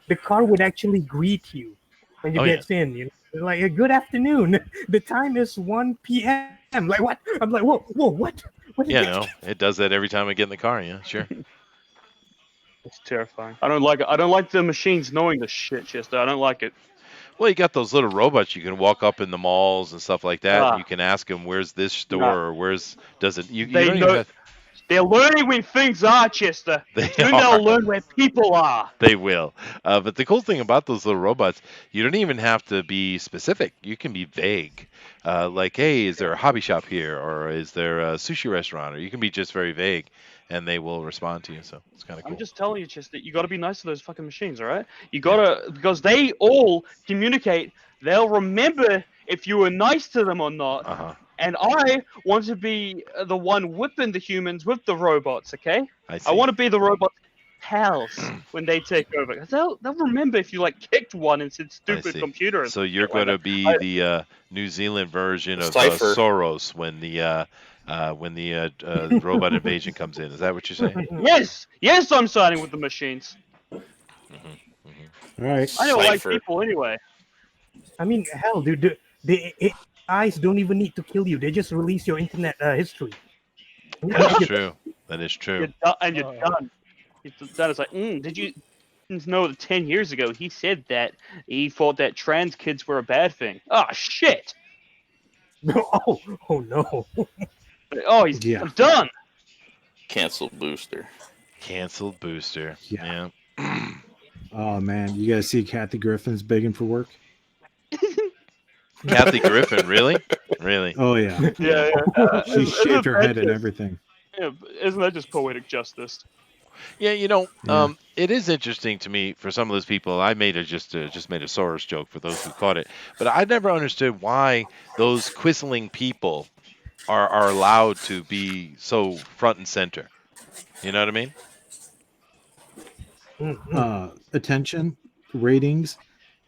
[SPEAKER 9] the car would actually greet you when you
[SPEAKER 1] Oh,
[SPEAKER 9] get in. You know, like a good afternoon. The time is 1 p.m. Like what? I'm like, whoa, what? What is
[SPEAKER 1] Yeah,
[SPEAKER 9] that?
[SPEAKER 1] no, it does that every time I get in the car. Yeah, sure.
[SPEAKER 2] It's terrifying. I don't like it. I don't like the machines knowing the shit, Chester. I don't like it.
[SPEAKER 1] Well, you got those little robots you can walk up in the malls and stuff like that.
[SPEAKER 2] Ah.
[SPEAKER 1] And you can ask them, "Where's this store?"
[SPEAKER 2] No.
[SPEAKER 1] Or "Where's does it?" You
[SPEAKER 2] They
[SPEAKER 1] don't even
[SPEAKER 2] know-
[SPEAKER 1] have,
[SPEAKER 2] They're learning where things are, Chester.
[SPEAKER 1] they
[SPEAKER 2] Soon
[SPEAKER 1] are.
[SPEAKER 2] they'll learn where people are.
[SPEAKER 1] They will. But the cool thing about those little robots, you don't even have to be specific. You can be vague. Like, hey, is there a hobby shop here? Or is there a sushi restaurant? Or you can be just very vague, and they will respond to you. So it's kind of cool.
[SPEAKER 2] I'm just telling you, Chester, you got to be nice to those fucking machines, all right? You got to, because they all communicate. They'll remember if you were nice to them or not.
[SPEAKER 1] Uh-huh.
[SPEAKER 2] And I want to be the one whipping the humans with the robots, okay?
[SPEAKER 1] I see.
[SPEAKER 2] I want to be the robot pals when they take over. 'Cause they'll remember if you, like, kicked one and said stupid
[SPEAKER 1] see.
[SPEAKER 2] computer. and
[SPEAKER 1] So you're
[SPEAKER 2] shit like
[SPEAKER 1] going to
[SPEAKER 2] that.
[SPEAKER 1] be
[SPEAKER 2] I-
[SPEAKER 1] the New Zealand version of
[SPEAKER 5] Cypher.
[SPEAKER 1] Soros when the robot invasion comes in. Is that what you're saying?
[SPEAKER 2] Yes, I'm siding with the machines.
[SPEAKER 7] All right.
[SPEAKER 2] I don't like
[SPEAKER 5] Cypher.
[SPEAKER 2] people anyway.
[SPEAKER 9] I mean, hell, dude, the AIs don't even need to kill you. They just release your internet history.
[SPEAKER 1] That is true. That is true.
[SPEAKER 2] You're done. You're done. It's like, did you know that 10 years ago he said that he thought that trans kids were a bad thing? Oh, shit.
[SPEAKER 9] oh no.
[SPEAKER 2] Oh,
[SPEAKER 7] Yeah.
[SPEAKER 2] I'm done.
[SPEAKER 5] Cancel booster.
[SPEAKER 1] Canceled booster.
[SPEAKER 7] Yeah.
[SPEAKER 1] Yeah.
[SPEAKER 7] Oh man, you guys see Kathy Griffin's begging for work?
[SPEAKER 1] Kathy Griffin, really? Really?
[SPEAKER 7] Oh yeah.
[SPEAKER 2] Yeah.
[SPEAKER 7] She shaved her head and everything.
[SPEAKER 2] Yeah, isn't that just poetic justice?
[SPEAKER 1] Yeah,
[SPEAKER 7] Yeah.
[SPEAKER 1] it is interesting to me for some of those people. I made just made a Soros joke for those who caught it, but I never understood why those quisling people are allowed to be so front and center. You know what I mean?
[SPEAKER 7] Attention, ratings,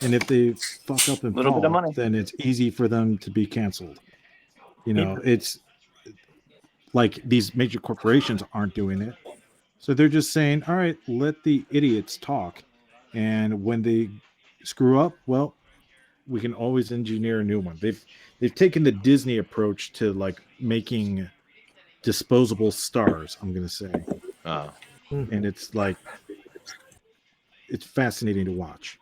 [SPEAKER 7] and if they fuck up and
[SPEAKER 4] Little bit of
[SPEAKER 7] fall,
[SPEAKER 4] money.
[SPEAKER 7] then it's easy for them to be canceled. You know, it's like these major corporations aren't doing it. So they're just saying, all right, let the idiots talk. And when they screw up, well, we can always engineer a new one. They've taken the Disney approach to like making disposable stars, I'm gonna say. And it's like it's fascinating to watch.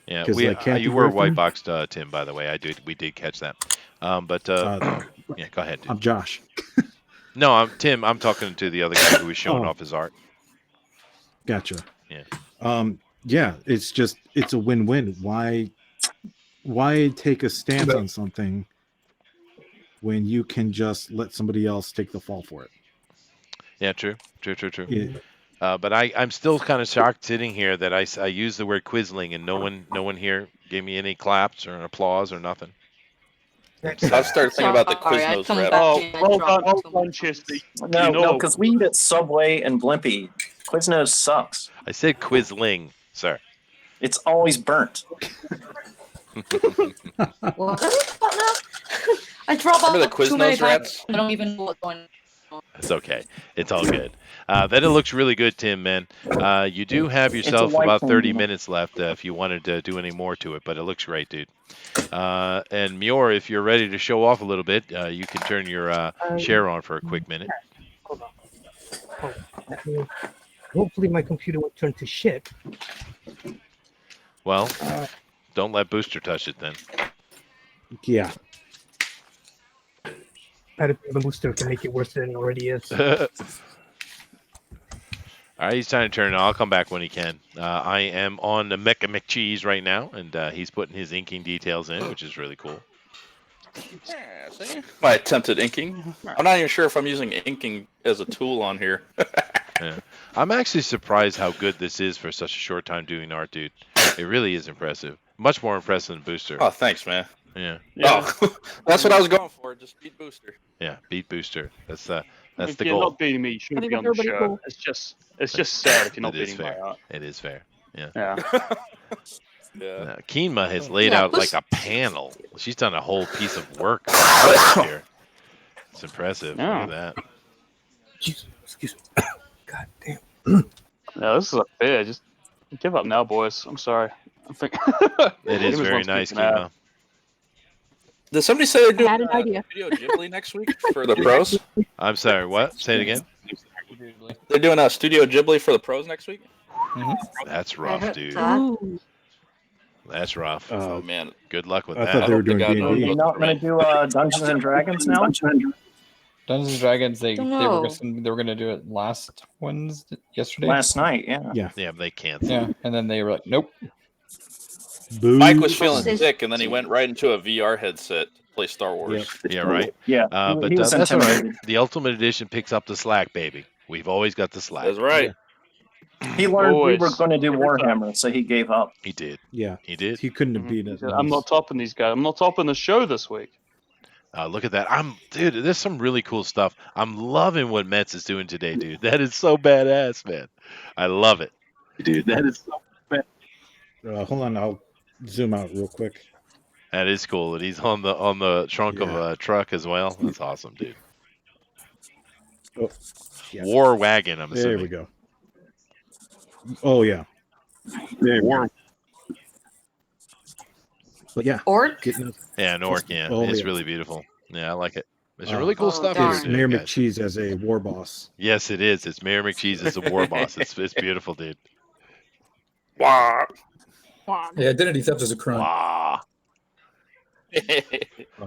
[SPEAKER 1] Yeah,
[SPEAKER 7] 'Cause I can't
[SPEAKER 1] you were
[SPEAKER 7] divert
[SPEAKER 1] white
[SPEAKER 7] them.
[SPEAKER 1] boxed, Tim. By the way, we did catch that. But yeah, go ahead, dude.
[SPEAKER 7] I'm Josh.
[SPEAKER 1] No, I'm Tim. I'm talking to the other guy who was showing
[SPEAKER 7] Oh.
[SPEAKER 1] off his art.
[SPEAKER 7] Gotcha.
[SPEAKER 1] Yeah.
[SPEAKER 7] Yeah, it's a win-win. Why take a stance on something when you can just let somebody else take the fall for it?
[SPEAKER 1] Yeah, true.
[SPEAKER 7] Yeah.
[SPEAKER 1] But I'm still kind of shocked sitting here that I used the word quisling and no one here gave me any claps or an applause or nothing.
[SPEAKER 5] I started thinking about the
[SPEAKER 6] Sorry, I
[SPEAKER 5] Quiznos
[SPEAKER 6] come
[SPEAKER 5] rap.
[SPEAKER 6] back
[SPEAKER 2] Oh,
[SPEAKER 6] and I
[SPEAKER 2] well
[SPEAKER 6] drop
[SPEAKER 2] done,
[SPEAKER 6] too much.
[SPEAKER 2] Chesty.
[SPEAKER 4] No,
[SPEAKER 2] You know-
[SPEAKER 4] no, because we eat at Subway and Blimpie. Quiznos sucks.
[SPEAKER 1] I said quisling, sir.
[SPEAKER 4] It's always burnt.
[SPEAKER 6] What is that now? I drop
[SPEAKER 5] Remember
[SPEAKER 6] out
[SPEAKER 5] the
[SPEAKER 6] too many
[SPEAKER 5] Quiznos
[SPEAKER 6] times.
[SPEAKER 5] rats?
[SPEAKER 6] I don't even know what's going on.
[SPEAKER 1] It's okay. It's all good. Then it looks really good, Tim, man. You do have yourself
[SPEAKER 4] white
[SPEAKER 1] about 30
[SPEAKER 4] thing.
[SPEAKER 1] minutes left if you wanted to do any more to it, but it looks great, dude. And Muir, if you're ready to show off a little bit, you can turn your share on for a quick minute.
[SPEAKER 9] Hold on. Hopefully my computer won't turn to shit.
[SPEAKER 1] Well, don't let Booster touch it then.
[SPEAKER 7] Yeah.
[SPEAKER 9] Added a booster can make it worse than it already is.
[SPEAKER 1] All right, he's trying to turn it on. I'll come back when he can. I am on the Mecha McCheese right now, and he's putting his inking details in, which is really cool.
[SPEAKER 5] Yeah, see? My attempted inking. I'm not even sure if I'm using inking as a tool on here.
[SPEAKER 1] Yeah. I'm actually surprised how good this is for such a short time doing art, dude. It really is impressive. Much more impressive than Booster.
[SPEAKER 5] Oh, thanks, man.
[SPEAKER 1] Yeah.
[SPEAKER 5] Oh, that's what I was going for. Just beat Booster.
[SPEAKER 1] Yeah, beat Booster. That's the
[SPEAKER 2] If
[SPEAKER 1] goal.
[SPEAKER 2] you're not beating me, you
[SPEAKER 8] I
[SPEAKER 2] shouldn't
[SPEAKER 8] think
[SPEAKER 2] be on the
[SPEAKER 8] everybody
[SPEAKER 2] show.
[SPEAKER 8] cool.
[SPEAKER 2] It's just sad if you're not
[SPEAKER 1] It is
[SPEAKER 2] beating my
[SPEAKER 1] fair.
[SPEAKER 2] art.
[SPEAKER 1] It is fair. Yeah.
[SPEAKER 2] Yeah.
[SPEAKER 5] Yeah.
[SPEAKER 1] Keenma has laid
[SPEAKER 6] Yeah,
[SPEAKER 1] out like a panel. She's done a whole piece of work here. It's impressive.
[SPEAKER 2] Yeah.
[SPEAKER 1] Look at that.
[SPEAKER 9] Jesus, excuse me. God damn.
[SPEAKER 2] No, this is a bit. Just give up now, boys. I'm sorry. I think
[SPEAKER 1] It is very nice, Keenma.
[SPEAKER 5] Did somebody say they're doing
[SPEAKER 8] had an idea.
[SPEAKER 5] Studio Ghibli next week for the pros?
[SPEAKER 1] I'm sorry, what? Say it again?
[SPEAKER 5] They're doing a Studio Ghibli for the pros next week?
[SPEAKER 1] That's rough, dude.
[SPEAKER 8] Ooh.
[SPEAKER 1] That's rough.
[SPEAKER 5] Oh, man.
[SPEAKER 1] Good luck with
[SPEAKER 7] I
[SPEAKER 1] that.
[SPEAKER 7] thought they were
[SPEAKER 5] hope to
[SPEAKER 7] doing
[SPEAKER 5] God
[SPEAKER 7] D&D.
[SPEAKER 4] You're not going to do Dungeons and Dragons now?
[SPEAKER 10] Dungeons and Dragons. They
[SPEAKER 6] Don't
[SPEAKER 10] were
[SPEAKER 6] know.
[SPEAKER 10] they were gonna do it yesterday.
[SPEAKER 4] Last night, yeah.
[SPEAKER 1] Yeah, they canceled.
[SPEAKER 10] Yeah, and then they were like, nope.
[SPEAKER 7] Boo.
[SPEAKER 5] Mike was feeling
[SPEAKER 6] They-
[SPEAKER 5] sick, and then he went right into a VR headset to play Star Wars.
[SPEAKER 1] Yeah, right.
[SPEAKER 4] Yeah,
[SPEAKER 1] But
[SPEAKER 4] he was
[SPEAKER 1] that's all right.
[SPEAKER 4] intimidated.
[SPEAKER 1] The Ultimate Edition picks up the slack, baby. We've always got the slack.
[SPEAKER 5] That's right.
[SPEAKER 4] He learned we were
[SPEAKER 2] Always.
[SPEAKER 4] going to do
[SPEAKER 2] Every time.
[SPEAKER 4] Warhammer, so he gave up.
[SPEAKER 1] He did.
[SPEAKER 7] Yeah.
[SPEAKER 1] He did.
[SPEAKER 7] He couldn't have beat
[SPEAKER 2] He
[SPEAKER 7] it.
[SPEAKER 2] said, I'm not topping these guys. I'm not topping the show this week.
[SPEAKER 1] Look at that. Dude, there's some really cool stuff. I'm loving what Metz is doing today, dude. That is so badass, man. I love it. Dude, that is so bad.
[SPEAKER 7] Hold on, I'll zoom out real quick.
[SPEAKER 1] That is cool. And he's on the trunk of a truck as well. That's awesome, dude.
[SPEAKER 7] Oh, yeah.
[SPEAKER 1] War wagon, I'm
[SPEAKER 7] There
[SPEAKER 1] assuming.
[SPEAKER 7] we go. Oh yeah. But yeah,
[SPEAKER 6] Or
[SPEAKER 7] getting
[SPEAKER 1] Yeah, Nork, yeah.
[SPEAKER 7] Oh,
[SPEAKER 1] It's
[SPEAKER 7] yeah.
[SPEAKER 1] really beautiful. Yeah, I like it. There's some really cool
[SPEAKER 6] Oh,
[SPEAKER 1] stuff
[SPEAKER 6] darn.
[SPEAKER 7] it's
[SPEAKER 1] here,
[SPEAKER 7] Mayor
[SPEAKER 1] guys.
[SPEAKER 7] McCheese as a war boss.
[SPEAKER 1] Yes, it is. It's Mayor McCheese as the war boss. It's beautiful, dude.
[SPEAKER 5] Wah.
[SPEAKER 3] Yeah, identity theft is a crime.
[SPEAKER 1] Wow.
[SPEAKER 7] Oh, yeah.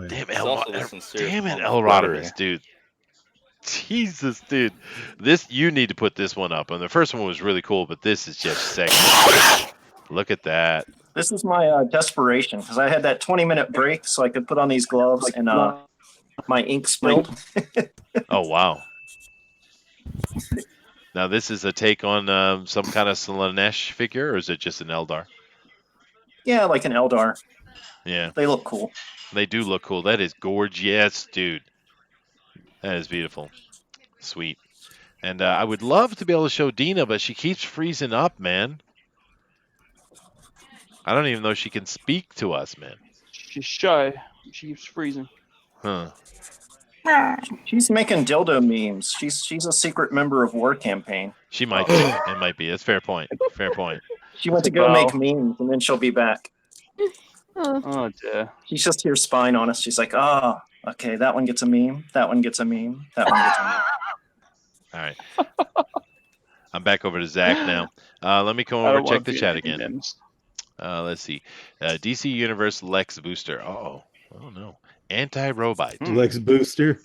[SPEAKER 1] Damn
[SPEAKER 5] It's also the sincere
[SPEAKER 1] Damn it,
[SPEAKER 5] form of
[SPEAKER 1] Elroderus,
[SPEAKER 5] flattery.
[SPEAKER 1] dude. Jesus, dude. You need to put this one up. And the first one was really cool, but this is just second. Look at that.
[SPEAKER 4] This is my desperation, because I had that 20-minute break so I could put on these gloves, and my ink spilled.
[SPEAKER 1] Oh, wow. Now, this is a take on some kind of Slanesh figure, or is it just an Eldar?
[SPEAKER 4] Yeah, like an Eldar.
[SPEAKER 1] Yeah,
[SPEAKER 4] They look cool.
[SPEAKER 1] they do look cool. That is gorgeous, dude. That is beautiful. Sweet. And I would love to be able to show Dina, but she keeps freezing up, man. I don't even know if she can speak to us, man.
[SPEAKER 2] She's shy. She keeps freezing.
[SPEAKER 1] Huh.
[SPEAKER 4] She's making dildo memes. She's a secret member of War Campaign.
[SPEAKER 1] She might be. It might be. It's fair point. Fair point.
[SPEAKER 4] She went to go
[SPEAKER 2] Wow.
[SPEAKER 4] make memes, and then she'll be back.
[SPEAKER 2] Oh dear.
[SPEAKER 4] She's just here spying on us. She's like, oh, okay, that one gets a meme. That one gets a meme. That one gets a meme.
[SPEAKER 1] All right. I'm back over to Zach now. Let me come
[SPEAKER 2] I
[SPEAKER 1] over
[SPEAKER 2] don't
[SPEAKER 1] and check
[SPEAKER 2] want
[SPEAKER 1] the
[SPEAKER 2] to
[SPEAKER 1] chat
[SPEAKER 2] be
[SPEAKER 1] again.
[SPEAKER 2] names.
[SPEAKER 1] Let's see. DC Universe Lex Booster. Oh no. Anti-robot.
[SPEAKER 7] Lex Booster.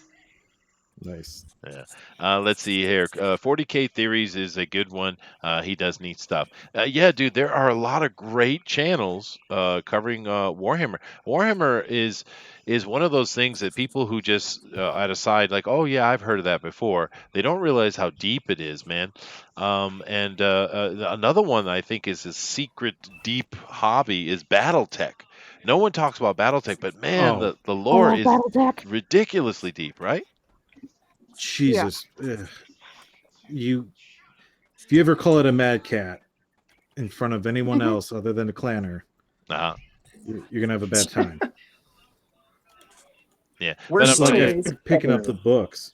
[SPEAKER 7] Nice.
[SPEAKER 1] Yeah. Let's see here. 40k Theories is a good one. He does neat stuff. Yeah, dude, there are a lot of great channels covering Warhammer. Warhammer is one of those things that people who just at a side like, oh yeah, I've heard of that before. They don't realize how deep it is, man. And another one I think is a secret deep hobby is BattleTech. No one talks about BattleTech, but man,
[SPEAKER 7] Oh.
[SPEAKER 1] the lore is
[SPEAKER 8] BattleTech.
[SPEAKER 1] ridiculously deep, right?
[SPEAKER 7] Jesus. Ugh. If you ever call it a mad cat in front of anyone else other than a clanner,
[SPEAKER 1] Uh-huh.
[SPEAKER 7] you're gonna have a bad time.
[SPEAKER 1] Yeah.
[SPEAKER 4] We're
[SPEAKER 1] But
[SPEAKER 7] It's like
[SPEAKER 4] slaves.
[SPEAKER 7] picking up the books,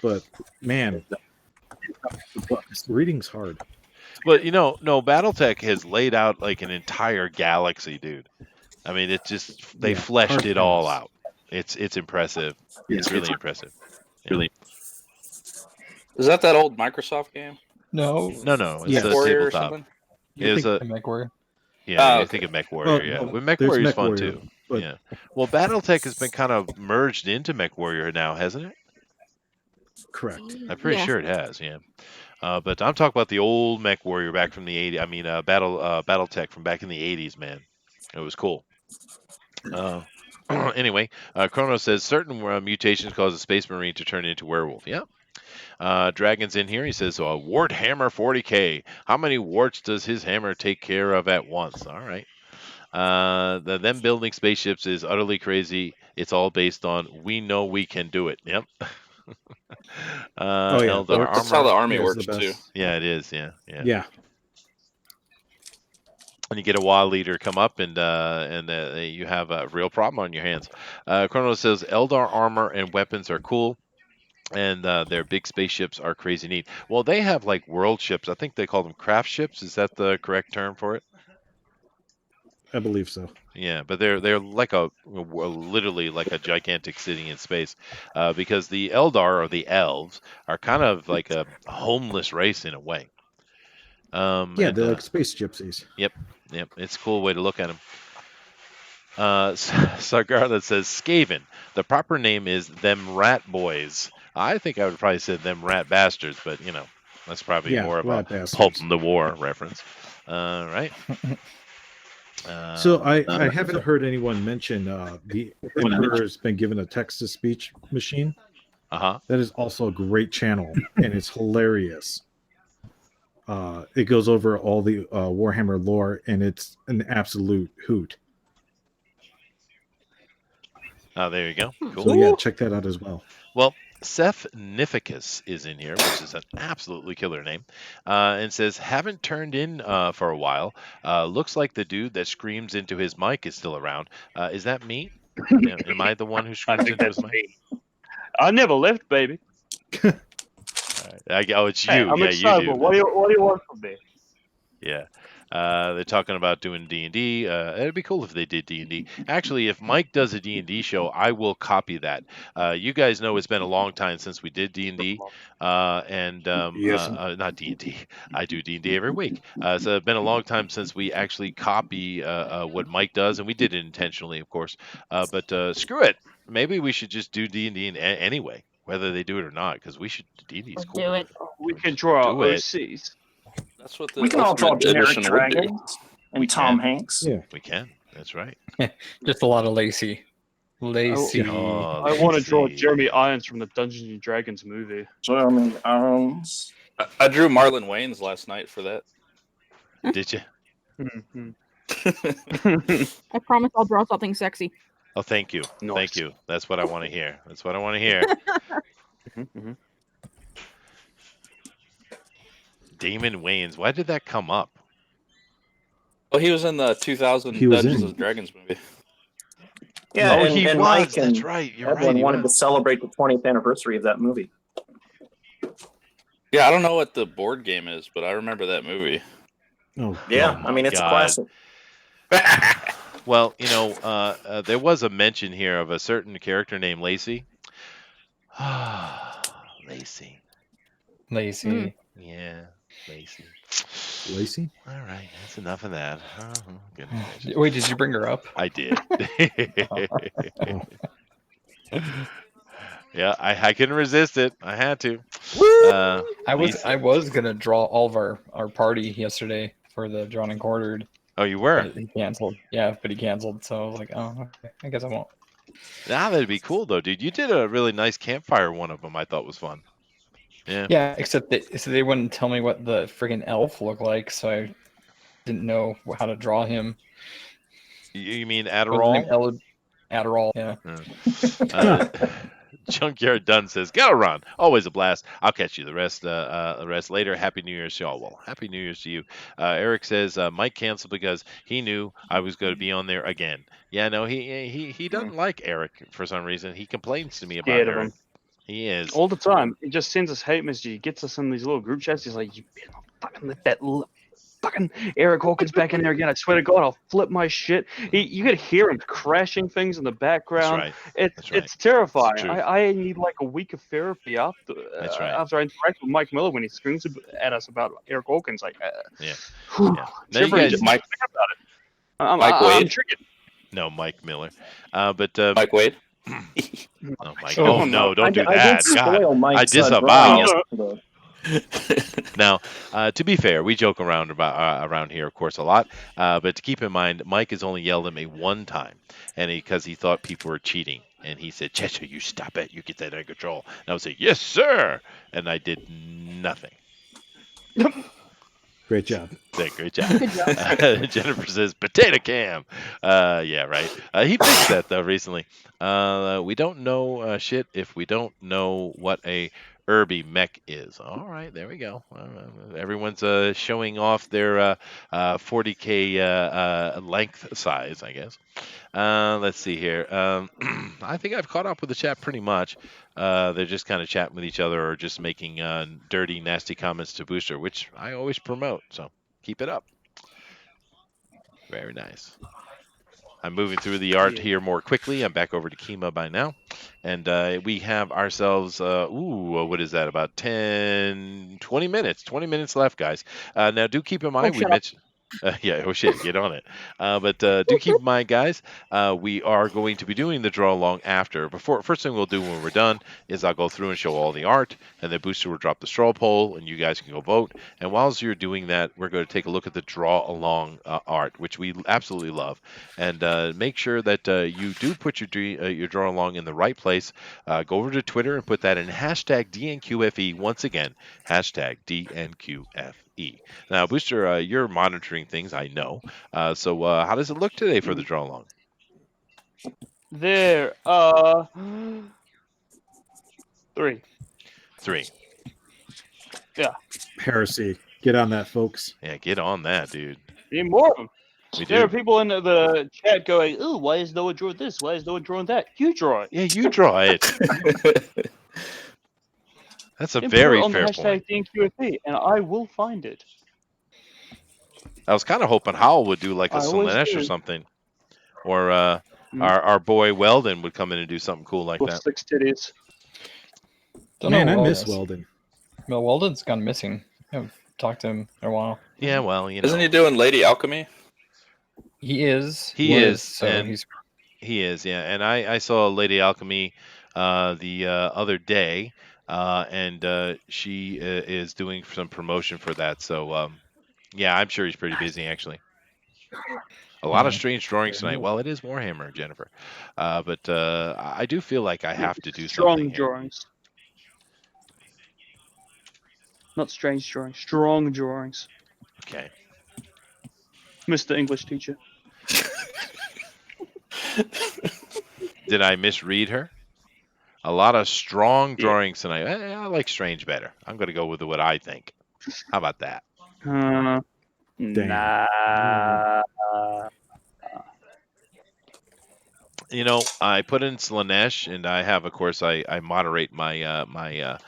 [SPEAKER 7] but man, reading's hard.
[SPEAKER 1] But no, BattleTech has laid out like an entire galaxy, dude. I mean, it just they
[SPEAKER 7] Yeah,
[SPEAKER 1] fleshed
[SPEAKER 7] hard
[SPEAKER 1] it all
[SPEAKER 7] pass.
[SPEAKER 1] out. It's impressive. It's really impressive.
[SPEAKER 5] Really. Is that old Microsoft game?
[SPEAKER 10] No.
[SPEAKER 1] No, it's
[SPEAKER 7] Yeah.
[SPEAKER 1] a
[SPEAKER 5] MechWarrior or
[SPEAKER 1] tabletop.
[SPEAKER 5] something?
[SPEAKER 1] It is a
[SPEAKER 10] MechWarrior.
[SPEAKER 1] yeah.
[SPEAKER 5] Oh,
[SPEAKER 1] I
[SPEAKER 5] okay.
[SPEAKER 1] think of MechWarrior.
[SPEAKER 7] Well,
[SPEAKER 1] Yeah,
[SPEAKER 7] no,
[SPEAKER 1] well,
[SPEAKER 7] there's
[SPEAKER 1] MechWarrior is fun
[SPEAKER 7] MechWarrior,
[SPEAKER 1] too.
[SPEAKER 7] but
[SPEAKER 1] Yeah. Well, BattleTech has been kind of merged into MechWarrior now, hasn't it?
[SPEAKER 7] correct.
[SPEAKER 1] I'm pretty sure it has. Yeah. But I'm talking about the old MechWarrior back from the '80s. I mean, BattleTech from back in the '80s, man. It was cool. Anyway, Chrono says certain mutations cause a space marine to turn into werewolf. Yeah. Dragon's in here. He says, Warhammer 40k. How many warts does his hammer take care of at once? All right. Them building spaceships is utterly crazy. It's all based on we know we can do it. Yep.
[SPEAKER 7] Oh, yeah.
[SPEAKER 1] Eldar
[SPEAKER 5] That's how the
[SPEAKER 1] armor.
[SPEAKER 5] army
[SPEAKER 7] is
[SPEAKER 5] works
[SPEAKER 7] the
[SPEAKER 5] too.
[SPEAKER 7] best.
[SPEAKER 1] Yeah, it is. Yeah.
[SPEAKER 7] Yeah.
[SPEAKER 1] And you get a WA leader come up, and you have a real problem on your hands. Chrono says Eldar armor and weapons are cool, and their big spaceships are crazy neat. Well, they have like world ships. I think they call them craft ships. Is that the correct term for it?
[SPEAKER 7] I believe so.
[SPEAKER 1] Yeah, but they're like literally like a gigantic city in space, because the Eldar or the elves are kind of like a homeless race in a way.
[SPEAKER 7] Yeah,
[SPEAKER 1] and,
[SPEAKER 7] they're like space gypsies.
[SPEAKER 1] Yep, it's a cool way to look at them. Sargar that says Skaven. The proper name is them rat boys. I think I would probably say them rat bastards, but that's probably
[SPEAKER 7] Yeah,
[SPEAKER 1] more of a
[SPEAKER 7] rat bastards.
[SPEAKER 1] Pulp in the War reference. Right?
[SPEAKER 7] So I haven't heard anyone mention the Emperor's been given a text-to-speech machine.
[SPEAKER 1] Uh-huh.
[SPEAKER 7] That is also a great channel, and it's hilarious. It goes over all the Warhammer lore, and it's an absolute hoot.
[SPEAKER 1] Oh, there you go. Cool.
[SPEAKER 7] So yeah, check that out as well.
[SPEAKER 1] Well, Seth Nificus is in here, which is an absolutely killer name, and says, haven't turned in for a while. Looks like the dude that screams into his mic is still around. Is that me? Am I the one who
[SPEAKER 2] I
[SPEAKER 1] screams
[SPEAKER 2] think
[SPEAKER 1] into his
[SPEAKER 2] that's
[SPEAKER 1] mic?
[SPEAKER 2] me. I never left, baby.
[SPEAKER 1] All right. Oh, it's you.
[SPEAKER 2] Hey, I'm
[SPEAKER 1] yeah,
[SPEAKER 2] excited.
[SPEAKER 1] you do.
[SPEAKER 2] What do you want from me?
[SPEAKER 1] Yeah. They're talking about doing D&D. It'd be cool if they did D&D. Actually, if Mike does a D&D show, I will copy that. You guys know it's been a long time since we did D&D.
[SPEAKER 7] Yes.
[SPEAKER 1] Not D&D. I do D&D every week. So it's been a long time since we actually copy what Mike does, and we did it intentionally, of course. But screw it. Maybe we should just do D&D anyway, whether they do it or not, because we should. D&D is cool.
[SPEAKER 8] Do it.
[SPEAKER 2] We can draw
[SPEAKER 1] Do it.
[SPEAKER 2] OCs.
[SPEAKER 5] That's what the
[SPEAKER 4] We can all draw
[SPEAKER 5] Ultimate
[SPEAKER 4] generic
[SPEAKER 5] Edition would do.
[SPEAKER 4] dragons and Tom Hanks.
[SPEAKER 7] Yeah.
[SPEAKER 1] We can. That's right.
[SPEAKER 10] Just a lot of Lacey. Lacey.
[SPEAKER 1] Oh,
[SPEAKER 2] I want to draw
[SPEAKER 1] Lacey.
[SPEAKER 2] Jeremy Irons from the Dungeons and Dragons movie.
[SPEAKER 4] Jeremy Irons.
[SPEAKER 5] I drew Marlon Wayans last night for that.
[SPEAKER 1] Did you?
[SPEAKER 8] I promise I'll draw something sexy.
[SPEAKER 1] Oh, thank you.
[SPEAKER 2] Nice.
[SPEAKER 1] Thank you. That's what I want to hear. That's what I want to hear. Damon Wayans. Why did that come up?
[SPEAKER 5] Oh, he was in the 2000
[SPEAKER 7] He was
[SPEAKER 5] Dungeons
[SPEAKER 7] in.
[SPEAKER 5] and Dragons movie.
[SPEAKER 4] Yeah,
[SPEAKER 1] oh,
[SPEAKER 4] and,
[SPEAKER 1] he
[SPEAKER 4] and
[SPEAKER 1] was.
[SPEAKER 4] Mike and
[SPEAKER 1] That's right. You're
[SPEAKER 4] everyone
[SPEAKER 1] right. he
[SPEAKER 4] wanted to
[SPEAKER 1] was.
[SPEAKER 4] celebrate the 20th anniversary of that movie.
[SPEAKER 5] Yeah, I don't know what the board game is, but I remember that movie.
[SPEAKER 7] Oh,
[SPEAKER 4] Yeah,
[SPEAKER 1] Oh
[SPEAKER 4] I mean, it's
[SPEAKER 1] my
[SPEAKER 4] a classic.
[SPEAKER 1] Well, there was a mention here of a certain character named Lacey. Lacey.
[SPEAKER 10] Lacey.
[SPEAKER 1] Yeah.
[SPEAKER 7] Lacey?
[SPEAKER 1] All right, that's enough of that. Goodness gracious.
[SPEAKER 10] Wait, did you bring her up?
[SPEAKER 1] I did. Yeah, I couldn't resist it. I had to.
[SPEAKER 10] I was gonna draw all of our party yesterday for the drawn and quartered.
[SPEAKER 1] Oh, you were?
[SPEAKER 10] But he canceled. Yeah, but he canceled. So I was like, oh, okay. I guess I won't.
[SPEAKER 1] Nah, that'd be cool though, dude. You did a really nice campfire. One of them I thought was fun. Yeah.
[SPEAKER 10] Yeah, except they wouldn't tell me what the friggin' elf looked like, so I didn't know how to draw him.
[SPEAKER 1] You mean Adderall?
[SPEAKER 10] Adderall, yeah.
[SPEAKER 1] Junkyard Dunn says, "Gotta run. Always a blast. I'll catch you the rest later. Happy New Year's to y'all." Well, Happy New Year's to you. Eric says Mike canceled because he knew I was going to be on there again. Yeah, no, he doesn't like Eric for some reason. He complains to me about
[SPEAKER 2] Scared of
[SPEAKER 1] Eric.
[SPEAKER 2] him.
[SPEAKER 1] He is
[SPEAKER 2] all the time. He just sends us hate messages. He gets us in these little group chats. He's like, "You better not fucking let that fucking Eric Hawkins back in there again. I swear to God, I'll flip my shit." You could hear him crashing things in the background.
[SPEAKER 1] That's right.
[SPEAKER 2] It's terrifying.
[SPEAKER 1] It's true.
[SPEAKER 2] I need like a week of therapy after
[SPEAKER 1] That's right.
[SPEAKER 2] after I interact with Mike Miller when he screams at us about Eric Hawkins. Like,
[SPEAKER 1] yeah.
[SPEAKER 2] Now you guys,
[SPEAKER 5] Mike,
[SPEAKER 2] about it.
[SPEAKER 5] Mike Wade?
[SPEAKER 2] I'm triggered.
[SPEAKER 1] No, Mike Miller. But
[SPEAKER 5] Mike Wade?
[SPEAKER 1] oh, Mike.
[SPEAKER 2] Oh,
[SPEAKER 1] Oh no, don't do
[SPEAKER 4] I
[SPEAKER 1] that.
[SPEAKER 4] did
[SPEAKER 1] God.
[SPEAKER 4] spoil Mike's
[SPEAKER 1] I
[SPEAKER 4] drawing
[SPEAKER 1] disavow.
[SPEAKER 4] yesterday.
[SPEAKER 1] Now, to be fair, we joke around around here, of course, a lot. But to keep in mind, Mike has only yelled at me one time, and because he thought people were cheating, and he said, "Chester, you stop it. You get that under control." And I would say, "Yes, sir," and I did nothing.
[SPEAKER 7] Great job.
[SPEAKER 1] Yeah, great job.
[SPEAKER 8] Good job.
[SPEAKER 1] Jennifer says, "Potato cam." Yeah, right. He fixed that though recently. We don't know shit if we don't know what a Irby mech is. All right, there we go. Everyone's showing off their 40k length size, I guess. Let's see here. I think I've caught up with the chat pretty much. They're just kind of chatting with each other or just making dirty, nasty comments to Booster, which I always promote. So keep it up. Very nice. I'm moving through the art here more quickly. I'm back over to Kima by now. And we have ourselves, what is that? About 20 minutes. 20 minutes left, guys. Now, do keep in mind, we mentioned... yeah, oh shit, get on it. But do keep in mind, guys, we are going to be doing the draw along after. First thing we'll do when we're done is I'll go through and show all the art, and then Booster will drop the straw poll, and you guys can go vote. And whilst you're doing that, we're going to take a look at the draw along art, which we absolutely love. And make sure that you do put your draw along in the right place. Go over to Twitter and put that in hashtag DNQFE once again, hashtag DNQFE. Now, Booster, you're monitoring things, I know. So how does it look today for the draw along?
[SPEAKER 2] There three. Yeah.
[SPEAKER 7] Heresy. Get on that, folks.
[SPEAKER 1] Yeah, get on that, dude.
[SPEAKER 2] Need more of them.
[SPEAKER 1] We
[SPEAKER 2] There are
[SPEAKER 1] do.
[SPEAKER 2] people in the chat going, "Oh, why is Noah drawing this? Why is Noah drawing that?" You draw it.
[SPEAKER 1] Yeah, you draw it. That's a
[SPEAKER 2] Then
[SPEAKER 1] very
[SPEAKER 2] put it
[SPEAKER 1] fair
[SPEAKER 2] on the
[SPEAKER 1] point.
[SPEAKER 2] hashtag DNQFE, and I will find it.
[SPEAKER 1] I was kind of hoping Howell would do like a
[SPEAKER 2] I always
[SPEAKER 1] Slanesh or
[SPEAKER 2] do.
[SPEAKER 1] something. Or our boy Weldon would come in and do something cool like
[SPEAKER 2] With
[SPEAKER 1] that.
[SPEAKER 2] 6 titties.
[SPEAKER 10] Don't
[SPEAKER 7] Man,
[SPEAKER 10] know
[SPEAKER 7] I miss
[SPEAKER 10] Weldon.
[SPEAKER 7] Weldon.
[SPEAKER 10] Well, Weldon's gone missing. I haven't talked to him in a while.
[SPEAKER 1] Yeah, well, you know.
[SPEAKER 5] Isn't he doing Lady Alchemy?
[SPEAKER 10] He is.
[SPEAKER 1] He is,
[SPEAKER 10] So
[SPEAKER 1] and
[SPEAKER 10] he's.
[SPEAKER 1] He is, yeah. And I saw Lady Alchemy the other day, and she is doing some promotion for that. So, yeah, I'm sure he's pretty busy, actually. A lot of strange drawings tonight. Well, it is Warhammer, Jennifer. But I do feel like I have to do
[SPEAKER 2] Strong
[SPEAKER 1] something here.
[SPEAKER 2] drawings. Not strange drawings. Strong drawings.
[SPEAKER 1] Okay.
[SPEAKER 2] Mr. English teacher.
[SPEAKER 1] Did I misread her? A lot of strong drawings tonight. I like strange better. I'm going to go with what I think. How about that?
[SPEAKER 2] Nah.
[SPEAKER 1] You know, I put in Slanesh, and I have, of course, I moderate my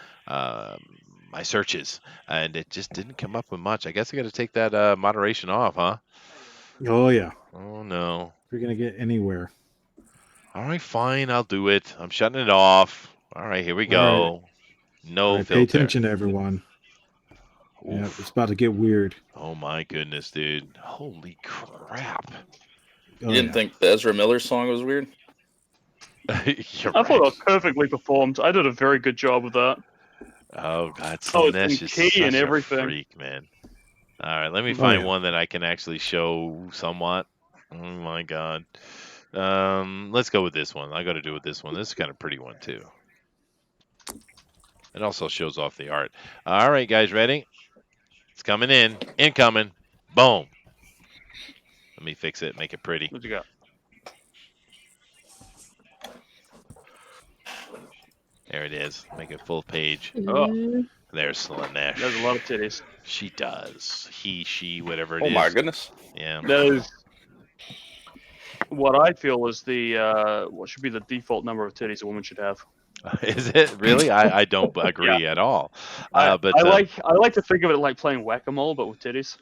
[SPEAKER 1] my searches, and it just didn't come up with much. I guess I got to take that moderation off, huh?
[SPEAKER 7] Oh, yeah.
[SPEAKER 1] Oh no.
[SPEAKER 7] If you're going to get anywhere.
[SPEAKER 1] All right, fine, I'll do it. I'm shutting it off. All right, here we go.
[SPEAKER 7] All
[SPEAKER 1] No
[SPEAKER 7] right, pay
[SPEAKER 1] filter.
[SPEAKER 7] attention, everyone. Yeah,
[SPEAKER 1] Oof.
[SPEAKER 7] it's about to get weird.
[SPEAKER 1] Oh my goodness, dude. Holy crap.
[SPEAKER 7] Oh,
[SPEAKER 5] You didn't
[SPEAKER 7] yeah.
[SPEAKER 5] think the Ezra Miller song was weird?
[SPEAKER 1] You're
[SPEAKER 2] I thought it
[SPEAKER 1] right.
[SPEAKER 2] was perfectly performed. I did a very good job with that.
[SPEAKER 1] Oh god,
[SPEAKER 2] Oh, it's
[SPEAKER 1] Slanesh
[SPEAKER 2] in
[SPEAKER 1] is
[SPEAKER 2] key and
[SPEAKER 1] such a
[SPEAKER 2] everything.
[SPEAKER 1] freak, man. All right, let me
[SPEAKER 7] Oh,
[SPEAKER 1] find
[SPEAKER 7] yeah.
[SPEAKER 1] one that I can actually show somewhat. Oh my god. Let's go with this one. I got to do with this one. This is kind of pretty one too. It also shows off the art. All right, guys, ready? It's coming in. Incoming. Boom. Let me fix it. Make it pretty.
[SPEAKER 2] What you got?
[SPEAKER 1] There it is. Make it full page.
[SPEAKER 2] Oh.
[SPEAKER 8] Ooh.
[SPEAKER 1] There's Slanesh.
[SPEAKER 2] There's a lot of titties.
[SPEAKER 1] She does. He, she, whatever it
[SPEAKER 5] Oh
[SPEAKER 1] is.
[SPEAKER 5] my goodness.
[SPEAKER 1] Yeah.
[SPEAKER 2] That is what I feel is the what should be the default number of titties a woman should have.
[SPEAKER 1] Is it really? I don't agree at all. But
[SPEAKER 2] I like to think of it like playing whack-a-mole, but with titties.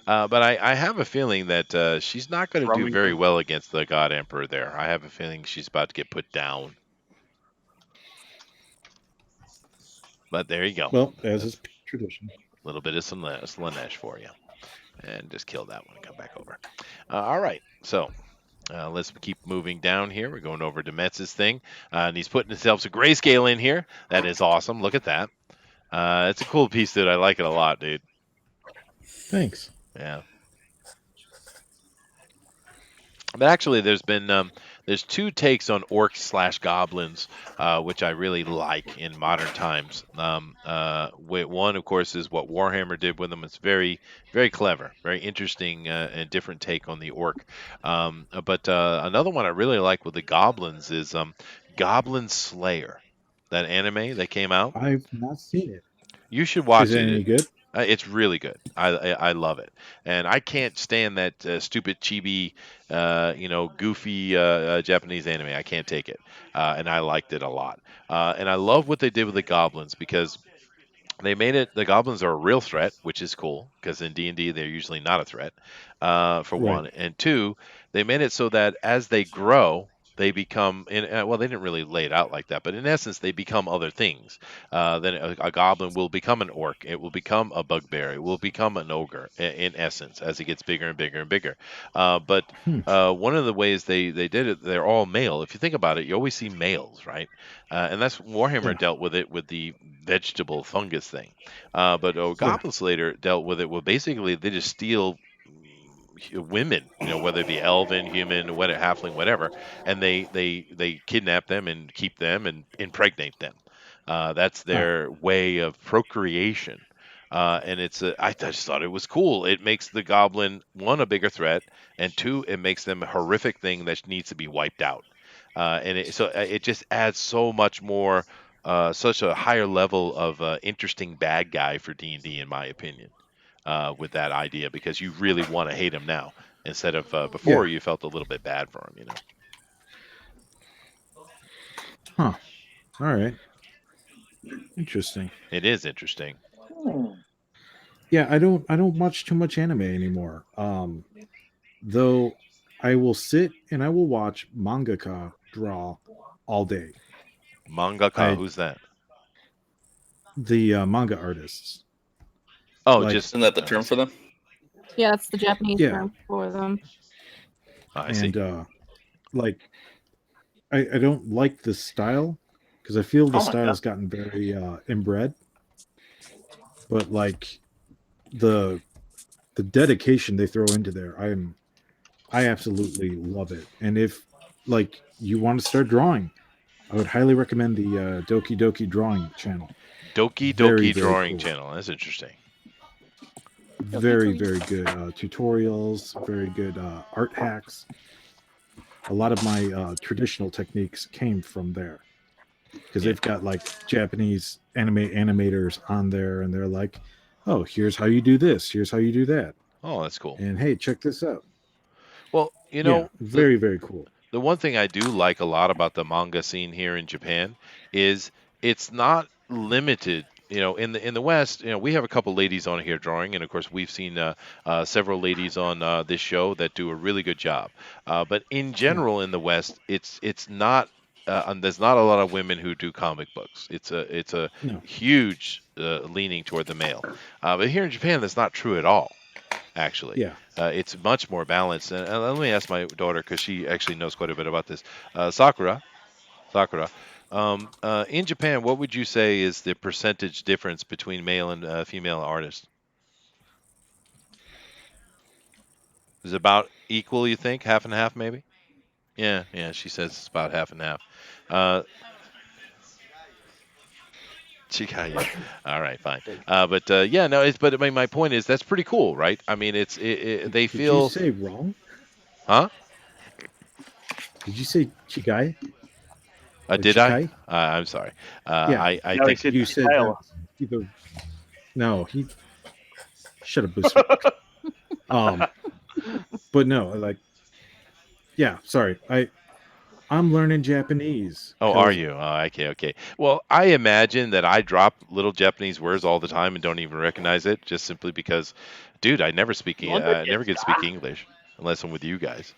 [SPEAKER 1] but I have a feeling that she's not going to do
[SPEAKER 2] Drumming
[SPEAKER 1] very
[SPEAKER 2] them.
[SPEAKER 1] well against the God Emperor there. I have a feeling she's about to get put down. But there you go.
[SPEAKER 7] Well, as is tradition.
[SPEAKER 1] A little bit of Slanesh for you. And just kill that one and come back over. All right. So let's keep moving down here. We're going over to Metz's thing. And he's putting himself a grayscale in here. That is awesome. Look at that. It's a cool piece, dude. I like it a lot, dude.
[SPEAKER 7] Thanks.
[SPEAKER 1] Yeah. But actually, there's two takes on orcs / goblins, which I really like in modern times. One, of course, is what Warhammer did with them. It's very, very clever, very interesting and different take on the orc. But another one I really like with the goblins is Goblin Slayer, that anime that came out.
[SPEAKER 7] I've not seen it.
[SPEAKER 1] You should watch
[SPEAKER 7] Is it any good?
[SPEAKER 1] It's really good. I love it, and I can't stand that stupid chibi, goofy Japanese anime. I can't take it, and I liked it a lot. And I love what they did with the goblins because they made it. The goblins are a real threat, which is cool because in D&D they're usually not a threat. For
[SPEAKER 7] Right.
[SPEAKER 1] one, and two, they made it so that as they grow, they become. Well, they didn't really lay it out like that, but in essence, they become other things. Then a goblin will become an orc. It will become a bugbear. It will become an ogre. In essence, as it gets bigger and bigger and bigger. But one of the ways they did it, they're all male. If you think about it, you always see males, right? And that's Warhammer
[SPEAKER 7] Yeah.
[SPEAKER 1] dealt with it with the vegetable fungus thing. But Goblin Slayer dealt with it. Well, basically, they just steal women, whether it be elven, human, whatever, halfling, whatever, and they kidnap them and keep them and impregnate them. That's their way of procreation. And I just thought it was cool. It makes the goblin, one, a bigger threat, and two, it makes them a horrific thing that needs to be wiped out. So it just adds so much more, such a higher level of interesting bad guy for D&D, in my opinion, with that idea, because you really want to hate him now instead of before you felt a little bit bad for him,
[SPEAKER 7] Huh. All right. Interesting.
[SPEAKER 1] It is interesting.
[SPEAKER 7] Yeah, I don't watch too much anime anymore. Though I will sit and I will watch mangaka draw all day.
[SPEAKER 1] Mangaka, who's that?
[SPEAKER 7] The manga artists.
[SPEAKER 1] Oh,
[SPEAKER 5] isn't that the term for them?
[SPEAKER 8] Yeah, that's the Japanese term for them.
[SPEAKER 1] I see.
[SPEAKER 7] And I don't like the style because I feel the style has gotten very inbred. But like the dedication they throw into there, I absolutely love it. And if like you want to start drawing, I would highly recommend the Doki Doki Drawing channel.
[SPEAKER 1] Doki Doki Drawing channel. That's interesting.
[SPEAKER 7] Very, very good tutorials, very good art hacks. A lot of my traditional techniques came from there because they've got like Japanese animators on there, and they're like, "Oh, here's how you do this. Here's how you do that."
[SPEAKER 1] Oh, that's cool.
[SPEAKER 7] And hey, check this out.
[SPEAKER 1] Well,
[SPEAKER 7] very, very cool.
[SPEAKER 1] The one thing I do like a lot about the manga scene here in Japan is it's not limited. In the West, we have a couple ladies on here drawing, and of course we've seen several ladies on this show that do a really good job. But in general, in the West, it's not there's not a lot of women who do comic books. It's a
[SPEAKER 7] No.
[SPEAKER 1] huge leaning toward the male. But here in Japan, that's not true at all. Actually,
[SPEAKER 7] Yeah.
[SPEAKER 1] it's much more balanced. And let me ask my daughter because she actually knows quite a bit about this. Sakura, in Japan, what would you say is the percentage difference between male and female artists? Is it about equal? You think half and half, maybe? Yeah, she says it's about half and half. Chicago. All right, fine. Yeah, no. But I mean, my point is that's pretty cool, right? I mean, they
[SPEAKER 7] Did
[SPEAKER 1] feel.
[SPEAKER 7] you say wrong?
[SPEAKER 1] Huh?
[SPEAKER 7] Did you say Chigai?
[SPEAKER 1] Did I? I'm sorry.
[SPEAKER 7] Yeah.
[SPEAKER 1] I
[SPEAKER 2] No, he
[SPEAKER 1] think
[SPEAKER 2] said
[SPEAKER 7] You said
[SPEAKER 2] tail.
[SPEAKER 7] either. No, he. Shut up, Booster. But no, like. Yeah, sorry. I'm learning Japanese.
[SPEAKER 1] Oh,
[SPEAKER 7] 'cause-
[SPEAKER 1] are you? Okay. Well, I imagine that I drop little Japanese words all the time and don't even recognize it, just simply because, dude, I never never get to speak English unless I'm with you guys,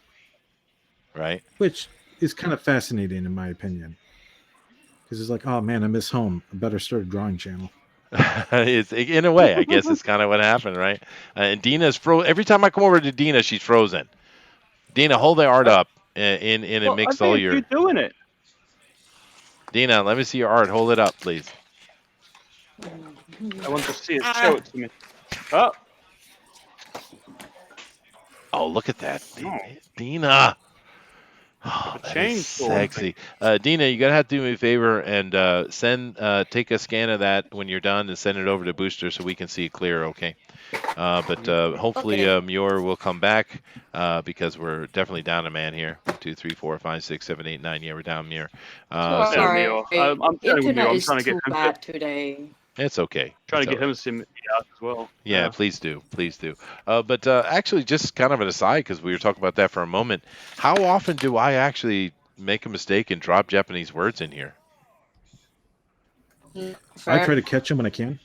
[SPEAKER 1] right?
[SPEAKER 7] Which is kind of fascinating in my opinion. Because it's like, oh man, I miss home. I better start a drawing channel.
[SPEAKER 1] It's in a way, I guess it's kind of what happened, right? And Dina's frozen. Every time I come over to Dina, she's frozen. Dina, hold the art up in
[SPEAKER 2] Well,
[SPEAKER 1] and mix
[SPEAKER 2] I
[SPEAKER 1] all
[SPEAKER 2] think
[SPEAKER 1] your.
[SPEAKER 2] you doing it.
[SPEAKER 1] Dina, let me see your art. Hold it up, please.
[SPEAKER 2] I want to see it. Show it to me. Oh,
[SPEAKER 1] Oh, look at that,
[SPEAKER 2] Oh.
[SPEAKER 1] Dina. Oh,
[SPEAKER 2] A
[SPEAKER 1] that is
[SPEAKER 2] chainsaw.
[SPEAKER 1] sexy. Dina, you're gonna have to do me a favor and take a scan of that when you're done and send it over to Booster so we can see it clear. Okay. But hopefully
[SPEAKER 6] Okay.
[SPEAKER 1] Muir will come back because we're definitely down a man here. 1, 2, 3, 4, 5, 6, 7, 8, 9. Yeah, we're down Muir. So
[SPEAKER 2] Sorry.
[SPEAKER 6] Sorry,
[SPEAKER 2] I'm telling you,
[SPEAKER 6] internet
[SPEAKER 2] I'm
[SPEAKER 6] is
[SPEAKER 2] trying to get
[SPEAKER 6] too
[SPEAKER 2] him.
[SPEAKER 6] bad today.
[SPEAKER 1] it's okay.
[SPEAKER 2] Trying to
[SPEAKER 1] It's
[SPEAKER 2] get him to see me out as well.
[SPEAKER 1] Yeah, please do. But actually, just kind of an aside, because we were talking about that for a moment. How often do I actually make a mistake and drop Japanese words in here?
[SPEAKER 6] Mm,
[SPEAKER 7] I
[SPEAKER 6] fair.
[SPEAKER 7] try to catch them when I can.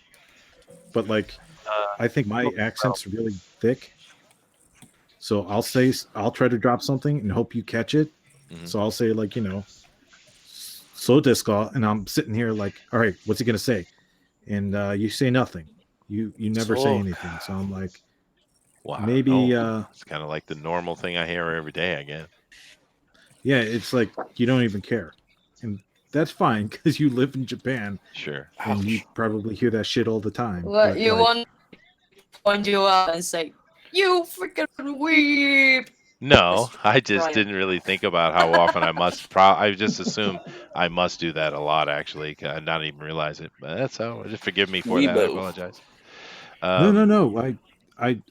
[SPEAKER 7] But like I think my accent's really thick. So I'll try to drop something and hope you catch it.
[SPEAKER 1] Mhm.
[SPEAKER 7] So I'll say like, so desu ka, and I'm sitting here like, all right, what's he gonna say? And you say nothing. You never say
[SPEAKER 1] So-
[SPEAKER 7] anything. So I'm like,
[SPEAKER 1] Wow.
[SPEAKER 7] maybe
[SPEAKER 1] it's kind of like the normal thing I hear every day, I guess.
[SPEAKER 7] yeah, it's like you don't even care. And that's fine because you live in Japan
[SPEAKER 1] Sure.
[SPEAKER 7] and you probably hear that shit all the time.
[SPEAKER 6] What
[SPEAKER 7] but,
[SPEAKER 6] you
[SPEAKER 7] like,
[SPEAKER 6] want? Point you out and say, "You freaking weep."
[SPEAKER 1] No, I just
[SPEAKER 6] right.
[SPEAKER 1] didn't really think about how often I must. I just assume I must do that a lot, actually, and not even realize it. But that's how. Just forgive me for that. I
[SPEAKER 5] Weebo.
[SPEAKER 1] apologize.
[SPEAKER 7] No.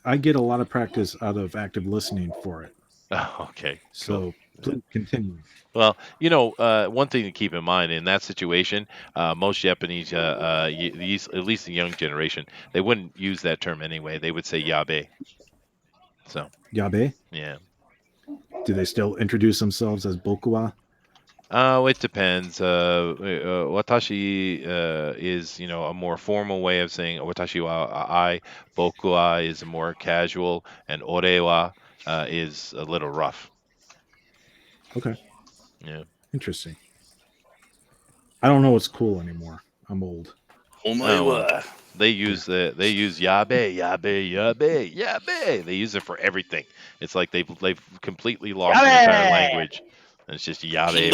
[SPEAKER 7] I get a lot of practice out of active listening for it.
[SPEAKER 1] Oh, okay.
[SPEAKER 7] So please continue.
[SPEAKER 1] Well, one thing to keep in mind in that situation, most Japanese, at least the young generation, they wouldn't use that term anyway. They would say yabe. So,
[SPEAKER 7] Yabe?
[SPEAKER 1] yeah.
[SPEAKER 7] Do they still introduce themselves as Bokuwa?
[SPEAKER 1] It depends. Watashi is, a more formal way of saying watashi wa I. Boku wa is more casual, and ore wa is a little rough.
[SPEAKER 7] Okay.
[SPEAKER 1] Yeah.
[SPEAKER 7] Interesting. I don't know what's cool anymore. I'm old.
[SPEAKER 1] They use yabe. They use it for everything. It's like they've completely lost the entire language. And it's just yabe.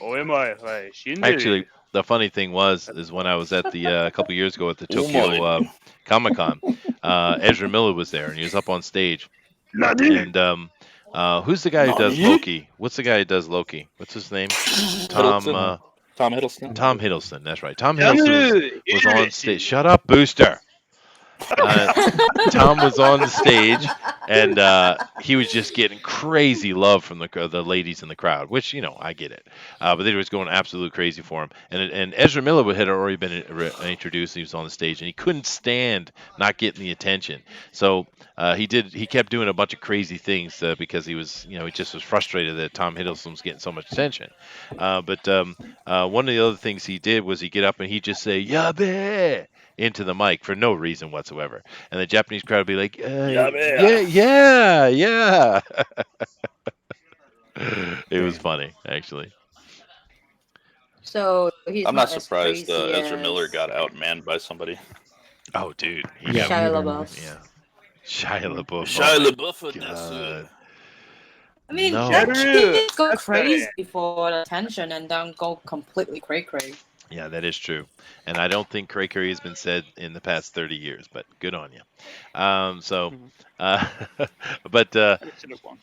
[SPEAKER 2] Oh, am I? Right.
[SPEAKER 1] Actually, the funny thing is when I was at the a couple years ago at the Tokyo Comic Con, Ezra Miller was there and he was up on stage. And who's the guy who does Loki? What's the guy who does Loki? What's his name? Tom
[SPEAKER 5] Hiddleston.
[SPEAKER 1] Tom Hiddleston. That's right. Tom Hiddleston was on stage. Shut up, Booster. Tom was on the stage, and he was just getting crazy love from the ladies in the crowd, which I get it, but they were just going absolutely crazy for him. And Ezra Miller had already been introduced. He was on the stage, and he couldn't stand not getting the attention. So he kept doing a bunch of crazy things because he was he just was frustrated that Tom Hiddleston was getting so much attention. But one of the other things he did was he'd get up and he'd just say "Yabe" into the mic for no reason whatsoever, and the Japanese crowd would be like, yeah. It was funny, actually.
[SPEAKER 6] So he's
[SPEAKER 5] I'm not
[SPEAKER 6] not as
[SPEAKER 5] surprised
[SPEAKER 6] crazy
[SPEAKER 5] Ezra Miller
[SPEAKER 6] as
[SPEAKER 5] got outmanned by somebody.
[SPEAKER 1] Oh, dude. He
[SPEAKER 7] Yeah,
[SPEAKER 1] got,
[SPEAKER 6] Shia
[SPEAKER 7] neither
[SPEAKER 6] LaBeouf.
[SPEAKER 1] yeah. Shia LaBeouf.
[SPEAKER 5] Shia
[SPEAKER 1] Oh, my
[SPEAKER 5] LaBeouf, that's
[SPEAKER 1] God.
[SPEAKER 6] I mean,
[SPEAKER 1] No.
[SPEAKER 6] that
[SPEAKER 2] That's
[SPEAKER 6] kid go
[SPEAKER 2] that's
[SPEAKER 6] crazy for attention and then go completely cray-cray.
[SPEAKER 1] Yeah, that is true. And I don't think cray cray has been said in the past 30 years, but good on you. So,
[SPEAKER 2] Mhm.
[SPEAKER 1] uh, but
[SPEAKER 2] That's a one.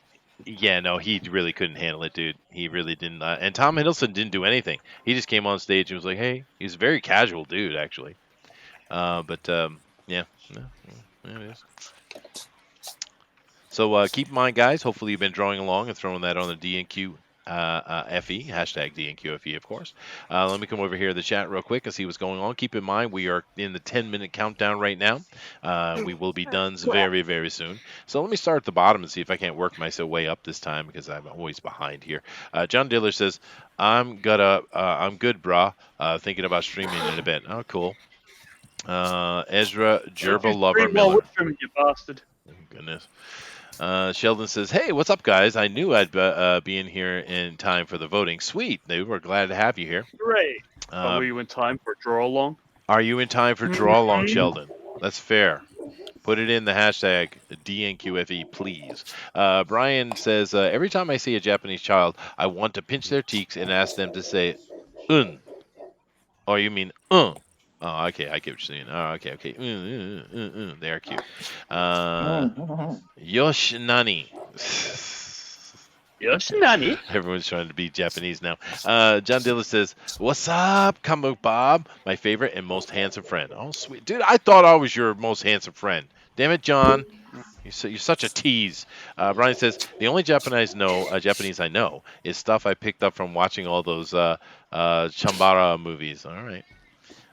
[SPEAKER 1] yeah, no, he really couldn't handle it, dude. He really didn't. And Tom Hiddleston didn't do anything. He just came on stage and was like, "Hey," he's a very casual dude, actually. But yeah, no, yeah, it is. So keep in mind, guys. Hopefully, you've been drawing along and throwing that on the DNQ FE hashtag DNQFE, of course. Let me come over here to the chat real quick and see what's going on. Keep in mind, we are in the 10-minute countdown right now. We will be done very, very soon. So let me start at the bottom and see if I can't work my way up this time because I'm always behind here. John Diller says, I'm good, brah. Thinking about streaming in a bit. Oh, cool. Ezra Gerbil Lover Miller.
[SPEAKER 2] You bastard.
[SPEAKER 1] Oh, goodness. Sheldon says, "Hey, what's up, guys? I knew I'd be in here in time for the voting. Sweet, dude. We're glad to have you here.
[SPEAKER 2] Great. Were you in time for draw along?
[SPEAKER 1] Are you in time for draw along, Sheldon? That's fair. Put it in the hashtag DNQFE, please." Brian says, "Every time I see a Japanese child, I want to pinch their cheeks and ask them to say, 'un.' Oh, you mean, 'uh.'" Oh, okay. I get what you're saying. Oh, okay. They're cute. Yoshinani.
[SPEAKER 2] Yes, Nani.
[SPEAKER 1] Everyone's trying to be Japanese now. John Dilla says, "What's up, Comic Bob? My favorite and most handsome friend." Oh, sweet. Dude, I thought I was your most handsome friend. Damn it, John. You're such a tease. Brian says, "The only Japanese I know is stuff I picked up from watching all those Chambara movies." All right.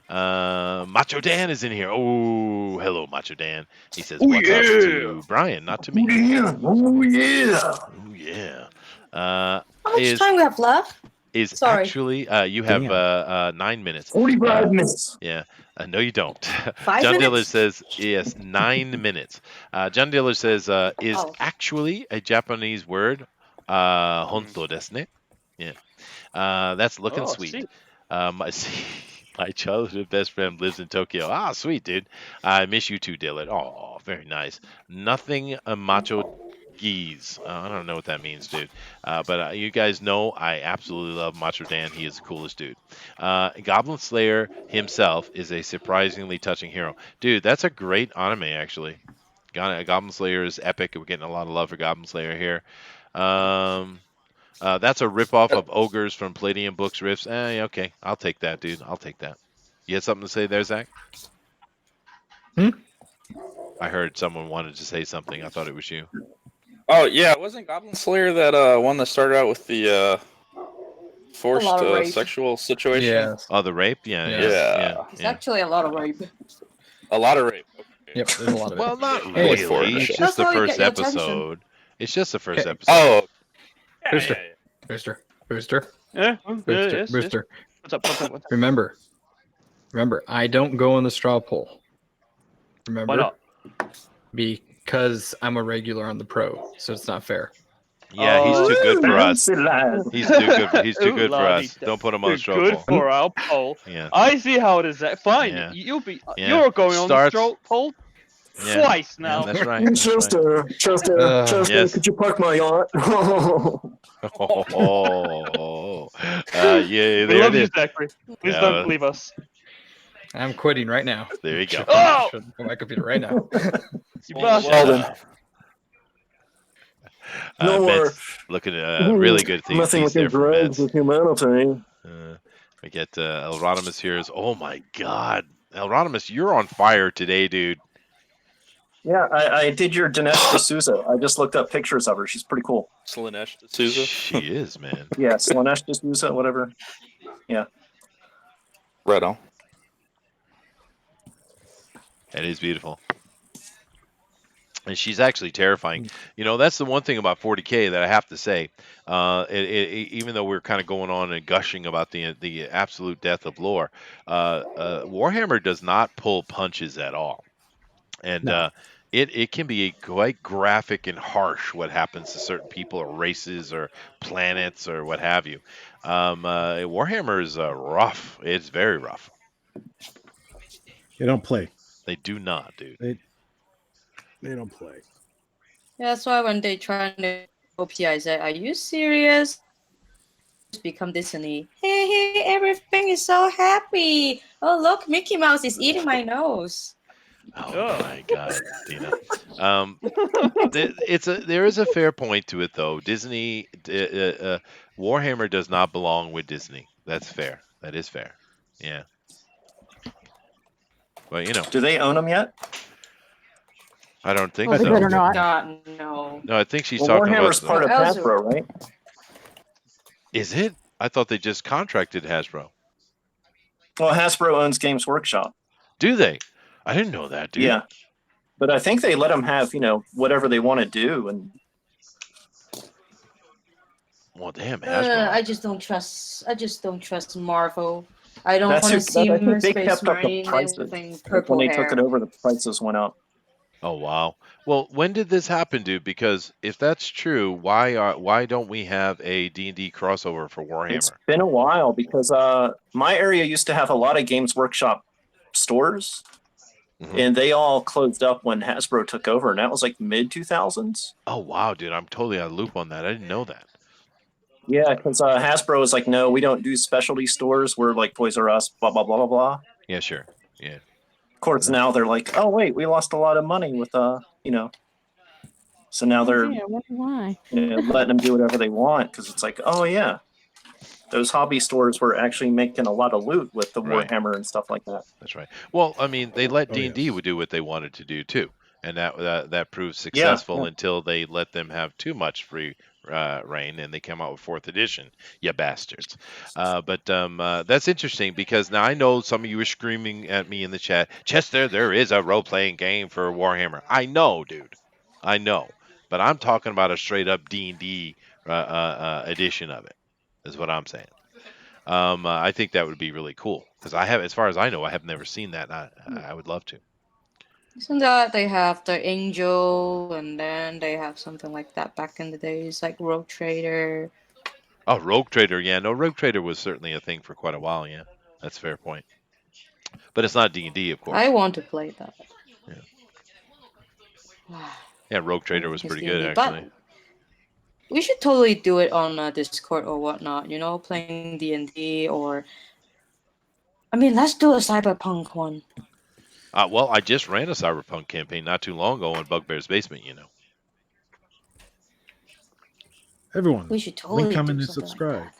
[SPEAKER 1] Macho Dan is in here. Oh, hello, Macho Dan. He says, "What's up to Brian, not to me."
[SPEAKER 4] Oh yeah.
[SPEAKER 1] Oh, yeah.
[SPEAKER 6] How much time we have left? Sorry.
[SPEAKER 1] Actually, you have 9 minutes.
[SPEAKER 4] 45 minutes.
[SPEAKER 1] Yeah. No, you don't.
[SPEAKER 6] 5
[SPEAKER 1] John Diller
[SPEAKER 6] minutes?
[SPEAKER 1] says, yes, 9 minutes. John Diller says, is
[SPEAKER 6] Oh.
[SPEAKER 1] actually a Japanese word. Honto desu ne. Yeah. That's looking
[SPEAKER 2] Oh,
[SPEAKER 1] sweet.
[SPEAKER 2] see.
[SPEAKER 1] My childhood best friend lives in Tokyo. Ah, sweet, dude. I miss you too, Dillard. Oh, very nice. Nothing macho geese. I don't know what that means, dude. But you guys know I absolutely love Macho Dan. He is the coolest dude. Goblin Slayer himself is a surprisingly touching hero. Dude, that's a great anime, actually. Goblin Slayer is epic. We're getting a lot of love for Goblin Slayer here. That's a ripoff of Ogres from Palladium Books Riffs. Okay. I'll take that, dude. I'll take that. You had something to say there, Zach? I heard someone wanted to say something. I thought it was you.
[SPEAKER 5] Oh yeah, wasn't Goblin Slayer that one that started out with the forced
[SPEAKER 6] lot of rape.
[SPEAKER 5] sexual situation?
[SPEAKER 10] Yes.
[SPEAKER 1] Oh, the rape? Yeah.
[SPEAKER 6] It's actually a lot of rape.
[SPEAKER 5] A lot of rape.
[SPEAKER 10] Yep, there's a lot of it.
[SPEAKER 1] Well, not
[SPEAKER 10] Hey,
[SPEAKER 1] really.
[SPEAKER 5] for it.
[SPEAKER 1] It's
[SPEAKER 6] That's
[SPEAKER 1] just the
[SPEAKER 6] how you
[SPEAKER 1] first
[SPEAKER 6] get your attention.
[SPEAKER 1] episode. It's just the first
[SPEAKER 10] Okay.
[SPEAKER 1] episode.
[SPEAKER 5] Oh,
[SPEAKER 10] Booster. Booster.
[SPEAKER 2] Yeah,
[SPEAKER 10] Booster. Booster.
[SPEAKER 2] What's up?
[SPEAKER 10] Remember, I don't go in the straw poll. Remember?
[SPEAKER 2] Why not?
[SPEAKER 10] Because I'm a regular on the pro, so it's not fair.
[SPEAKER 1] Yeah, he's too good for us.
[SPEAKER 4] Fancy lad.
[SPEAKER 1] He's too good. He's too
[SPEAKER 2] Ooh,
[SPEAKER 1] good for
[SPEAKER 2] lobby.
[SPEAKER 1] us. Don't put him on the
[SPEAKER 2] Too
[SPEAKER 1] straw
[SPEAKER 2] good
[SPEAKER 1] poll.
[SPEAKER 2] for our poll.
[SPEAKER 1] Yeah.
[SPEAKER 2] I see how it is. Fine.
[SPEAKER 1] Yeah.
[SPEAKER 2] You'll be.
[SPEAKER 1] Yeah.
[SPEAKER 2] You're going on the
[SPEAKER 1] Starts-
[SPEAKER 2] straw poll
[SPEAKER 1] Yeah.
[SPEAKER 2] twice
[SPEAKER 1] Yeah,
[SPEAKER 2] now.
[SPEAKER 1] that's right. That's right.
[SPEAKER 4] Chester,
[SPEAKER 1] Yes.
[SPEAKER 4] could you park my yacht?
[SPEAKER 1] Yeah,
[SPEAKER 2] We
[SPEAKER 1] there
[SPEAKER 2] love
[SPEAKER 1] it
[SPEAKER 2] you,
[SPEAKER 1] is.
[SPEAKER 2] Zachary. Please
[SPEAKER 1] Yeah,
[SPEAKER 2] don't leave us.
[SPEAKER 10] I'm quitting right now.
[SPEAKER 1] There you go.
[SPEAKER 2] Oh!
[SPEAKER 10] Shut my computer right now.
[SPEAKER 2] You bastard.
[SPEAKER 5] well then.
[SPEAKER 4] No more.
[SPEAKER 1] Ben's looking at really good things
[SPEAKER 4] Messing with
[SPEAKER 1] there
[SPEAKER 4] your
[SPEAKER 1] from
[SPEAKER 4] drugs
[SPEAKER 1] Ben's.
[SPEAKER 4] with humanity.
[SPEAKER 1] We get Elrodimus here. Oh my God, Elrodimus, you're on fire today, dude.
[SPEAKER 4] Yeah, I did your Dinesh D'Souza. I just looked up pictures of her. She's pretty cool.
[SPEAKER 5] Slanesh D'Souza.
[SPEAKER 1] She is, man.
[SPEAKER 4] Yeah, Slanesh D'Souza, whatever.
[SPEAKER 5] Right on.
[SPEAKER 1] That is beautiful. And she's actually terrifying. You know, that's the one thing about 40k that I have to say. Even though we're kind of going on and gushing about the absolute death of lore, Warhammer does not pull punches at all. And
[SPEAKER 7] No.
[SPEAKER 1] it can be quite graphic and harsh what happens to certain people or races or planets or what have you. Warhammer is rough. It's very rough.
[SPEAKER 7] They don't play.
[SPEAKER 1] They do not, dude.
[SPEAKER 7] They don't play.
[SPEAKER 6] Yeah, that's why when they try to OP, I said, "Are you serious?" Become Disney. Hey, everything is so happy. Oh, look, Mickey Mouse is eating my nose.
[SPEAKER 1] Oh my God, Dina. There is a fair point to it though. Disney, Warhammer does not belong with Disney. That's fair. That is fair. Yeah. Well,
[SPEAKER 4] Do they own them yet?
[SPEAKER 1] I don't think
[SPEAKER 8] Well, they
[SPEAKER 1] so.
[SPEAKER 8] better not.
[SPEAKER 6] God, no.
[SPEAKER 1] No, I think she's
[SPEAKER 4] Well,
[SPEAKER 1] talking
[SPEAKER 4] Warhammer's
[SPEAKER 1] about.
[SPEAKER 4] part of
[SPEAKER 6] Elsa.
[SPEAKER 4] Hasbro, right?
[SPEAKER 1] Is it? I thought they just contracted Hasbro.
[SPEAKER 4] Well, Hasbro owns Games Workshop.
[SPEAKER 1] Do they? I didn't know that, dude.
[SPEAKER 4] Yeah, but I think they let them have whatever they want to do, and
[SPEAKER 1] Well, damn, Hasbro.
[SPEAKER 6] I just don't trust Marvel. I don't
[SPEAKER 4] that's
[SPEAKER 6] want
[SPEAKER 4] who.
[SPEAKER 6] to see
[SPEAKER 4] I think they
[SPEAKER 6] Space
[SPEAKER 4] kept up the
[SPEAKER 6] Marine
[SPEAKER 4] prices.
[SPEAKER 6] with
[SPEAKER 4] Like,
[SPEAKER 6] purple
[SPEAKER 4] when they
[SPEAKER 6] hair.
[SPEAKER 4] took it over, the prices went up.
[SPEAKER 1] Oh wow. Well, when did this happen, dude? Because if that's true, why don't we have a D&D crossover for Warhammer?
[SPEAKER 4] It's been a while because my area used to have a lot of Games Workshop stores, and they all closed up when Hasbro took over, and that was like mid 2000s.
[SPEAKER 1] Oh wow, dude, I'm totally out of loop on that. I didn't know that.
[SPEAKER 4] Yeah, because Hasbro was like, no, we don't do specialty stores. We're like Toys R Us, blah blah blah blah blah.
[SPEAKER 1] Yeah, sure. Yeah.
[SPEAKER 4] Of course, now they're like, oh wait, we lost a lot of money with So now they're
[SPEAKER 8] Yeah, I wonder why.
[SPEAKER 4] letting them do whatever they want because it's like, oh yeah, those hobby stores were actually making a lot of loot with the
[SPEAKER 1] Right.
[SPEAKER 4] Warhammer and stuff like that.
[SPEAKER 1] That's right. Well, I mean, they let
[SPEAKER 7] Oh,
[SPEAKER 1] D&D
[SPEAKER 7] yes.
[SPEAKER 1] do what they wanted to do too, and that proved successful until they let them have too much free reign, and they came out with 4th edition. You bastards. But that's interesting because now I know some of you are screaming at me in the chat, Chester, there is a role-playing game for Warhammer. I know, dude. I know. But I'm talking about a straight-up D&D edition of it, is what I'm saying. I think that would be really cool because as far as I know, I have never seen that. And I would love to.
[SPEAKER 6] Isn't that they have the Angel, and then they have something like that back in the days, like Rogue Trader.
[SPEAKER 1] Oh, Rogue Trader, yeah, no, Rogue Trader was certainly a thing for quite a while. Yeah, that's a fair point. But it's not D&D, of course.
[SPEAKER 6] I want to play that.
[SPEAKER 1] Yeah, Rogue Trader was
[SPEAKER 6] It's
[SPEAKER 1] pretty good
[SPEAKER 6] D&D,
[SPEAKER 1] actually.
[SPEAKER 6] But we should totally do it on Discord or whatnot. Playing D&D or. I mean, let's do a cyberpunk one.
[SPEAKER 1] Well, I just ran a Cyberpunk campaign not too long ago in Bugbear's Basement.
[SPEAKER 7] Everyone,
[SPEAKER 6] We should totally
[SPEAKER 7] link, comment,
[SPEAKER 6] do
[SPEAKER 7] and
[SPEAKER 6] something
[SPEAKER 7] subscribe.
[SPEAKER 6] like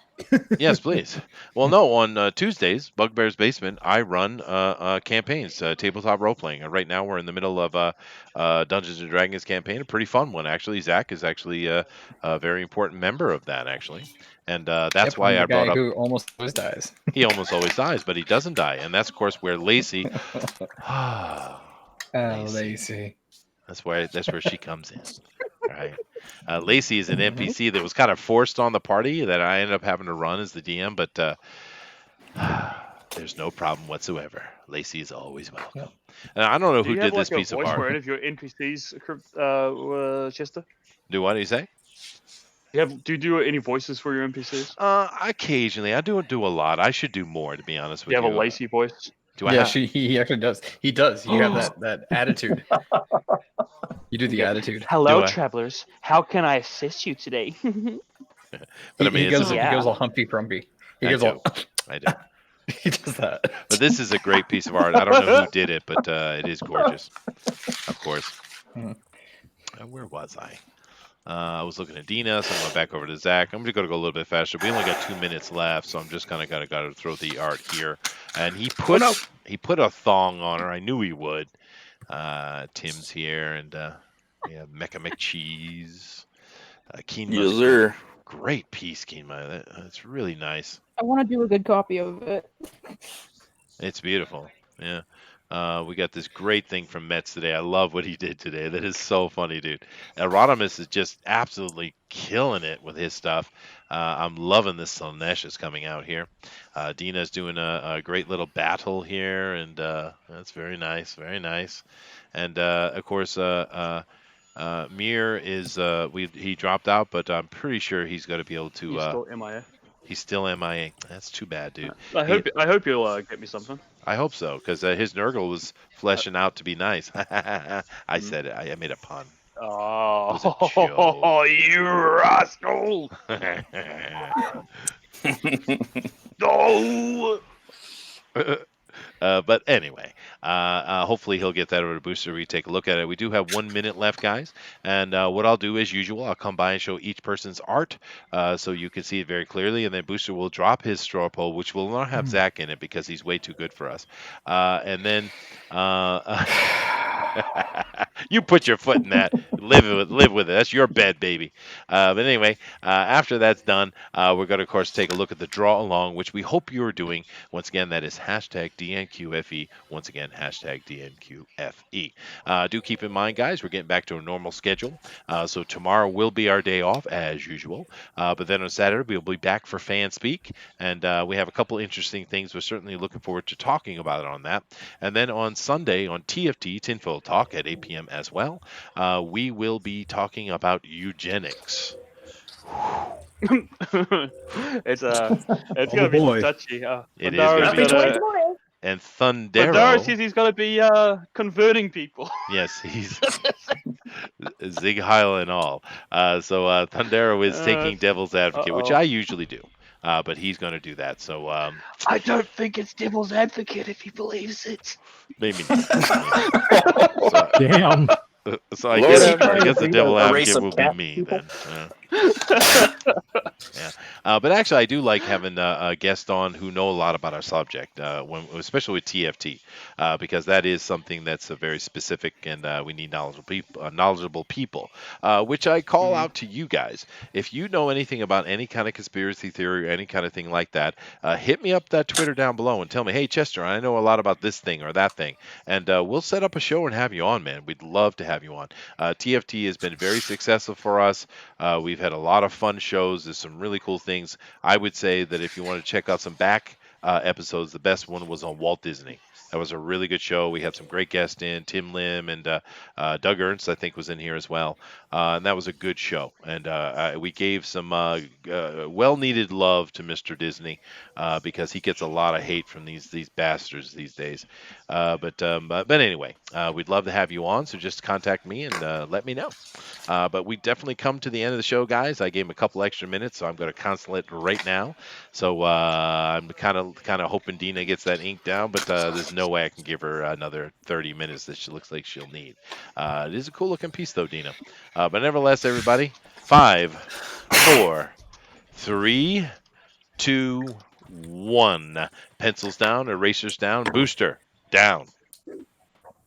[SPEAKER 6] that.
[SPEAKER 1] Yes, please. Well, no, on Tuesdays, Bugbear's Basement, I run campaigns, tabletop role playing. Right now, we're in the middle of Dungeons and Dragons campaign, a pretty fun one actually. Zach is actually a very important member of that actually, and that's why
[SPEAKER 10] I'm the
[SPEAKER 1] I brought
[SPEAKER 10] guy
[SPEAKER 1] up.
[SPEAKER 10] who almost always dies.
[SPEAKER 1] He almost always dies, but he doesn't die, and that's of course where Lacey.
[SPEAKER 10] Lacey.
[SPEAKER 1] That's where she comes in. Right. Lacey is an NPC that was kind of forced on the party that I ended up having to run as the DM, but there's no problem whatsoever. Lacey is always welcome. And I don't know who did this piece of
[SPEAKER 2] voice for any
[SPEAKER 1] art.
[SPEAKER 2] of your NPCs, Chester?
[SPEAKER 1] Do what do you say?
[SPEAKER 2] Do you do any voices for your NPCs?
[SPEAKER 1] Occasionally. I don't do a lot. I should do more, to be honest with
[SPEAKER 2] Do
[SPEAKER 1] you.
[SPEAKER 2] you have a Lacey voice?
[SPEAKER 1] Do I
[SPEAKER 10] Yeah,
[SPEAKER 1] have...
[SPEAKER 10] he actually does. He does. You have that attitude. You do the attitude.
[SPEAKER 2] Hello,
[SPEAKER 1] Do I?
[SPEAKER 2] travelers. How can I assist you today?
[SPEAKER 1] But I mean,
[SPEAKER 10] he goes all Humpty Frumpy. He goes all.
[SPEAKER 1] I do.
[SPEAKER 10] He does that.
[SPEAKER 1] But this is a great piece of art. I don't know who did it, but it is gorgeous. Of course. Where was I? I was looking at Dina, so I went back over to Zach. I'm going to go a little bit faster. We only got 2 minutes left, so I'm just kind of got to throw the art here. And he put a thong on her. I knew he would. Tim's here, and we have Mecha McCheese.
[SPEAKER 5] Yes, sir.
[SPEAKER 1] Great piece, Keenma. That's really nice.
[SPEAKER 8] I want to do a good copy of it.
[SPEAKER 1] It's beautiful. Yeah. We got this great thing from Mets today. I love what he did today. That is so funny, dude. Rodimus is just absolutely killing it with his stuff. I'm loving this Slanesh is coming out here. Dina's doing a great little battle here, and that's very nice, very nice. And of course, Mir is he dropped out, but I'm pretty sure he's going to be able to.
[SPEAKER 2] He's still MIA.
[SPEAKER 1] He's still MIA. That's too bad, dude.
[SPEAKER 2] I hope you'll get me something.
[SPEAKER 1] I hope so, because his Nurgle was fleshing out to be nice. I said it. I made a pun.
[SPEAKER 2] Oh, you rascal! No!
[SPEAKER 1] But anyway, hopefully he'll get that over to Booster. We take a look at it. We do have 1 minute left, guys. And what I'll do, as usual, I'll come by and show each person's art so you can see it very clearly. And then Booster will drop his straw poll, which will not have Zach in it because he's way too good for us. And then you put your foot in that. Live with it. That's your bed, baby. But anyway, after that's done, we're going to, of course, take a look at the draw along, which we hope you are doing. Once again, that is hashtag DNQFE. Once again, hashtag DNQFE. Do keep in mind, guys, we're getting back to a normal schedule. So tomorrow will be our day off, as usual. But then on Saturday, we'll be back for Fan Speak. And we have a couple interesting things. We're certainly looking forward to talking about it on that. And then on Sunday, on TFT, Tinfoil Talk at 8 p.m. as well, we will be talking about eugenics.
[SPEAKER 2] It's gonna be touchy.
[SPEAKER 1] It is gonna be touchy. And Thundero
[SPEAKER 2] says he's gonna be converting people.
[SPEAKER 1] Yes, he's Zig Heil and all. So Thundero is taking Devil's Advocate, which I usually do. But he's going to do that. So
[SPEAKER 2] I don't think it's Devil's Advocate if he believes it.
[SPEAKER 1] Maybe not.
[SPEAKER 7] Damn.
[SPEAKER 1] So I guess the Devil Advocate will be me then. Yeah. But actually, I do like having a guest on who know a lot about our subject, especially with TFT, because that is something that's very specific, and we need knowledgeable people, which I call out to you guys. If you know anything about any kind of conspiracy theory or any kind of thing like that, hit me up that Twitter down below and tell me, hey, Chester, I know a lot about this thing or that thing, and we'll set up a show and have you on, man. We'd love to have you on. TFT has been very successful for us. We've had a lot of fun shows. There's some really cool things. I would say that if you want to check out some back episodes, the best one was on Walt Disney. That was a really good show. We had some great guests in. Tim Lim and Doug Ernst, I think, was in here as well. And that was a good show. And we gave some well-needed love to Mr. Disney because he gets a lot of hate from these bastards these days. But anyway, we'd love to have you on. So just contact me and let me know. But we definitely come to the end of the show, guys. I gave him a couple extra minutes, so I'm going to cancel it right now. So I'm kind of hoping Dina gets that ink down, but there's no way I can give her another 30 minutes that she looks like she'll need. It is a cool looking piece, though, Dina. But nevertheless, everybody, 5, 4, 3, 2, 1. Pencils down, erasers down, booster down.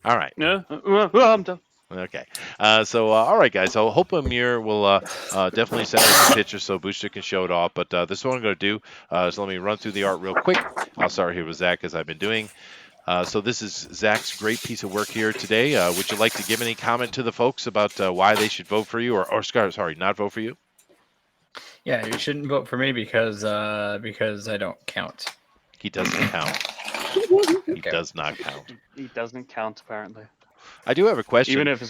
[SPEAKER 1] All right.
[SPEAKER 2] Yeah, well, I'm done.
[SPEAKER 1] Okay. All right, guys. So I hope Amir will definitely send us a picture so Booster can show it off. But this is what I'm going to do. So let me run through the art real quick. I'll start here with Zach, as I've been doing. So this is Zach's great piece of work here today. Would you like to give any comment to the folks about why they should vote for you, or sorry, not vote for you?
[SPEAKER 10] Yeah, you shouldn't vote for me because I don't count.
[SPEAKER 1] He doesn't count. He does not count.
[SPEAKER 2] He doesn't count, apparently.
[SPEAKER 1] I do have a question.
[SPEAKER 2] Even if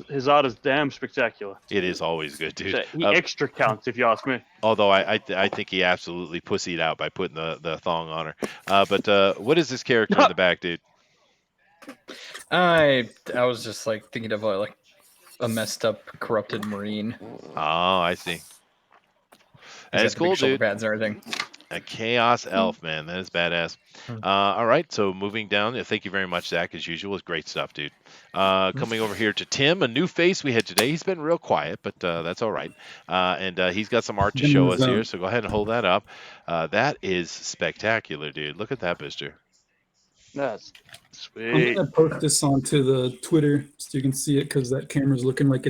[SPEAKER 2] his art is damn spectacular.
[SPEAKER 1] It is always good, dude.
[SPEAKER 2] So he extra counts, if you ask me.
[SPEAKER 1] Although I think he absolutely pussied out by putting the thong on her. But what is this character in the back, dude?
[SPEAKER 10] I was just like thinking of like a messed up, corrupted Marine.
[SPEAKER 1] Oh, I see. That's cool, dude.
[SPEAKER 10] Pads and everything.
[SPEAKER 1] A Chaos Elf, man. That is badass. All right, so moving down. Thank you very much, Zach, as usual. It's great stuff, dude. Coming over here to Tim, a new face we had today. He's been real quiet, but that's all right. And he's got some art to show us here, so go ahead and hold that up. That is spectacular, dude. Look at that, Booster.
[SPEAKER 2] That's
[SPEAKER 3] I'm
[SPEAKER 2] sweet.
[SPEAKER 3] going to post this onto the Twitter so you can see it because that camera's looking like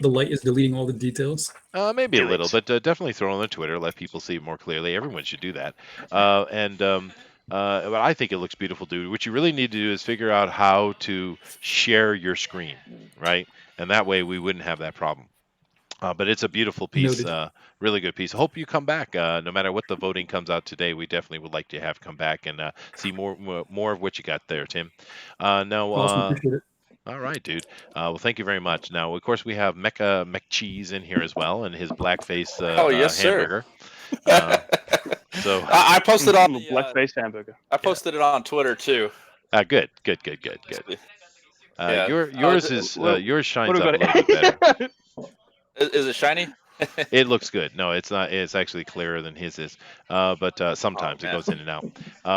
[SPEAKER 3] the light is deleting all the details.
[SPEAKER 1] Maybe a little, but definitely throw on the Twitter, let people see it more clearly. Everyone should do that. but I think it looks beautiful, dude. What you really need to do is figure out how to share your screen, right? And that way we wouldn't have that problem. But it's a beautiful piece,
[SPEAKER 3] Noted.
[SPEAKER 1] really good piece. I hope you come back. No matter what the voting comes out today, we definitely would like to have come back and see more of what you got there, Tim. Now,
[SPEAKER 3] Awesome. Appreciate it.
[SPEAKER 1] all right, dude. Well, thank you very much. Now, of course, we have Mecha McCheese in here as well, and his blackface
[SPEAKER 5] Oh, yes, sir.
[SPEAKER 1] hamburger. So
[SPEAKER 5] I posted on
[SPEAKER 2] the black-faced hamburger.
[SPEAKER 5] I posted it on Twitter too.
[SPEAKER 1] good.
[SPEAKER 5] Yeah.
[SPEAKER 1] Yours is
[SPEAKER 2] well,
[SPEAKER 1] yours shines
[SPEAKER 2] What
[SPEAKER 1] up
[SPEAKER 2] do
[SPEAKER 1] a
[SPEAKER 2] we
[SPEAKER 1] little bit better.
[SPEAKER 5] Is it shiny?
[SPEAKER 1] It looks good. No, it's not. It's actually clearer than his is. But sometimes it
[SPEAKER 5] man.
[SPEAKER 1] goes in and out.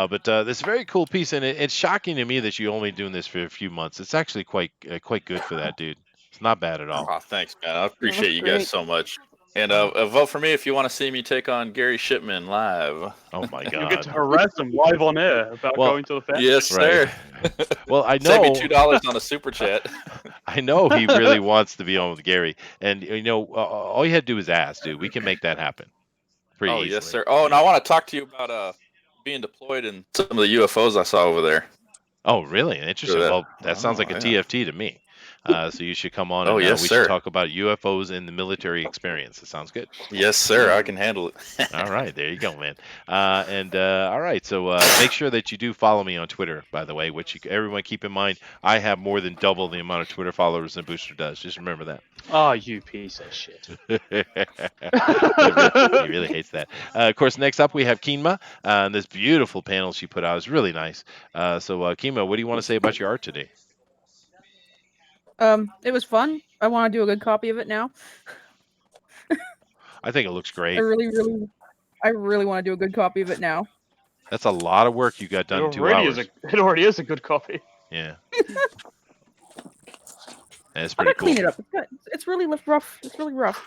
[SPEAKER 1] But this is a very cool piece, and it's shocking to me that you're only doing this for a few months. It's actually quite good for that, dude. It's not bad at all.
[SPEAKER 5] Oh, thanks, man. I appreciate
[SPEAKER 8] looks
[SPEAKER 5] you
[SPEAKER 8] great.
[SPEAKER 5] guys so much. And vote for me if you want to see me take on Gary Shipman live.
[SPEAKER 1] Oh my
[SPEAKER 2] You
[SPEAKER 1] god.
[SPEAKER 2] get to harass them live on air about
[SPEAKER 1] Well,
[SPEAKER 2] going to the fair.
[SPEAKER 5] Yes,
[SPEAKER 1] Right.
[SPEAKER 5] sir.
[SPEAKER 1] Well, I
[SPEAKER 5] Save me
[SPEAKER 1] know.
[SPEAKER 5] $2 on a super chat.
[SPEAKER 1] I know he really wants to be on with Gary, and all you had to do is ask, dude. We can make that happen. Pretty
[SPEAKER 5] Oh,
[SPEAKER 1] easily.
[SPEAKER 5] yes, sir. Oh, and I want to talk to you about being deployed in some of the UFOs I saw over there.
[SPEAKER 1] Oh, really? Interesting.
[SPEAKER 5] that.
[SPEAKER 1] Well, that sounds like a
[SPEAKER 5] yeah.
[SPEAKER 1] TFT to me. So you should come on
[SPEAKER 5] Oh,
[SPEAKER 1] and
[SPEAKER 5] yes,
[SPEAKER 1] we
[SPEAKER 5] sir.
[SPEAKER 1] should talk about UFOs in the military experience. It sounds good.
[SPEAKER 5] Yes, sir. I can handle it.
[SPEAKER 1] All right, there you go, man. All right, so make sure that you do follow me on Twitter, by the way, which everyone keep in mind. I have more than double the amount of Twitter followers than Booster does. Just remember that.
[SPEAKER 2] Oh, you piece of shit.
[SPEAKER 1] He really hates that. Of course, next up we have Keenma. And this beautiful panel she put out is really nice. So, Keenma, what do you want to say about your art today?
[SPEAKER 8] It was fun. I want to do a good copy of it now.
[SPEAKER 1] I think it looks great.
[SPEAKER 8] I really want to do a good copy of it now.
[SPEAKER 1] That's a lot of work you got done in 2 hours.
[SPEAKER 2] It already is a good copy.
[SPEAKER 1] Yeah. That's
[SPEAKER 8] I'm
[SPEAKER 1] pretty
[SPEAKER 8] gonna clean
[SPEAKER 1] cool.
[SPEAKER 8] it up. It's really rough. It's really rough.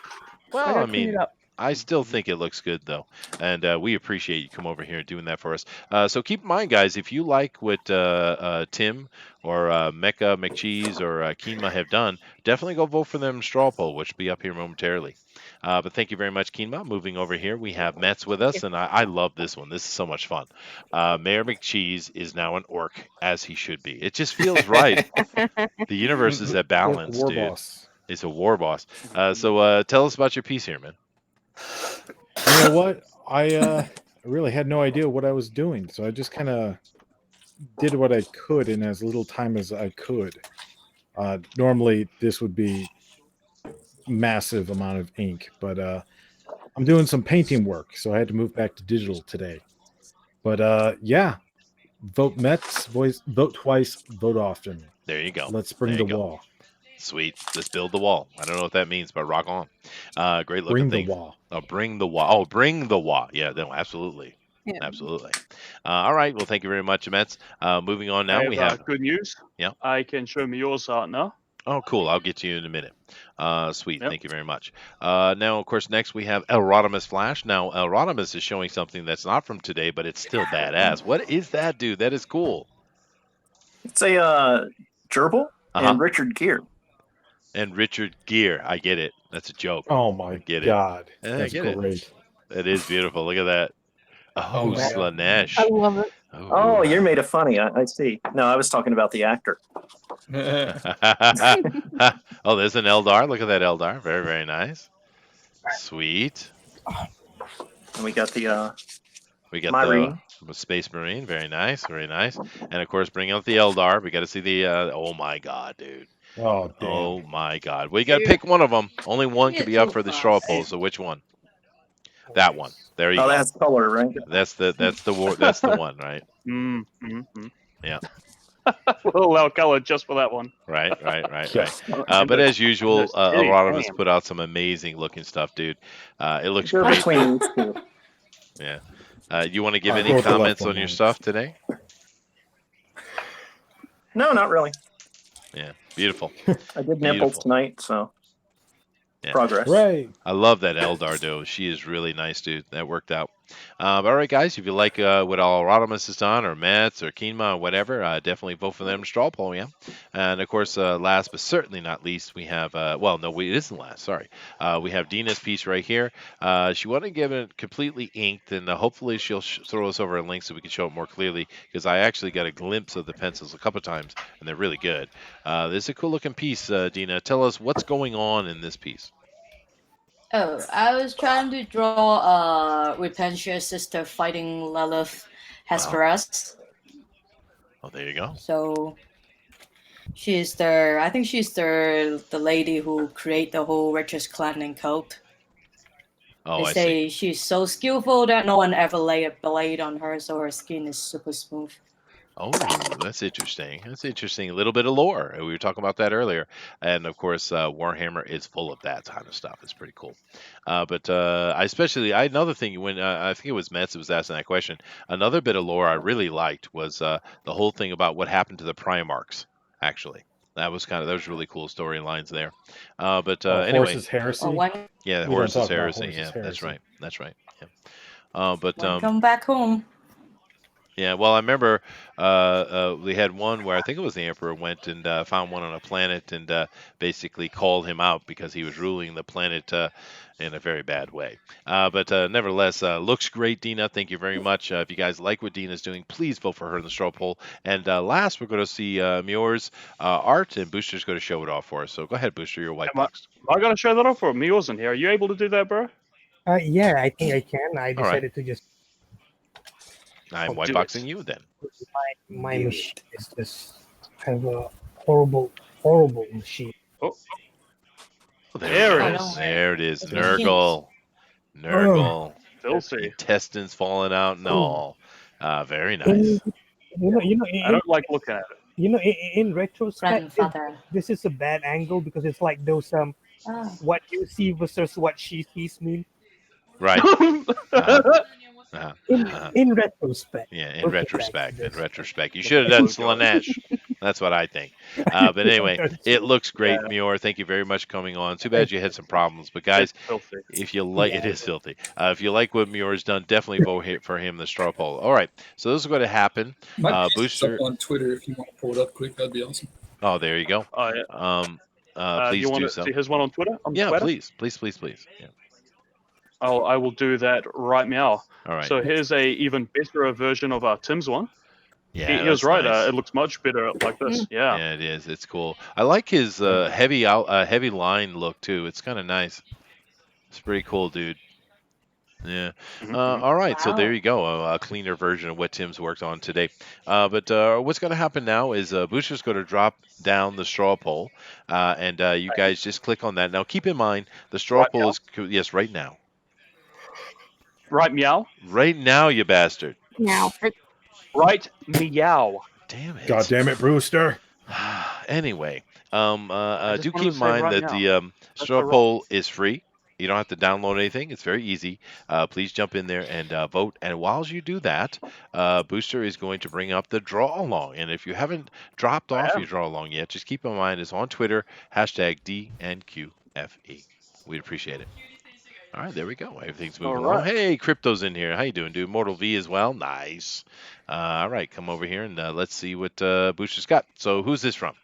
[SPEAKER 1] Well,
[SPEAKER 8] I
[SPEAKER 1] I
[SPEAKER 8] gotta clean
[SPEAKER 1] mean,
[SPEAKER 8] it up.
[SPEAKER 1] I still think it looks good though, and we appreciate you come over here and doing that for us. So keep in mind, guys, if you like what Tim or Mecha McCheese or Keenma have done, definitely go vote for them straw poll, which will be up here momentarily. But thank you very much, Keenma. Moving over here, we have Mets with us, and I love this one. This is so much fun. Mayor McCheese is now an orc, as he should be. It just feels right. The universe is at balance,
[SPEAKER 7] War
[SPEAKER 1] dude.
[SPEAKER 7] boss.
[SPEAKER 1] He's a war boss. So tell us about your piece here, man.
[SPEAKER 7] You know what? I really had no idea what I was doing, so I just kind of did what I could in as little time as I could. Normally, this would be massive amount of ink, but I'm doing some painting work, so I had to move back to digital today. But yeah, vote Mets, vote twice, vote often.
[SPEAKER 1] There you go.
[SPEAKER 7] Let's bring
[SPEAKER 1] There
[SPEAKER 7] the
[SPEAKER 1] you go.
[SPEAKER 7] wall.
[SPEAKER 1] Sweet. Let's build the wall. I don't know what that means, but rock on. Great looking
[SPEAKER 7] Bring
[SPEAKER 1] thing.
[SPEAKER 7] the wall.
[SPEAKER 1] Bring the wall. Oh, bring the wall. Yeah, no, absolutely.
[SPEAKER 8] Yeah.
[SPEAKER 1] Absolutely. All right. Well, thank you very much, Mets. Moving on now, we
[SPEAKER 2] I
[SPEAKER 1] have.
[SPEAKER 2] good news.
[SPEAKER 1] Yeah.
[SPEAKER 2] I can show me yours art now.
[SPEAKER 1] Oh, cool. I'll get to you in a minute. Sweet.
[SPEAKER 2] Yep.
[SPEAKER 1] Thank you very much. Now, of course, next we have Elrodimus Flash. Now, Elrodimus is showing something that's not from today, but it's still badass. What is that, dude? That is cool.
[SPEAKER 4] It's a gerbil
[SPEAKER 1] Uh-huh.
[SPEAKER 4] and Richard Gere.
[SPEAKER 1] And Richard Gere. I get it. That's a joke.
[SPEAKER 7] Oh my
[SPEAKER 1] Get it.
[SPEAKER 7] god,
[SPEAKER 1] Yeah, I
[SPEAKER 7] that's
[SPEAKER 1] get it.
[SPEAKER 7] great.
[SPEAKER 1] It is beautiful. Look at that. Oh,
[SPEAKER 10] man.
[SPEAKER 1] Slanesh.
[SPEAKER 8] I love it.
[SPEAKER 4] Oh, you're made of funny. I see. No, I was talking about the actor.
[SPEAKER 1] Oh, there's an Eldar. Look at that Eldar. Very, very nice. Sweet.
[SPEAKER 4] And we got the
[SPEAKER 1] We got
[SPEAKER 4] Marine.
[SPEAKER 1] the Space Marine. Very nice. Very nice. And of course, bring out the Eldar. We got to see the. Oh my God, dude.
[SPEAKER 7] Oh damn.
[SPEAKER 1] Oh my God. We got to pick one of them. Only one can be up for the straw poll. So which one? That one. There you
[SPEAKER 4] Oh,
[SPEAKER 1] go.
[SPEAKER 4] that's color, right?
[SPEAKER 1] That's the one, right? Yeah.
[SPEAKER 2] We'll allow color just for that one.
[SPEAKER 1] Right.
[SPEAKER 7] Yes.
[SPEAKER 1] But as usual,
[SPEAKER 2] Hey,
[SPEAKER 1] Elrodimus
[SPEAKER 2] damn.
[SPEAKER 1] put out some amazing looking stuff, dude. It looks
[SPEAKER 4] They're
[SPEAKER 1] great.
[SPEAKER 4] between these two.
[SPEAKER 1] Yeah. You want to give
[SPEAKER 7] I'll
[SPEAKER 1] any
[SPEAKER 7] go with the left
[SPEAKER 1] comments
[SPEAKER 7] one,
[SPEAKER 1] on your
[SPEAKER 7] man.
[SPEAKER 1] stuff today?
[SPEAKER 4] No, not really.
[SPEAKER 1] Yeah. Beautiful.
[SPEAKER 4] I did nipples
[SPEAKER 1] Beautiful.
[SPEAKER 4] tonight, so
[SPEAKER 1] Yeah.
[SPEAKER 4] progress.
[SPEAKER 7] Right.
[SPEAKER 1] I love that Eldar, dude. She is really nice, dude. That worked out. But all right, guys, if you like what Rodimus has done, or Metz, or Keenma, or whatever, definitely vote for them to straw poll, yeah. And of course, last but certainly not least, we have it isn't last. Sorry, we have Dina's piece right here. She wanted to give it completely inked, and hopefully she'll throw us over a link so we can show it more clearly. Because I actually got a glimpse of the pencils a couple times, and they're really good. This is a cool looking piece, Dina. Tell us what's going on in this piece.
[SPEAKER 6] Oh, I was trying to draw Repentia's sister fighting Lilith Hesperus.
[SPEAKER 1] Oh, there you go.
[SPEAKER 6] So I think she's the lady who create the whole Witches clan and cult.
[SPEAKER 1] Oh,
[SPEAKER 6] They say she's so skillful that no one ever lay a blade on her, so her skin is super smooth.
[SPEAKER 1] Oh, that's interesting. That's interesting. A little bit of lore. We were talking about that earlier. And of course, Warhammer is full of that kind of stuff. It's pretty cool. But another thing, when I think it was Metz who was asking that question, another bit of lore I really liked was the whole thing about what happened to the Primarchs, actually. That was really cool storylines there. Anyway.
[SPEAKER 7] Horse's heresy.
[SPEAKER 1] Yeah, Horse's heresy. Yeah, that's right. That's right. Yeah.
[SPEAKER 6] Come back home.
[SPEAKER 1] Yeah, well, I remember we had one where I think it was the Emperor went and found one on a planet and basically called him out because he was ruling the planet in a very bad way. But nevertheless, looks great, Dina. Thank you very much. If you guys like what Dina's doing, please vote for her in the straw poll. And last, we're going to see Muir's art, and Booster's going to show it off for us. So go ahead, Booster, your white box.
[SPEAKER 2] I got to show that off for Muir's in here. Are you able to do that, bro?
[SPEAKER 9] Yeah, I think I can. I decided to just.
[SPEAKER 1] I'm white boxing you then.
[SPEAKER 9] My machine is just kind of a horrible machine.
[SPEAKER 2] Oh,
[SPEAKER 1] there it is. There it is. Nurgle.
[SPEAKER 2] Filthy.
[SPEAKER 1] Intestines falling out and all. Very nice.
[SPEAKER 2] I don't like looking at it.
[SPEAKER 9] In retrospect, this is a bad angle because it's like those what you see versus what she sees mean.
[SPEAKER 1] Right.
[SPEAKER 9] In retrospect.
[SPEAKER 1] Yeah, in retrospect. You should have done Slanesh. That's what I think. But anyway, it looks great, Muir. Thank you very much for coming on. Too bad you had some problems. But guys, if you like, it is filthy. If you like what Muir's done, definitely vote for him the straw poll. All right, so this is going to happen. Booster
[SPEAKER 3] on Twitter, if you want to pull it up quick, that'd be awesome.
[SPEAKER 1] Oh, there you go.
[SPEAKER 2] Oh yeah.
[SPEAKER 1] Please
[SPEAKER 2] you want
[SPEAKER 1] do
[SPEAKER 2] to
[SPEAKER 1] so.
[SPEAKER 2] see his one on Twitter?
[SPEAKER 1] Please. Yeah.
[SPEAKER 2] I will do that right now.
[SPEAKER 1] All right.
[SPEAKER 2] So here's a even better version of Tim's one.
[SPEAKER 1] Yeah,
[SPEAKER 2] he was right.
[SPEAKER 1] Nice.
[SPEAKER 2] It looks much better like this. Yeah.
[SPEAKER 1] Yeah, it is. It's cool. I like his heavy line look too. It's kind of nice. It's pretty cool, dude. Yeah. All right. So there you go. A cleaner version of what Tim's worked on today. But what's going to happen now is Booster's going to drop down the straw poll, and you guys just click on that. Now, keep in mind the straw poll is right now.
[SPEAKER 2] Right, meow.
[SPEAKER 1] Right now, you bastard.
[SPEAKER 8] Meow.
[SPEAKER 2] Right, meow.
[SPEAKER 1] Damn it.
[SPEAKER 7] God damn it, Brewster.
[SPEAKER 1] Anyway, do keep in mind that the straw poll is free. You don't have to download anything. It's very easy. Please jump in there and vote. And while you do that, Booster is going to bring up the draw along. And if you haven't dropped off your draw along yet, just keep in mind it's on Twitter, #DNQFE. We'd appreciate it. All right, there we go. Everything's moving along. Hey, Crypto's in here. How you doing, dude? Mortal V as well. Nice. All right, come over here and let's see what Booster's got. So who's this from?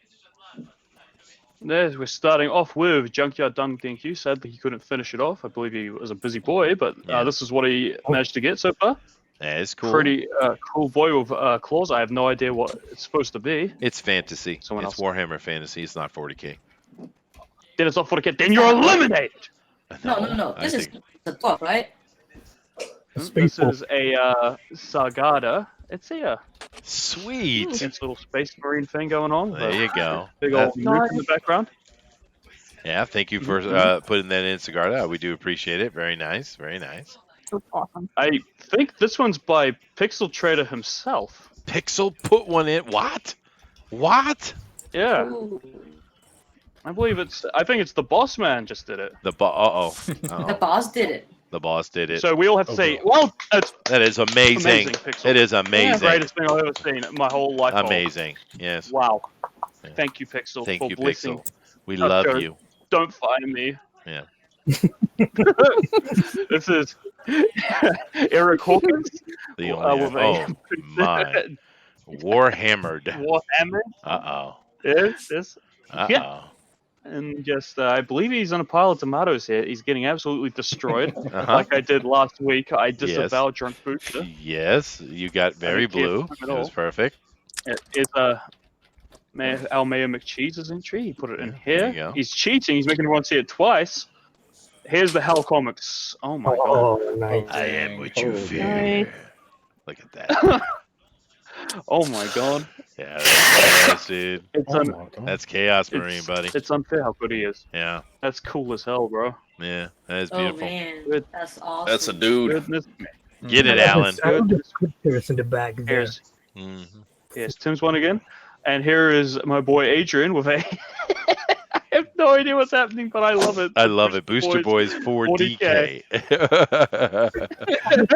[SPEAKER 2] We're starting off with Junkyard Done DNQ. Sadly, he couldn't finish it off. I believe he was a busy boy, but this is what he managed to get so far.
[SPEAKER 1] Yeah, it's cool.
[SPEAKER 2] Pretty cool boy with claws. I have no idea what it's supposed to be.
[SPEAKER 1] It's fantasy. It's Warhammer fantasy. It's not 40k.
[SPEAKER 2] Then it's not 40k. Then you're eliminated.
[SPEAKER 6] No. This is the top, right?
[SPEAKER 2] This is a Sagada. It's a
[SPEAKER 1] sweet.
[SPEAKER 2] It's a little space marine thing going on.
[SPEAKER 1] There you go.
[SPEAKER 2] Big old nuke in the background.
[SPEAKER 1] Yeah, thank you for putting that in, Sagada. We do appreciate it. Very nice. Very nice.
[SPEAKER 8] That's awesome.
[SPEAKER 2] I think this one's by Pixel Trader himself.
[SPEAKER 1] Pixel put one in. What?
[SPEAKER 2] Yeah.
[SPEAKER 6] Ooh.
[SPEAKER 2] I think it's the boss man just did it.
[SPEAKER 1] The boss did it. The boss did it.
[SPEAKER 2] So we all have to say, well,
[SPEAKER 1] that is amazing. It is amazing.
[SPEAKER 2] It's the greatest thing I've ever seen in my whole life.
[SPEAKER 1] Amazing. Yes.
[SPEAKER 2] Wow. Yeah. Thank you, Pixel.
[SPEAKER 1] Thank you,
[SPEAKER 2] blessing.
[SPEAKER 1] Pixel. We love you.
[SPEAKER 2] Don't fire me.
[SPEAKER 1] Yeah.
[SPEAKER 2] This is Eric Hawkins.
[SPEAKER 1] The only
[SPEAKER 2] with
[SPEAKER 1] oh my Warhammered.
[SPEAKER 2] Warhammer. This. Yeah.
[SPEAKER 1] Uh
[SPEAKER 2] And just, I believe he's on a pile of tomatoes here. He's getting absolutely destroyed.
[SPEAKER 1] Uh-huh.
[SPEAKER 2] Like I did last week. I
[SPEAKER 1] Yes.
[SPEAKER 2] disavowed Drunk Booster.
[SPEAKER 1] Yes, you got very
[SPEAKER 2] didn't care
[SPEAKER 1] blue.
[SPEAKER 2] for him
[SPEAKER 1] It
[SPEAKER 2] at
[SPEAKER 1] was
[SPEAKER 2] all.
[SPEAKER 1] perfect.
[SPEAKER 2] It's Al Mayor McCheese's entry. He put it in
[SPEAKER 1] There
[SPEAKER 2] here.
[SPEAKER 1] you go.
[SPEAKER 2] He's cheating. He's making everyone see it twice. Here's the Hell Comics. Oh my god.
[SPEAKER 9] Oh, nice.
[SPEAKER 1] I am what you
[SPEAKER 10] Oh,
[SPEAKER 1] fear.
[SPEAKER 8] nice.
[SPEAKER 1] Look at that.
[SPEAKER 2] Oh my god.
[SPEAKER 1] Yeah, that's chaos, dude.
[SPEAKER 2] It's
[SPEAKER 7] Oh
[SPEAKER 2] un-
[SPEAKER 7] my God.
[SPEAKER 1] That's Chaos Marine, buddy.
[SPEAKER 2] It's unfair how good he is.
[SPEAKER 1] Yeah,
[SPEAKER 2] That's cool as hell, bro.
[SPEAKER 1] yeah, that is
[SPEAKER 6] Oh
[SPEAKER 1] beautiful.
[SPEAKER 6] man,
[SPEAKER 2] Good.
[SPEAKER 6] that's awesome.
[SPEAKER 5] That's a dude.
[SPEAKER 2] Goodness.
[SPEAKER 1] Get it, Alan.
[SPEAKER 9] I love the scriptures in the back there.
[SPEAKER 2] Here's
[SPEAKER 1] Mhm.
[SPEAKER 2] Here's Tim's one again. And here is my boy Adrian with a. I have no idea what's happening, but I love it.
[SPEAKER 1] I love it. Booster Boys 4DK.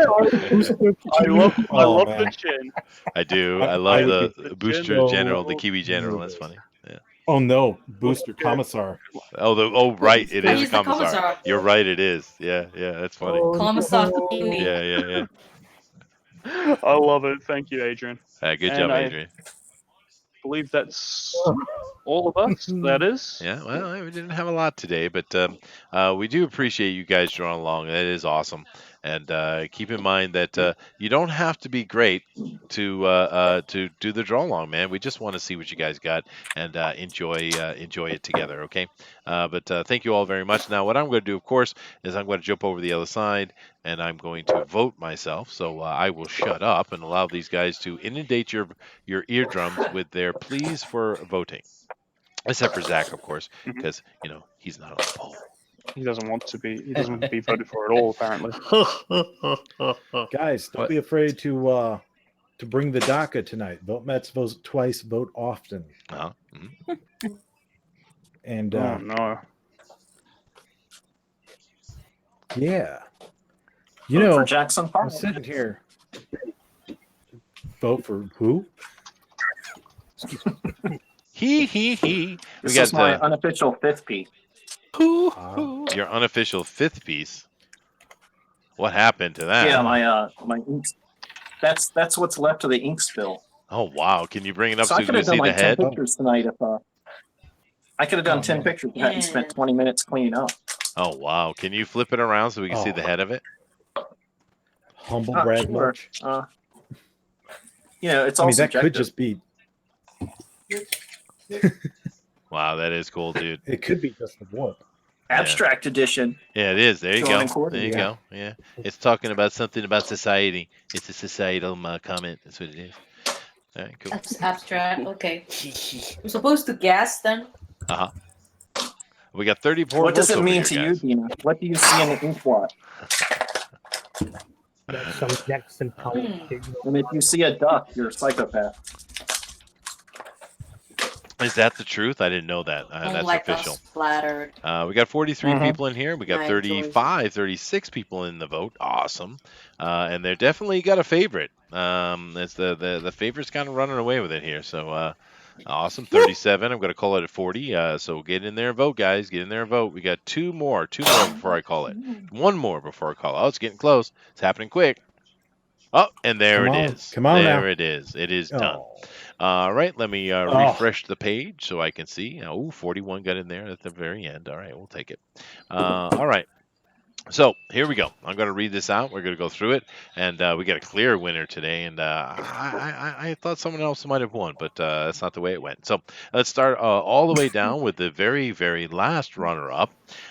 [SPEAKER 2] I love
[SPEAKER 7] Oh,
[SPEAKER 2] the
[SPEAKER 7] man.
[SPEAKER 2] chin.
[SPEAKER 1] I do. I love the
[SPEAKER 2] the
[SPEAKER 1] Booster
[SPEAKER 7] General.
[SPEAKER 1] General, the Kiwi General. That's funny. Yeah.
[SPEAKER 7] Oh no, Booster Commissar.
[SPEAKER 1] Oh, right. It is
[SPEAKER 6] He's
[SPEAKER 1] a
[SPEAKER 6] the
[SPEAKER 1] commissar.
[SPEAKER 6] commissar.
[SPEAKER 1] You're right. It is. Yeah, that's funny.
[SPEAKER 6] Commissar Kiwi.
[SPEAKER 1] Yeah.
[SPEAKER 2] I love it. Thank you, Adrian.
[SPEAKER 1] Good
[SPEAKER 2] And
[SPEAKER 1] job,
[SPEAKER 2] I-
[SPEAKER 1] Adrian.
[SPEAKER 2] Believe that's all of us. That is.
[SPEAKER 1] Yeah, well, we didn't have a lot today, but we do appreciate you guys drawing along. That is awesome. And keep in mind that you don't have to be great to do the draw along, man. We just want to see what you guys got and enjoy it together, okay? But thank you all very much. Now, what I'm going to do, of course, is I'm going to jump over the other side and I'm going to vote myself. So I will shut up and allow these guys to inundate your eardrums with their pleas for voting. Except for Zach, of course, because he's not on the poll.
[SPEAKER 2] He doesn't want to be. He doesn't want to be voted for at all. Apparently.
[SPEAKER 7] Guys, don't
[SPEAKER 10] What?
[SPEAKER 7] be afraid to bring the DACA tonight. Vote Mets, vote twice, vote often.
[SPEAKER 1] Uh-huh. Mhm.
[SPEAKER 7] And
[SPEAKER 2] Oh no.
[SPEAKER 7] yeah,
[SPEAKER 4] Vote for Jackson
[SPEAKER 7] I'm
[SPEAKER 4] Park.
[SPEAKER 7] sitting here. Vote for who?
[SPEAKER 1] He.
[SPEAKER 4] This
[SPEAKER 1] We
[SPEAKER 4] is
[SPEAKER 1] got
[SPEAKER 4] my unofficial fifth piece.
[SPEAKER 1] your unofficial fifth piece. What happened to that?
[SPEAKER 4] Yeah, my ink. That's what's left of the ink spill.
[SPEAKER 1] Oh wow! Can you bring it up
[SPEAKER 4] So
[SPEAKER 1] so
[SPEAKER 4] I
[SPEAKER 1] we
[SPEAKER 4] could
[SPEAKER 1] can
[SPEAKER 4] have done
[SPEAKER 1] see the
[SPEAKER 4] like 10
[SPEAKER 1] head?
[SPEAKER 4] pictures tonight if I could have done 10
[SPEAKER 7] man.
[SPEAKER 4] pictures if I hadn't spent 20 minutes cleaning up.
[SPEAKER 1] Oh wow! Can you flip it around so we can see
[SPEAKER 7] Oh.
[SPEAKER 1] the head of it?
[SPEAKER 7] Humble
[SPEAKER 4] Oh,
[SPEAKER 7] brag
[SPEAKER 4] sure.
[SPEAKER 7] much.
[SPEAKER 4] It's
[SPEAKER 7] I
[SPEAKER 4] all
[SPEAKER 7] mean, that
[SPEAKER 4] subjective.
[SPEAKER 7] could just be.
[SPEAKER 1] Wow, that is cool, dude.
[SPEAKER 7] It could be just a warp.
[SPEAKER 4] Abstract edition.
[SPEAKER 1] Yeah, it is. There you
[SPEAKER 4] Drawn
[SPEAKER 1] go.
[SPEAKER 4] and quartered,
[SPEAKER 1] There you
[SPEAKER 7] yeah.
[SPEAKER 1] go. Yeah, it's talking about something about society. It's a societal comment. That's what it is. All right, cool.
[SPEAKER 6] That's abstract. Okay. I'm supposed to guess then.
[SPEAKER 1] We got 34
[SPEAKER 4] What does
[SPEAKER 1] votes
[SPEAKER 4] it
[SPEAKER 1] over
[SPEAKER 4] mean
[SPEAKER 1] here,
[SPEAKER 4] to
[SPEAKER 1] guys.
[SPEAKER 4] you, Dina? What do you see in the ink blot?
[SPEAKER 9] That's some Jackson Pollock
[SPEAKER 6] Hmm.
[SPEAKER 9] signal.
[SPEAKER 4] And if you see a duck, you're a psychopath.
[SPEAKER 1] Is that the truth? I didn't know that.
[SPEAKER 6] Don't
[SPEAKER 1] That's
[SPEAKER 6] like
[SPEAKER 1] official.
[SPEAKER 6] us flattered.
[SPEAKER 1] We got 43
[SPEAKER 4] Mhm.
[SPEAKER 1] people in here. We got
[SPEAKER 6] I enjoy
[SPEAKER 1] 36 people in the vote. Awesome. And they're definitely got a favorite. It's the favorite's kind of running away with it here. So awesome. 37. I'm going to call it at 40. So get in there and vote, guys. Get in there and vote. We got two more before I call it. One more before I call it. Oh, it's getting close. It's happening quick. Oh, and there
[SPEAKER 7] Come
[SPEAKER 1] it
[SPEAKER 7] on.
[SPEAKER 1] is.
[SPEAKER 7] Come on
[SPEAKER 1] there
[SPEAKER 7] now.
[SPEAKER 1] it is. It is done.
[SPEAKER 7] Oh.
[SPEAKER 1] All right, let me
[SPEAKER 7] Oh.
[SPEAKER 1] refresh the page so I can see. Oh, 41 got in there at the very end. All right, we'll take it. All right. So here we go. I'm going to read this out. We're going to go through it, and we got a clear winner today. And I thought someone else might have won, but that's not the way it went. So let's start all the way down with the very, very last runner-up,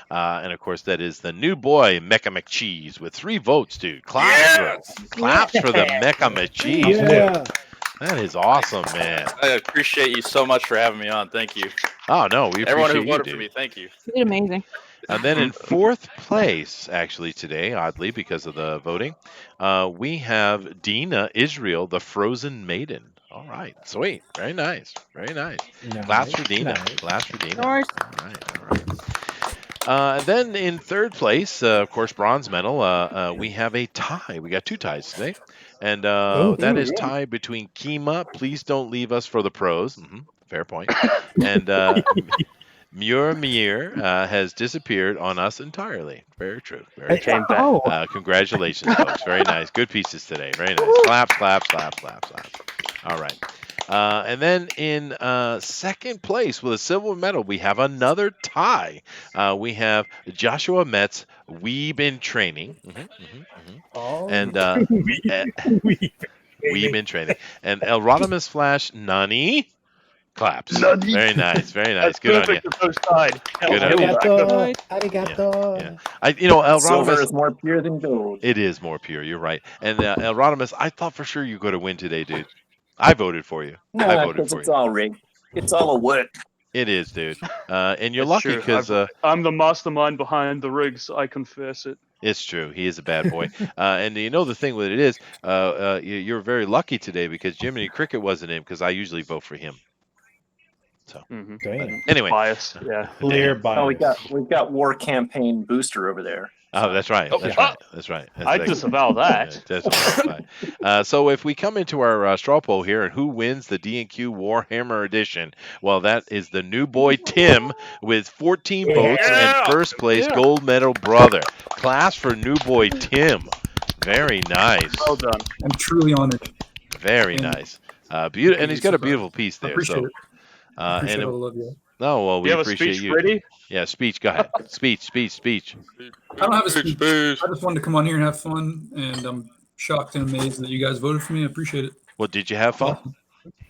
[SPEAKER 1] and of course that is the new boy Mecha McCheese with 3 votes, dude. Claps for the Mecha McCheese.
[SPEAKER 7] Yeah.
[SPEAKER 1] That is awesome, man.
[SPEAKER 5] I appreciate you so much for having me on. Thank you.
[SPEAKER 1] Oh no, we
[SPEAKER 5] Everyone
[SPEAKER 1] appreciate
[SPEAKER 5] who
[SPEAKER 1] you,
[SPEAKER 5] voted
[SPEAKER 1] dude.
[SPEAKER 5] for me, thank you.
[SPEAKER 8] You did amazing.
[SPEAKER 1] And then in 4th place, actually today, oddly because of the voting, we have Dina Israel, the Frozen Maiden. All right, sweet, very nice, very nice. Claps for Dina.
[SPEAKER 7] Nice.
[SPEAKER 1] Claps for Dina.
[SPEAKER 8] Of course.
[SPEAKER 1] All right, all right. And then in 3rd place, of course, bronze medal, we have a tie. We got 2 ties today. And that is tied between Kima, Please Don't Leave Us for the Pros. Fair point. And Muir has disappeared on us entirely. Very true. Very true.
[SPEAKER 2] Came back.
[SPEAKER 9] Oh,
[SPEAKER 1] Congratulations, folks. Very nice. Good pieces today. Very nice. Claps, claps, claps, claps, claps. All right. And then in second place with a silver medal, we have another tie. We have Joshua Metz, Weeb in Training.
[SPEAKER 10] Oh,
[SPEAKER 1] And
[SPEAKER 9] we-
[SPEAKER 1] Weeb in Training. And El Rodimus Flash, Nani? Claps.
[SPEAKER 2] Nani.
[SPEAKER 1] Very nice. Very nice.
[SPEAKER 2] That's
[SPEAKER 1] Good on you.
[SPEAKER 2] perfect the first side.
[SPEAKER 1] Good on you.
[SPEAKER 10] arigato.
[SPEAKER 1] Yeah.
[SPEAKER 10] Arigato.
[SPEAKER 1] El
[SPEAKER 4] Silver
[SPEAKER 1] Rodimus,
[SPEAKER 4] is more pure than gold.
[SPEAKER 1] it is more pure. You're right. And El Rodimus, I thought for sure you were going to win today, dude. I voted for you. I
[SPEAKER 4] Nah,
[SPEAKER 1] voted
[SPEAKER 4] because
[SPEAKER 1] for
[SPEAKER 4] it's
[SPEAKER 1] you.
[SPEAKER 4] all rigged. It's all a work.
[SPEAKER 1] It is, dude. And you're
[SPEAKER 2] It's
[SPEAKER 1] lucky
[SPEAKER 2] true.
[SPEAKER 1] because
[SPEAKER 2] I'm the mastermind behind the rigs. I confess it.
[SPEAKER 1] it's true. He is a bad boy. And you know the thing with it is, you're very lucky today because Jiminy Cricket wasn't in because I usually vote for him. So
[SPEAKER 2] Mm-hmm.
[SPEAKER 10] Damn.
[SPEAKER 1] anyway,
[SPEAKER 2] Bias. Yeah.
[SPEAKER 10] Clear
[SPEAKER 1] Damn.
[SPEAKER 10] bias.
[SPEAKER 4] Oh, we've got War Campaign Booster over there.
[SPEAKER 1] Oh, that's right.
[SPEAKER 2] Oh,
[SPEAKER 1] That's
[SPEAKER 2] ah!
[SPEAKER 1] right. That's right. That's
[SPEAKER 2] I
[SPEAKER 1] exactly-
[SPEAKER 2] disavow that.
[SPEAKER 1] Yeah, that's right. So if we come into our straw poll here, and who wins the D&Q Warhammer edition? Well, that is the new boy Tim with 14 votes and first place gold medal brother. Class for new boy Tim. Very nice.
[SPEAKER 2] Well done.
[SPEAKER 3] I'm truly honored.
[SPEAKER 1] Very
[SPEAKER 3] And
[SPEAKER 1] nice. Beautiful, and he's got a
[SPEAKER 3] super.
[SPEAKER 1] beautiful piece
[SPEAKER 3] I
[SPEAKER 1] there.
[SPEAKER 3] appreciate
[SPEAKER 1] So,
[SPEAKER 3] it. I appreciate
[SPEAKER 1] and
[SPEAKER 3] all the love you.
[SPEAKER 1] no, well,
[SPEAKER 2] Do
[SPEAKER 1] we
[SPEAKER 2] you have a
[SPEAKER 1] appreciate
[SPEAKER 2] speech
[SPEAKER 1] you.
[SPEAKER 2] ready?
[SPEAKER 1] Yeah, speech. Go ahead. Speech.
[SPEAKER 3] I don't have a speech. I just wanted to come on here and have fun, and I'm shocked and amazed that you guys voted for me. I appreciate it.
[SPEAKER 1] Well, did you have fun?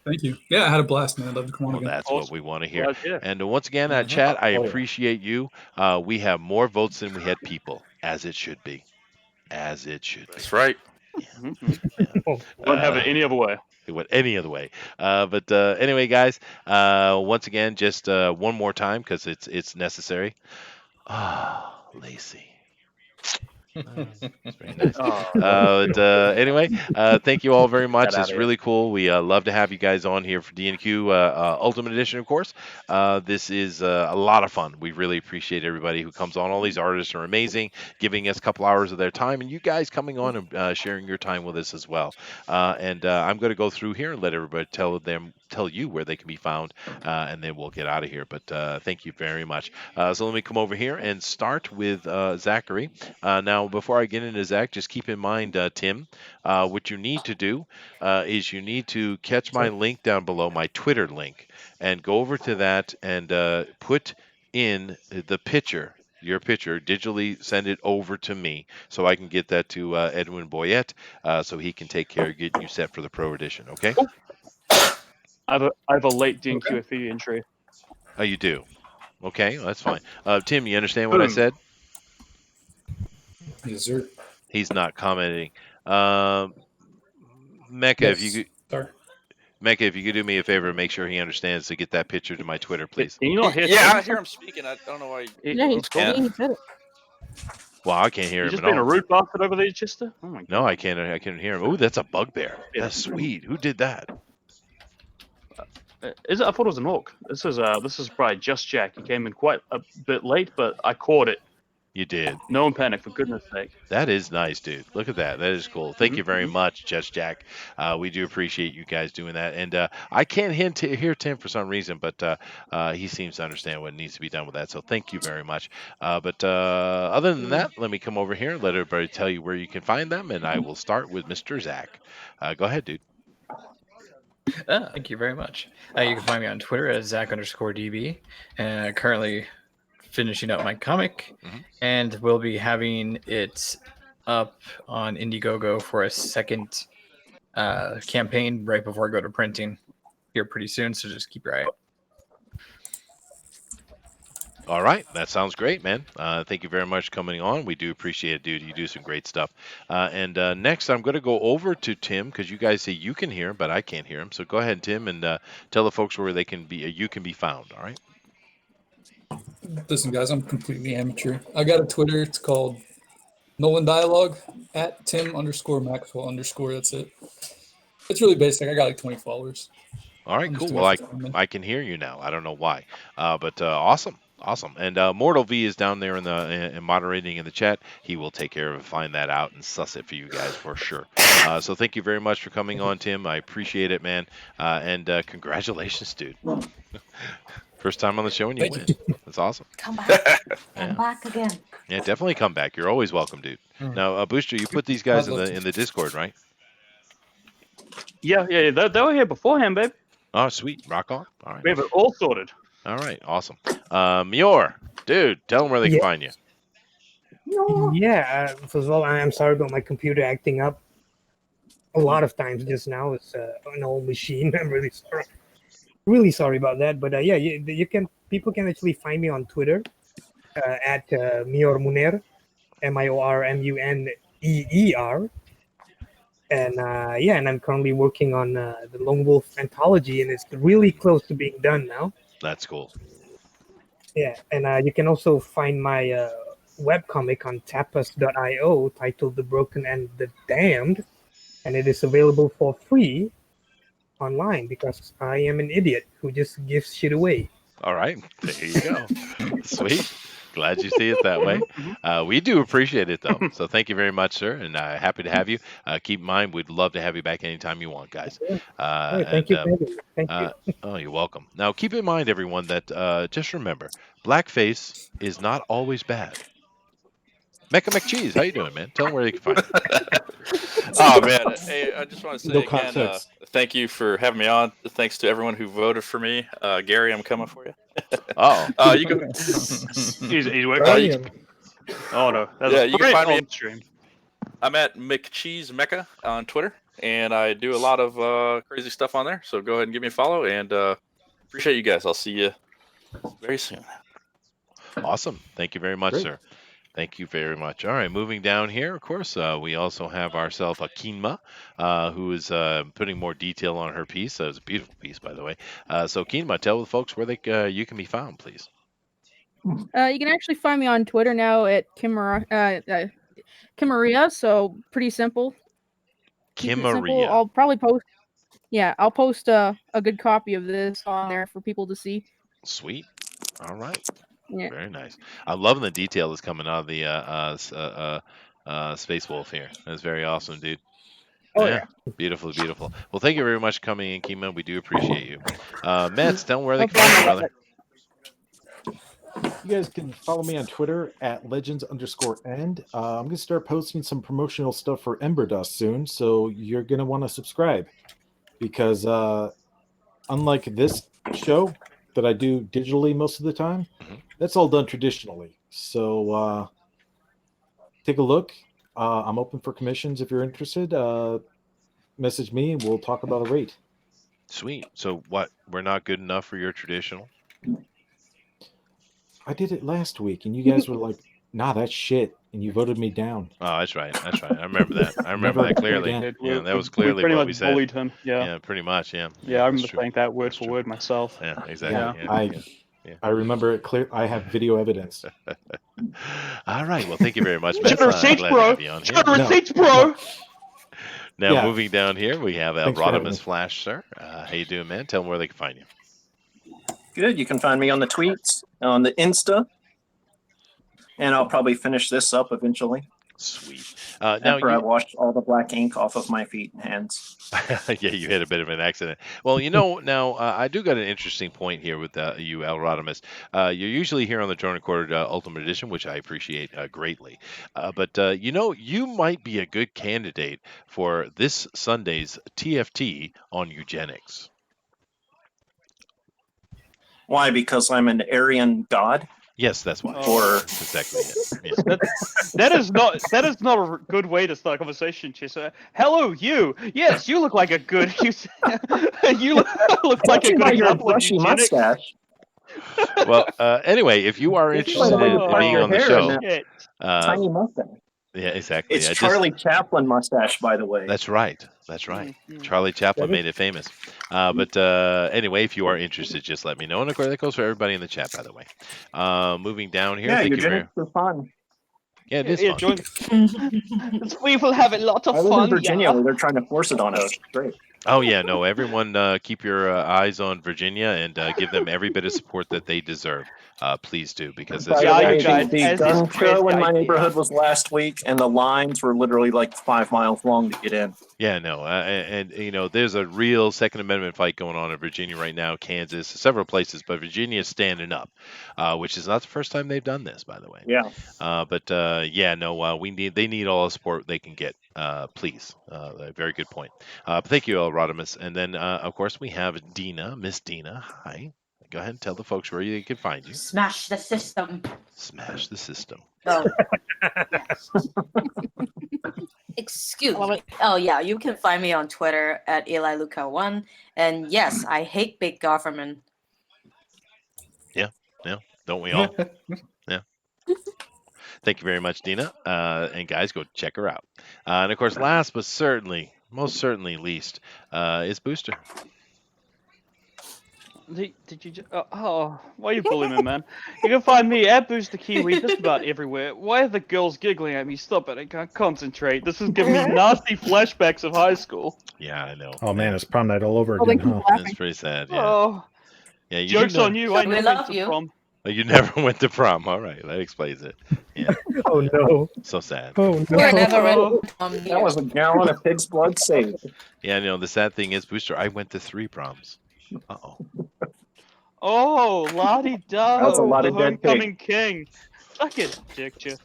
[SPEAKER 3] Thank you. Yeah, I had a blast, man. I'd love to come on
[SPEAKER 1] Well,
[SPEAKER 3] again.
[SPEAKER 1] that's what we want to hear.
[SPEAKER 2] Glad, yeah.
[SPEAKER 1] And once again, chat, I
[SPEAKER 10] Oh, yeah.
[SPEAKER 1] appreciate you. We have more votes than we had people, as it should be. As it should be.
[SPEAKER 5] That's right.
[SPEAKER 2] Won't have it any other way.
[SPEAKER 1] It went any other way. But anyway, guys, once again, just one more time because it's necessary. Ah, Lacey. It's very nice. But anyway, thank you all very much.
[SPEAKER 4] Get outta
[SPEAKER 1] It's
[SPEAKER 4] here.
[SPEAKER 1] really cool. We love to have you guys on here for D&Q Ultimate Edition, of course. This is a lot of fun. We really appreciate everybody who comes on. All these artists are amazing, giving us a couple hours of their time, and you guys coming on and sharing your time with us as well. And I'm going to go through here and let everybody tell you where they can be found, and then we'll get out of here. But thank you very much. So let me come over here and start with Zachary. Now, before I get into Zach, just keep in mind, Tim, what you need to do is you need to catch my link down below, my Twitter link, and go over to that and put in the picture, your picture, digitally send it over to me so I can get that to Edwin Boyette so he can take care of getting you set for the Pro Edition, okay?
[SPEAKER 2] I have a late DNQ FE entry.
[SPEAKER 1] Oh, you do? Okay, well, that's fine. Tim, you understand what I
[SPEAKER 2] Boom.
[SPEAKER 1] said?
[SPEAKER 3] Yes, sir.
[SPEAKER 1] He's not commenting. Mecca, if you could,
[SPEAKER 3] Sorry.
[SPEAKER 1] Mecca, if you could do me a favor, and make sure he understands to get that picture to my Twitter, please.
[SPEAKER 2] Can you not hear?
[SPEAKER 5] Yeah, I
[SPEAKER 2] Tim?
[SPEAKER 5] hear him speaking. I don't know why.
[SPEAKER 8] Yeah, he said it.
[SPEAKER 1] Well, I can't hear
[SPEAKER 2] You
[SPEAKER 1] him
[SPEAKER 2] just
[SPEAKER 1] at
[SPEAKER 2] being a
[SPEAKER 1] all.
[SPEAKER 2] rude bastard over there, Chester. Oh my god.
[SPEAKER 1] No, I can't. I can't hear him. Ooh, that's a bugbear.
[SPEAKER 2] Yeah.
[SPEAKER 1] That's sweet. Who did that?
[SPEAKER 2] Is it? I thought it was an orc. This is probably just Jack. He came in quite a bit late, but I caught it.
[SPEAKER 1] You did.
[SPEAKER 2] No one panic, for goodness sake.
[SPEAKER 1] That is nice, dude. Look at that. That is cool. Thank you very much, Just Jack. We do appreciate you guys doing that. And I can't hear Tim for some reason, but he seems to understand what needs to be done with that. So thank you very much. But other than that, let me come over here and let everybody tell you where you can find them. And I will start with Mr. Zach. Go ahead, dude.
[SPEAKER 10] Thank you very much. You can find me on Twitter at Zach_DB. Currently finishing up my comic, and we'll be having it up on Indiegogo for a second campaign right before I go to printing here pretty soon. So just keep your eye out.
[SPEAKER 1] All right, that sounds great, man. Thank you very much for coming on. We do appreciate it, dude. You do some great stuff. And next, I'm going to go over to Tim because you guys say you can hear him, but I can't hear him. So go ahead, Tim, and tell the folks where they can be. You can be found. All right.
[SPEAKER 3] Listen, guys, I'm completely amateur. I got a Twitter. It's called Nolan Dialogue at Tim_Maxwell_. That's it. It's really basic. I got like 20 followers.
[SPEAKER 1] All right,
[SPEAKER 3] I'm
[SPEAKER 1] cool.
[SPEAKER 3] just
[SPEAKER 1] Well,
[SPEAKER 3] doing it for fun, man.
[SPEAKER 1] I can hear you now. I don't know why, but awesome. Awesome. And Mortal V is down there in moderating in the chat. He will take care of it, find that out, and suss it for you guys for sure. So thank you very much for coming on, Tim. I appreciate it, man. And congratulations, dude. First time on the show and you
[SPEAKER 3] Thank
[SPEAKER 1] win. That's awesome.
[SPEAKER 6] Come back.
[SPEAKER 1] Yeah.
[SPEAKER 6] Come back again.
[SPEAKER 1] Yeah, definitely come back. You're always welcome, dude.
[SPEAKER 3] Mm.
[SPEAKER 1] Now, Booster, you put these guys
[SPEAKER 3] I'd love
[SPEAKER 1] in the Discord, right?
[SPEAKER 2] Yeah. They were here beforehand, babe.
[SPEAKER 1] Oh, sweet. Rock on. All right.
[SPEAKER 2] We have it all sorted.
[SPEAKER 1] All right. Awesome. Mior, dude, tell them where they can
[SPEAKER 9] Yeah.
[SPEAKER 1] find you.
[SPEAKER 9] Yeah, first of all, I'm sorry about my computer acting up a lot of times just now. It's an old machine. I'm really sorry. Really sorry about that. But yeah, people can actually find me on Twitter at Mior Muner, MIORMUNEER. And and I'm currently working on the Lone Wolf anthology, and it's really close to being done now.
[SPEAKER 1] That's cool.
[SPEAKER 9] Yeah, and you can also find my webcomic on tapas.io titled The Broken and the Damned, and it is available for free online because I am an idiot who just gives shit away.
[SPEAKER 1] All right. There you go. Sweet. Glad you see it that way. We do appreciate it, though. So thank you very much, sir, and happy to have you. Keep in mind, we'd love to have you back anytime you want, guys.
[SPEAKER 9] Thank you. Thank you.
[SPEAKER 1] Oh, you're welcome. Now, keep in mind, everyone, that just remember, blackface is not always bad. Mecha McCheese, how you doing, man? Tell them where you can find you.
[SPEAKER 5] Oh man, hey, I just want to say
[SPEAKER 7] No
[SPEAKER 5] again,
[SPEAKER 7] context.
[SPEAKER 5] thank you for having me on. Thanks to everyone who voted for me. Gary, I'm coming for you.
[SPEAKER 1] Oh,
[SPEAKER 5] You can.
[SPEAKER 2] He's working.
[SPEAKER 9] Brilliant.
[SPEAKER 2] Oh no. That's
[SPEAKER 5] Yeah, you can find me-
[SPEAKER 2] on stream.
[SPEAKER 5] I'm at McCheese Mecca on Twitter, and I do a lot of crazy stuff on there. So go ahead and give me a follow, and appreciate you guys. I'll see you very soon.
[SPEAKER 1] awesome. Thank you very much,
[SPEAKER 7] Great.
[SPEAKER 1] sir. Thank you very much. All right, moving down here, of course, we also have ourselves Akinma, who is putting more detail on her piece. It's a beautiful piece, by the way. So, Akinma, tell the folks where you can be found, please.
[SPEAKER 8] You can actually find me on Twitter now at Kimmaria. So pretty simple. Keep it simple.
[SPEAKER 1] Kimmaria.
[SPEAKER 8] I'll probably post. Yeah, I'll post a good copy of this on there for people to see.
[SPEAKER 1] Sweet. All right.
[SPEAKER 8] Yeah.
[SPEAKER 1] Very nice. I'm loving the detail that's coming out of the Space Wolf here. That's very awesome, dude.
[SPEAKER 8] Oh, yeah.
[SPEAKER 1] Beautiful, beautiful. Well, thank you very much for coming in, Kima. We do appreciate you. Mets, tell them where they
[SPEAKER 8] No
[SPEAKER 1] can find you,
[SPEAKER 8] problem.
[SPEAKER 1] brother.
[SPEAKER 7] You guys can follow me on Twitter at legends_end. I'm gonna start posting some promotional stuff for Ember Dust soon, so you're gonna want to subscribe because unlike this show that I do digitally most of the time, that's all done traditionally. So take a look. I'm open for commissions if you're interested. Message me and we'll talk about a rate.
[SPEAKER 1] Sweet. So what? We're not good enough for your traditional?
[SPEAKER 7] I did it last week and you guys were like, nah, that's shit. And you voted me down.
[SPEAKER 1] Oh, that's right. That's right. I remember that. I remember that clearly.
[SPEAKER 7] Again.
[SPEAKER 1] Yeah, that was clearly
[SPEAKER 2] pretty
[SPEAKER 1] what
[SPEAKER 2] much
[SPEAKER 1] we said.
[SPEAKER 2] bullied him. Yeah.
[SPEAKER 1] Yeah, pretty much. Yeah.
[SPEAKER 2] Yeah, I remember
[SPEAKER 1] that's true.
[SPEAKER 2] saying that word
[SPEAKER 1] That's
[SPEAKER 2] for
[SPEAKER 1] true.
[SPEAKER 2] word myself.
[SPEAKER 1] Yeah, exactly.
[SPEAKER 7] Yeah,
[SPEAKER 1] Yeah.
[SPEAKER 7] I remember it clear. I have video evidence.
[SPEAKER 1] All right. Well, thank you very much,
[SPEAKER 2] Check
[SPEAKER 1] Mets.
[SPEAKER 2] the receipts,
[SPEAKER 1] Glad to
[SPEAKER 2] bro.
[SPEAKER 1] have you on
[SPEAKER 2] Check
[SPEAKER 1] here.
[SPEAKER 2] the
[SPEAKER 7] No.
[SPEAKER 2] receipts, bro.
[SPEAKER 1] Now,
[SPEAKER 7] Yeah.
[SPEAKER 1] moving down here, we have
[SPEAKER 7] Thanks for having me.
[SPEAKER 1] Rodimus Flash, sir. How you doing, man? Tell them where they can find you.
[SPEAKER 4] Good. You can find me on the tweets, on the Insta, and I'll probably finish this up eventually.
[SPEAKER 1] Sweet.
[SPEAKER 4] After I washed all the black ink off of my feet and hands.
[SPEAKER 1] Yeah, you had a bit of an accident. Well, now I do got an interesting point here with you, El Rodimus. You're usually here on the Drone Recorded Ultimate Edition, which I appreciate greatly. But you might be a good candidate for this Sunday's TFT on eugenics.
[SPEAKER 4] Why? Because I'm an Aryan god?
[SPEAKER 1] Yes, that's why.
[SPEAKER 4] Or
[SPEAKER 1] That's exactly it. Yeah.
[SPEAKER 2] That is not a good way to start a conversation, Chisa. Hello, you. Yes, you look like a good. You look like a
[SPEAKER 4] Judging
[SPEAKER 2] good
[SPEAKER 4] by your
[SPEAKER 2] example of
[SPEAKER 4] brushy
[SPEAKER 2] eugenics.
[SPEAKER 4] mustache.
[SPEAKER 1] Well, anyway, if you are
[SPEAKER 4] It's by the
[SPEAKER 1] interested
[SPEAKER 4] way you
[SPEAKER 1] in
[SPEAKER 4] part
[SPEAKER 1] being
[SPEAKER 4] your
[SPEAKER 1] on the
[SPEAKER 4] hair
[SPEAKER 1] show,
[SPEAKER 4] and
[SPEAKER 2] Yeah.
[SPEAKER 4] Tiny mustache.
[SPEAKER 1] yeah, exactly.
[SPEAKER 4] It's Charlie Chaplin mustache, by the way.
[SPEAKER 1] That's right. That's right.
[SPEAKER 2] Mhm.
[SPEAKER 1] Charlie Chaplin
[SPEAKER 9] That is-
[SPEAKER 1] made it famous. But anyway, if you are interested, just let me know. And of course, that goes for everybody in the chat, by the way. Moving down here.
[SPEAKER 4] Yeah,
[SPEAKER 1] thank you very.
[SPEAKER 4] eugenics are fun.
[SPEAKER 1] Yeah, it is
[SPEAKER 2] Yeah,
[SPEAKER 1] fun.
[SPEAKER 2] join. We will have a lot of
[SPEAKER 4] I live
[SPEAKER 2] fun.
[SPEAKER 4] in Virginia
[SPEAKER 2] yeah.
[SPEAKER 4] where they're trying to force it on us. Great.
[SPEAKER 1] Oh yeah, no, everyone keep your eyes on Virginia and give them every bit of support that they deserve. Please do, because
[SPEAKER 4] By
[SPEAKER 1] this
[SPEAKER 4] the
[SPEAKER 2] Yeah,
[SPEAKER 4] way,
[SPEAKER 2] you guys,
[SPEAKER 4] the
[SPEAKER 2] as
[SPEAKER 4] gun
[SPEAKER 2] this
[SPEAKER 4] show in
[SPEAKER 2] crazy
[SPEAKER 4] my
[SPEAKER 2] idea.
[SPEAKER 4] neighborhood was last week, and the lines were literally like 5 miles long to get in.
[SPEAKER 1] Yeah, no, and you know, there's a real Second Amendment fight going on in Virginia right now, Kansas, several places, but Virginia is standing up, which is not the first time they've done this, by the way.
[SPEAKER 4] Yeah.
[SPEAKER 1] But yeah, no, they need all the support they can get, please. A very good point. But thank you, Rodimus. And then, of course, we have Dina, Miss Dina. Hi. Go ahead and tell the folks where they can find you.
[SPEAKER 6] Smash the system.
[SPEAKER 1] Smash the system.
[SPEAKER 6] Oh, yes. Excuse me. Oh yeah, you can find me on Twitter at EliLuca1. And yes, I hate big government.
[SPEAKER 1] Yeah, don't we all? Yeah. Thank you very much, Dina. And guys, go check her out. And of course, last but most certainly least, is Booster.
[SPEAKER 2] Did you just, why are you bullying me, man? You can find me at Booster Kiwi just about everywhere. Why are the girls giggling at me? Stop it, I can't concentrate. This is giving me nasty flashbacks of high school.
[SPEAKER 1] Yeah, I know.
[SPEAKER 7] Oh man, it's prom night all over
[SPEAKER 8] Oh, they
[SPEAKER 7] again,
[SPEAKER 8] keep
[SPEAKER 7] huh?
[SPEAKER 8] laughing.
[SPEAKER 1] That's pretty sad. Yeah.
[SPEAKER 2] Oh,
[SPEAKER 1] Yeah. You
[SPEAKER 2] joke's on you. I
[SPEAKER 6] We
[SPEAKER 2] never
[SPEAKER 6] love
[SPEAKER 2] went to
[SPEAKER 6] you.
[SPEAKER 2] prom.
[SPEAKER 1] You never went to prom. All right, that explains it. Yeah.
[SPEAKER 9] Oh no.
[SPEAKER 1] So sad.
[SPEAKER 9] Oh no.
[SPEAKER 6] We're never
[SPEAKER 2] Oh.
[SPEAKER 6] in
[SPEAKER 4] That was a gallon of pig's blood saved.
[SPEAKER 1] Yeah, you know, the sad thing is, Booster, I went to 3 proms. Uh-oh.
[SPEAKER 2] Oh, la-di-da.
[SPEAKER 4] That was a lot
[SPEAKER 2] the
[SPEAKER 4] of dead
[SPEAKER 2] homecoming king. Suck it, dick chip.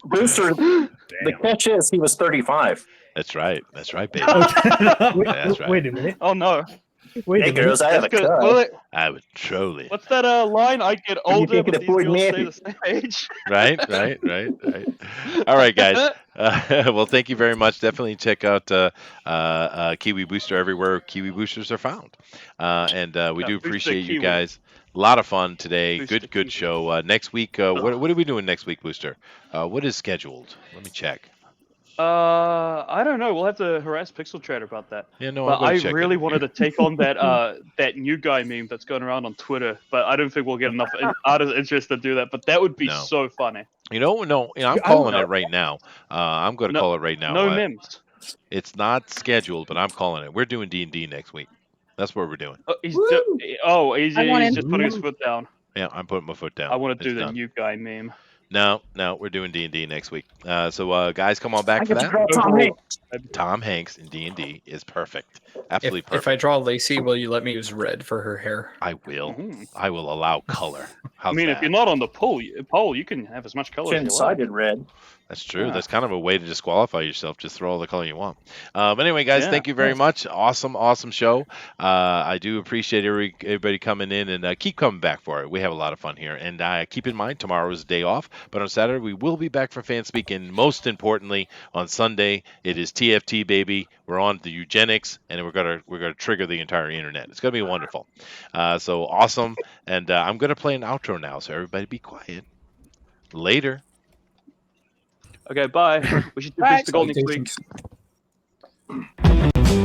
[SPEAKER 4] Booster, the catch is he was 35.
[SPEAKER 1] That's right. That's right, baby.
[SPEAKER 9] Wait,
[SPEAKER 1] That's right.
[SPEAKER 9] wait a minute.
[SPEAKER 2] Oh no.
[SPEAKER 9] Wait
[SPEAKER 4] Hey
[SPEAKER 9] a minute.
[SPEAKER 4] girls, I have a
[SPEAKER 2] That's good.
[SPEAKER 4] cut.
[SPEAKER 2] Well,
[SPEAKER 1] I would truly.
[SPEAKER 2] what's that line? I get
[SPEAKER 4] you
[SPEAKER 2] older,
[SPEAKER 4] think
[SPEAKER 2] but
[SPEAKER 4] it
[SPEAKER 2] these
[SPEAKER 4] avoid
[SPEAKER 2] girls stay
[SPEAKER 4] me?
[SPEAKER 2] the same age.
[SPEAKER 1] Right. All right, guys. Well, thank you very much. Definitely check out Kiwi Booster everywhere Kiwi Boosters are found. And we
[SPEAKER 2] Yeah,
[SPEAKER 1] do
[SPEAKER 2] Booster
[SPEAKER 1] appreciate you
[SPEAKER 2] Kiwi.
[SPEAKER 1] guys. A lot of fun today.
[SPEAKER 2] Booster
[SPEAKER 1] Good
[SPEAKER 2] Kiwi.
[SPEAKER 1] show. Next week, what are we doing next week, Booster? What is scheduled? Let me check.
[SPEAKER 2] I don't know. We'll have to harass Pixel Trader about that.
[SPEAKER 1] Yeah, no,
[SPEAKER 2] But
[SPEAKER 1] I'm gonna
[SPEAKER 2] I
[SPEAKER 1] check
[SPEAKER 2] really
[SPEAKER 1] it.
[SPEAKER 2] wanted to take on that that new guy meme that's going around on Twitter, but I don't think we'll get enough artist interest to do that. But that would be
[SPEAKER 1] No.
[SPEAKER 2] so funny.
[SPEAKER 1] I'm calling it right now. I'm going to call it right now.
[SPEAKER 2] No memes.
[SPEAKER 1] It's not scheduled, but I'm calling it. We're doing D&D next week. That's what we're doing.
[SPEAKER 2] He's
[SPEAKER 8] I want
[SPEAKER 2] he's
[SPEAKER 8] him.
[SPEAKER 2] just putting his foot down.
[SPEAKER 1] Yeah, I'm putting my foot down.
[SPEAKER 2] I want to
[SPEAKER 1] It's
[SPEAKER 2] do the
[SPEAKER 1] done.
[SPEAKER 2] new guy meme.
[SPEAKER 1] No, we're doing D&D next week. So guys, come on back
[SPEAKER 4] I
[SPEAKER 1] for
[SPEAKER 4] get to
[SPEAKER 1] that.
[SPEAKER 4] draw Tom Hanks.
[SPEAKER 1] Tom Hanks in D&D is perfect. Absolutely
[SPEAKER 10] If I
[SPEAKER 1] perfect.
[SPEAKER 10] draw Lacey, will you let me use red for her hair?
[SPEAKER 1] I will.
[SPEAKER 2] Mhm.
[SPEAKER 1] I will allow color. How's
[SPEAKER 2] I mean,
[SPEAKER 1] that?
[SPEAKER 2] if you're not on the poll, you can have as much color as you like.
[SPEAKER 4] Chin-sided red.
[SPEAKER 1] That's true.
[SPEAKER 2] Yeah.
[SPEAKER 1] That's kind of a way to disqualify yourself. Just throw all the color you want. But anyway, guys,
[SPEAKER 2] Yeah.
[SPEAKER 1] thank you very much. Awesome show. I do appreciate everybody coming in and keep coming back for it. We have a lot of fun here. And keep in mind, tomorrow is a day off. But on Saturday, we will be back for Fan Speak. And most importantly, on Sunday, it is TFT, baby. We're on the eugenics, and we're gonna trigger the entire internet. It's gonna be wonderful. So awesome. And I'm gonna play an outro now. So everybody, be quiet. Later.
[SPEAKER 2] Okay, bye. We should do
[SPEAKER 8] Bye.
[SPEAKER 2] Booster Gold next week.
[SPEAKER 3] Salutations.